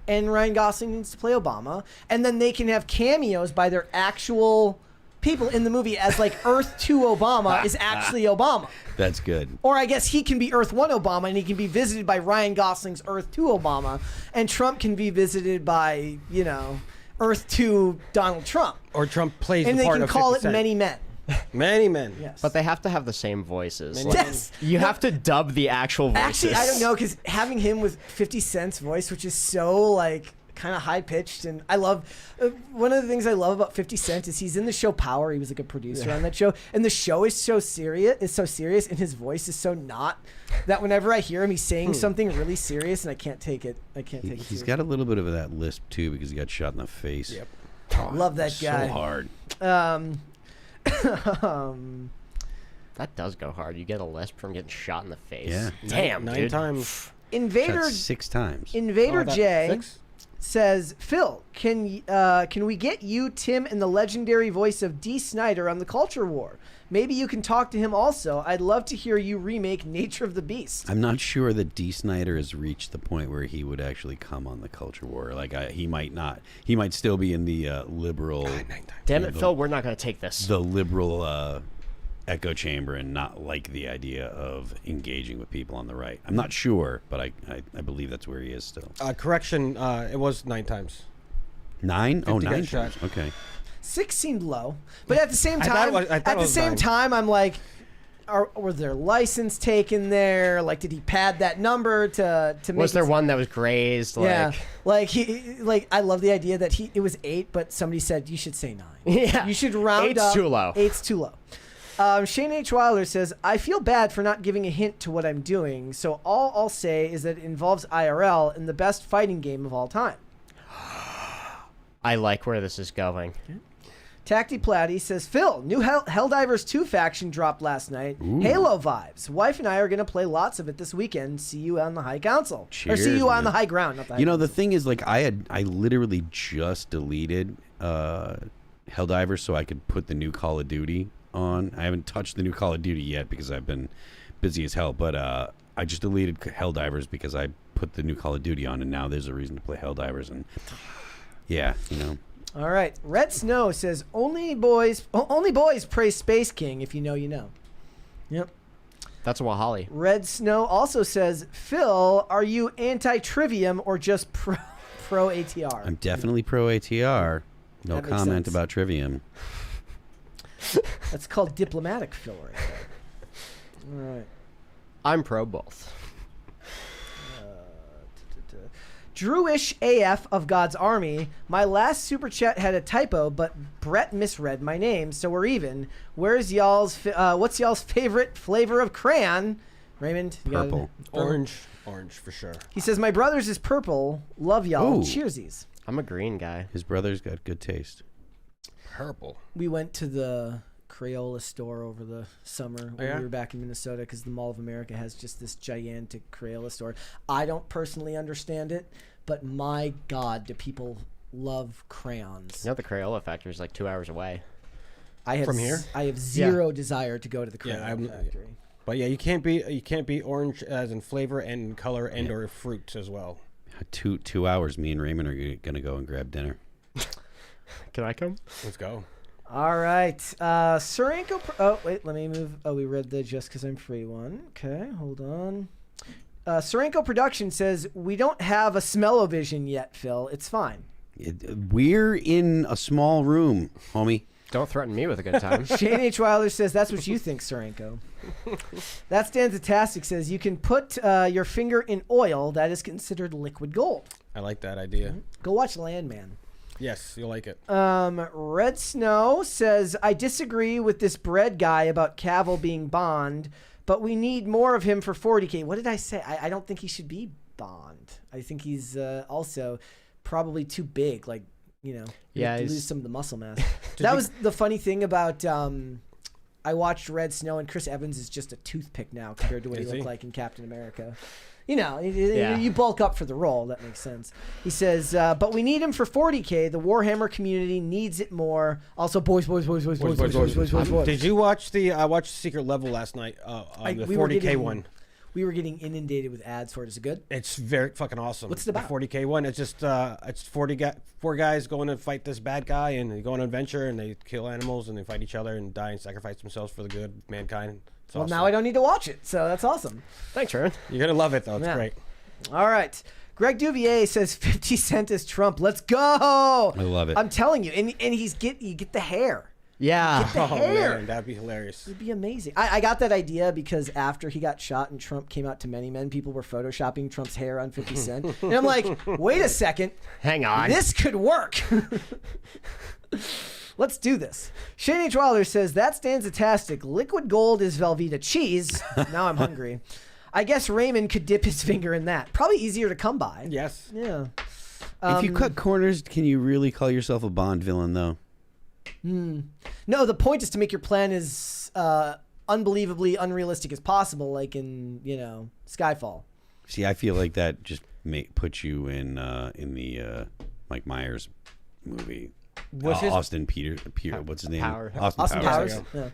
and Ryan Gosling needs to play Obama, and then they can have cameos by their actual people in the movie, as like Earth 2 Obama is actually Obama. That's good. Or I guess he can be Earth 1 Obama, and he can be visited by Ryan Gosling's Earth 2 Obama, and Trump can be visited by, you know, Earth 2 Donald Trump. Or Trump plays And the they part can of call 50 it Cent. Many Men. Many men. Yes. But they have to have the same voices. Many- Like, Yes. you have to dub the actual voices. Actually, I don't know, because having him with 50 Cent's voice, which is so, like, kind of high-pitched, and I love... one of the things I love about 50 Cent is he's in the show Power. He was, like, a producer on that show, and the show is so serious, and his voice is so not, that whenever I hear him, he's saying something really serious, and I can't take it. I can't take it He's seriously. got a little bit of that lisp too because he got shot in the face. Yep. Love that guy. So hard. That does go hard. You get a lisp from getting shot in the face. Yeah. Damn, Nine dude. times. Invader Shot 6 times. Invader Oh, that- J 6? says, Phil, can we get you, Tim, and the legendary voice of D. Snyder on the Culture War? Maybe you can talk to him also. I'd love to hear you remake Nature of the Beast. I'm not sure that D. Snyder has reached the point where he would actually come on the Culture War. Like he might not. He might still be in the liberal. Damn it, Phil. We're not going to take this. The liberal echo chamber and not like the idea of engaging with people on the right. I'm not sure, but I believe that's where he is still. Correction, it was 9 times. 9? Oh, 50 got 9 shot. times. Okay. 6 seemed low, but at the same I thought time, it was- I thought at it the was same 9. time, I'm like, was their license taken there? Like, did he pad that number to make? Was there it, one that was grazed? Yeah, Like, like I love the idea that it was 8, but somebody said you should say 9. Yeah. You should round 8's up. too low. 8's too low. Shane H. Wilder says, I feel bad for not giving a hint to what I'm doing, so all I'll say is that it involves IRL in the best fighting game of all time. I like where this is going. Tacty Platty says, Phil, new Helldivers 2 faction dropped last night. Ooh. Halo vibes. Wife and I are going to play lots of it this weekend. See you on the High Council. Cheers, or see you on man. the high ground. Not the high You know, the council. thing is, like, I literally just deleted Helldivers so I could put the new Call of Duty on. I haven't touched the new Call of Duty yet because I've been busy as hell, but I just deleted Helldivers because I put the new Call of Duty on, and now there's a reason to play Helldivers, and yeah, you know. All right. Red Snow says, only boys praise Space King. If you know, you know. Yep. That's Wahali. Red Snow also says, Phil, are you anti-Trivium or just pro ATR? I'm definitely pro ATR. No That makes comment sense. about Trivium. That's called diplomatic Phil right there. All right. I'm pro both. Drewish AF of God's Army. My last super chat had a typo, but Brett misread my name, so we're even. What's y'all's favorite flavor of crayon? Raymond? You got it? Purple. Orange for sure. He says, my brother's is purple. Love y'all. Ooh. Cheersies. I'm a green guy. His brother's got good taste. Purple. We went to the Crayola store over the summer when yeah? we were back in Minnesota because the Mall of America has just this gigantic Crayola store. I don't personally understand it, but my God, do people love crayons. You know, the Crayola factory is like 2 hours away. I have From here? I have zero desire to go to the Crayola Yeah, factory. But yeah, you can't be orange as in flavor and color and or fruit as well. 2 hours. Me and Raymond are gonna go and grab dinner. Can I come? Let's go. All right. Surenko. Oh, wait. Let me move. Oh, we read the Just Because I'm Free one. Okay. Hold on. Surenko Production says, we don't have a smell-o-vision yet, Phil. It's fine. We're in a small room, homie. Don't threaten me with a good time. Shane H. Wilder says, that's what you think, Surenko. That Stanzatastic says, you can put your finger in oil. That is considered liquid gold. I like that idea. Go watch Landman. Yes, you'll like it. Red Snow says, I disagree with this bread guy about Cavill being Bond, but we need more of him for 40K. What did I say? I don't think he should be Bond. I think he's also probably too big. Like, you know, Yeah, lose some of the muscle mass. That was the funny thing about I watched Red Snow, and Chris Evans is just a toothpick now compared to what he Is he? looked like in Captain America. You know, you bulk up for the role. That makes sense. He says, but we need him for 40K. The Warhammer community needs it more. Also, boys. Did you watch I watched Secret Level last night on the 40K one? We were getting inundated with ads for it. Is it good? It's very fucking awesome. What's it about? The 40K one. It's just it's 4 guys going to fight this bad guy, and they go on an adventure, and they kill animals, and they fight each other, and die and sacrifice themselves for the good of mankind. It's Well, awesome. now I don't need to watch it, so that's awesome. Thanks, Aaron. You're gonna love it though. It's Yeah. great. All right. Greg Duvier says 50 Cent is Trump. Let's go. I love it. I'm telling you, and you get the hair. Yeah. Get the hair. Man, that'd be hilarious. It'd be amazing. I got that idea because after he got shot and Trump came out to Many Men, people were photoshopping Trump's hair on 50 Cent. And I'm like, wait a second. Hang on. This could work. Let's do this. Shane H. Wilder says, that Stanzatastic. Liquid gold is Velveeta cheese. Now I'm hungry. I guess Raymond could dip his finger in that. Probably easier to come by. Yes. Yeah. If you cut corners, can you really call yourself a Bond villain, though? No, the point is to make your plan as unbelievably unrealistic as possible, like in, Skyfall. See, I feel like that just puts you in the Mike Myers movie. Was his Austin Peter, what's his name? Power. Austin Powers. There Yeah.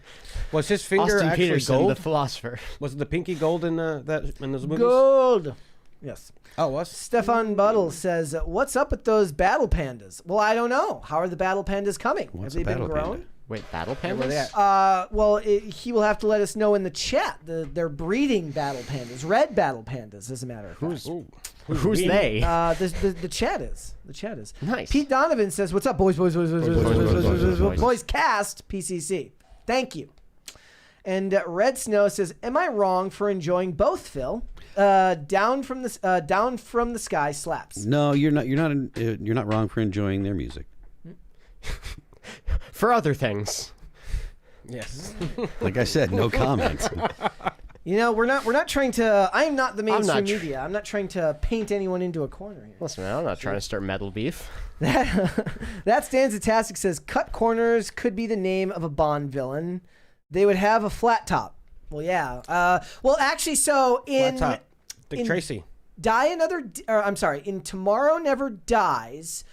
was his finger Austin actually Peterson, gold? the philosopher. Was it the pinky gold in those movies? Gold. Yes. Oh, it was. Stefan Buttle says, what's up with those battle pandas? Well, I don't know. How are the battle pandas coming? What's Have they a been battle grown? panda? Wait, battle where they pandas? at? Well, he will have to let us know in the chat. They're breeding battle pandas, red battle pandas, as a matter of fact. Who's they? The chat is. The chat is. Nice. Pete Donovan says, what's up, boys, boys, cast, PCC. Thank you. And Red Snow says, am I wrong for enjoying both, Phil? Down from the sky slaps. No, you're not. You're not wrong for enjoying their music. For other things. Yes. Like I said, no comment. You know, we're not trying to. I am not the mainstream media. I'm not trying to paint anyone into a corner here. Listen, man, I'm not trying to start metal beef. That Stanzatastic says, "Cut corners could be the name of a Bond villain. They would have a flat top." Well, yeah. Well, actually, so in Flat top. Dick Tracy. in Tomorrow Never Dies,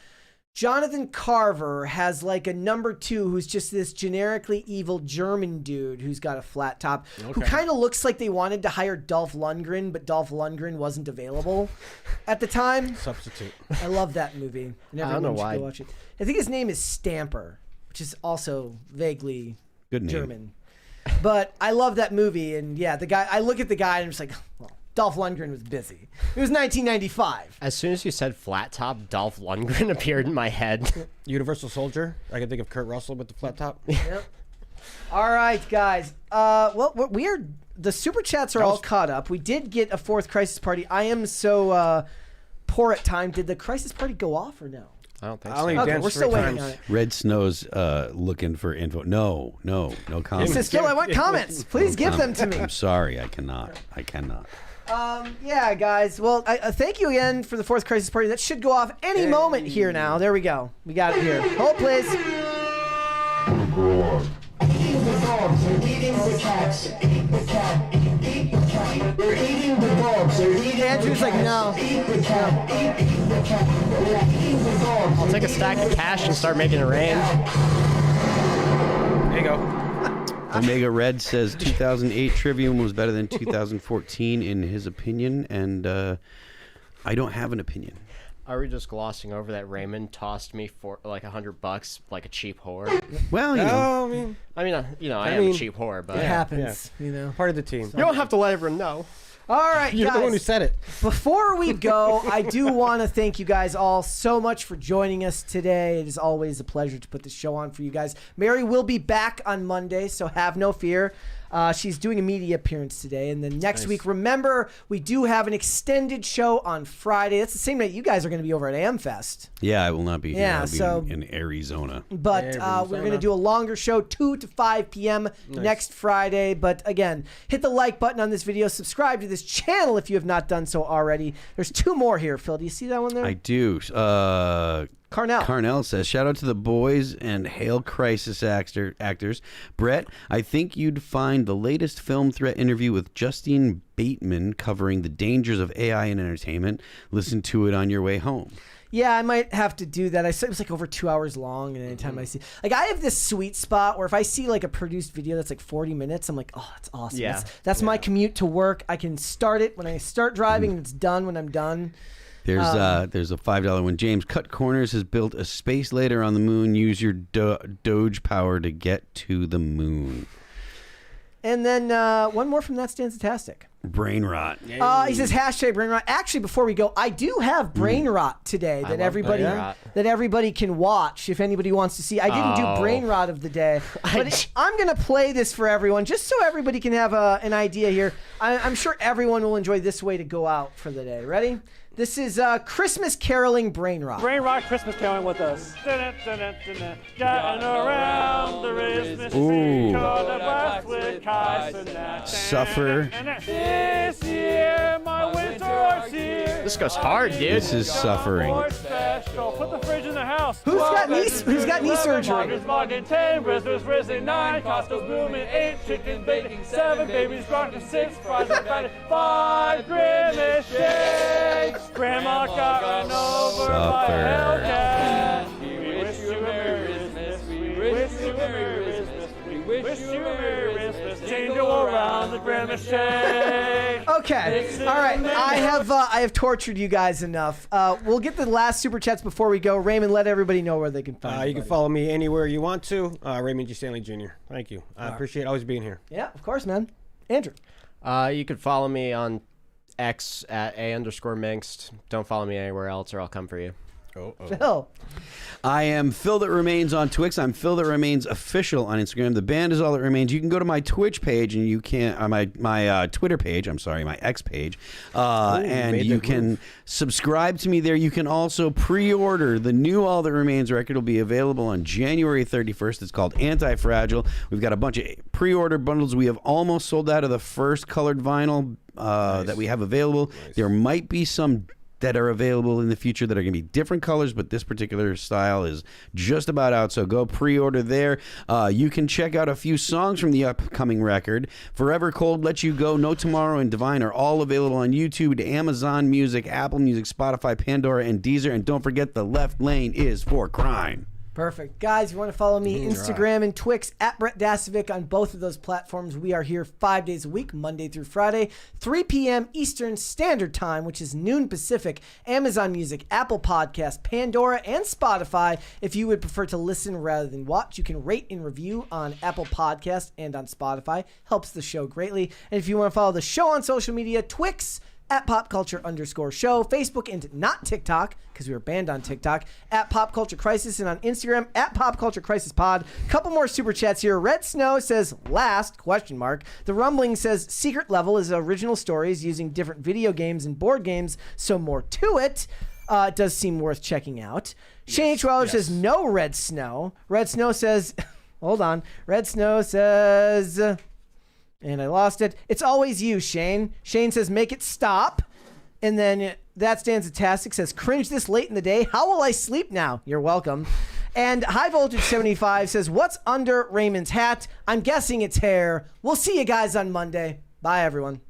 Jonathan Carver has like a number 2 who's just this generically evil German dude who's got a flat top, who kind of looks like they wanted to hire Dolph Lundgren, but Dolph Lundgren wasn't available at the time. Substitute. I love that movie. And I don't know why. Go watch it. I think his name is Stamper, which is also vaguely Good name. German. But I love that movie, and yeah, the guy. I look at the guy and I'm just like, well, Dolph Lundgren was busy. It was 1995. As soon as you said flat top, Dolph Lundgren appeared in my head. Universal Soldier. I can think of Kurt Russell with the flat top. Yep. All right, guys. Well, the super chats are all caught up. We did get a 4th Crisis Party. I am so poor at time. Did the Crisis Party go off or no? I don't think I so. only Okay, danced we're still 3 waiting times. on it. Red Snow's looking for info. No comments. He says, Phil, I want comments. Please give them to me. I'm sorry, I cannot. Yeah, guys. Well, thank you again for the 4th Crisis Party. That should go off any moment here now. There we go. We got it here. Hold, please. Eating the dogs, they're eating the cats. Eat the cat, eat the cat. They're eating the dogs, they're eating Andrew's the like, cats. no. Eat the cat, eat the cat. They're eating the dogs. I'll take a stack of cash and start making it rain. There you go. Omega Red says 2008 Trivium was better than 2014 in his opinion, and I don't have an opinion. Are we just glossing over that Raymond tossed me for like $100 like a cheap whore? Well, you know. I mean, I am a cheap whore, but It happens, you know. part of the team. you don't have to let everyone know. All right, You're guys. the one who said it. Before we go, I do want to thank you guys all so much for joining us today. It is always a pleasure to put the show on for you guys. Mary will be back on Monday, so have no fear. She's doing a media appearance today. And then next week, remember, we do have an extended show on Friday. That's the same night you guys are going to be over at AmFest. Yeah, I will not be here. Yeah, I'll be so- in Arizona. But we're going to do a longer show, 2 to 5 p.m. next Friday. But again, hit the like button on this video. Subscribe to this channel if you have not done so already. There's 2 more here, Phil. Do you see that one there? I do. Carnell says, shout out to the boys and Hail Crisis actors. Brett, I think you'd find the latest film threat interview with Justine Bateman covering the dangers of AI in entertainment. Listen to it on your way home. Yeah, I might have to do that. I said it was like over 2 hours long, and anytime I see, like, I have this sweet spot where if I see like a produced video that's like 40 minutes, I'm like, oh, that's awesome. Yeah. That's my commute to work. I can start it when I start driving, and it's done when I'm done. There's a $5 one. James, Cut Corners has built a space later on the moon. Use your Doge power to get to the moon. And then one more from That Stanzatastic. Brain rot. He says hashtag brain rot. Actually, before we go, I do have brain rot today that everybody can watch if anybody wants to see. I didn't do brain rot of the day, but I'm gonna play this for everyone just so everybody can have an idea here. I'm sure everyone will enjoy this way to go out for the day. Ready? This is Christmas caroling brain rot. Brain rot Christmas caroling with us. Getting around the Christmas tree, called a blast with kites and that. Suffer. This year, my winter's here. This goes hard, dude. This is suffering. Special. Put the fridge in the house. Who's got knee surgery? Margins logging 10, Rizzlers rizzling 9, Costco's booming 8, chickens baking 7, babies rocking 6, fries are fatted 5, Grimace shakes. Grandma got run over by a Hellcat. We wish you a Merry Christmas. We wish you a Merry Christmas. We wish you a Merry Christmas. Jingle around the Grimace shake. Okay, all right. I have tortured you guys enough. We'll get the last super chats before we go. Raymond, let everybody know where they can find You can follow me anywhere you want to. Raymond G. Stanley Jr. Thank you. I appreciate always being here. Yeah, of course, man. Andrew. You could follow me on X at @A_Minxed. Don't follow me anywhere else or I'll come for you. Phil. I am Phil That Remains on Twix. I'm Phil That Remains official on Instagram. The band is All That Remains. You can go to my Twitch page and you can my Twitter page. I'm sorry, my X page, and you can subscribe to me there. You can also pre-order the new All That Remains record. Will be available on January 31st. It's called Anti-Fragile. We've got a bunch of pre-order bundles. We have almost sold out of the first colored vinyl that we have available. There might be some that are available in the future that are going to be different colors, but this particular style is just about out, so go pre-order there. You can check out a few songs from the upcoming record. Forever Cold, Let You Go, No Tomorrow, and Divine are all available on YouTube, Amazon Music, Apple Music, Spotify, Pandora, and Deezer. And don't forget, the left lane is for crime. Perfect. Guys, you want to follow me, Instagram and Twix, at Brett Dasovic on both of those platforms. We are here 5 days a week, Monday through Friday, 3 p.m. Eastern Standard Time, which is noon Pacific, Amazon Music, Apple Podcasts, Pandora, and Spotify. If you would prefer to listen rather than watch, you can rate and review on Apple Podcasts and on Spotify. Helps the show greatly. And if you want to follow the show on social media, Twix, at popculture_show, Facebook and not TikTok, because we were banned on TikTok, at Pop Culture Crisis, and on Instagram, at Pop Culture Crisis Pod. Couple more super chats here. Red Snow says, last, ? The Rumbling says, Secret Level is original stories using different video games and board games, so more to it. It does seem worth checking out. Shane H. Weller says, no Red Snow. Red Snow says, hold on. Red Snow says... and I lost it. It's always you, Shane. Shane says, make it stop. And then That Stands Tastic says, cringe this late in the day. How will I sleep now? You're welcome. And High Voltage 75 says, what's under Raymond's hat? I'm guessing it's hair. We'll see you guys on Monday. Bye, everyone.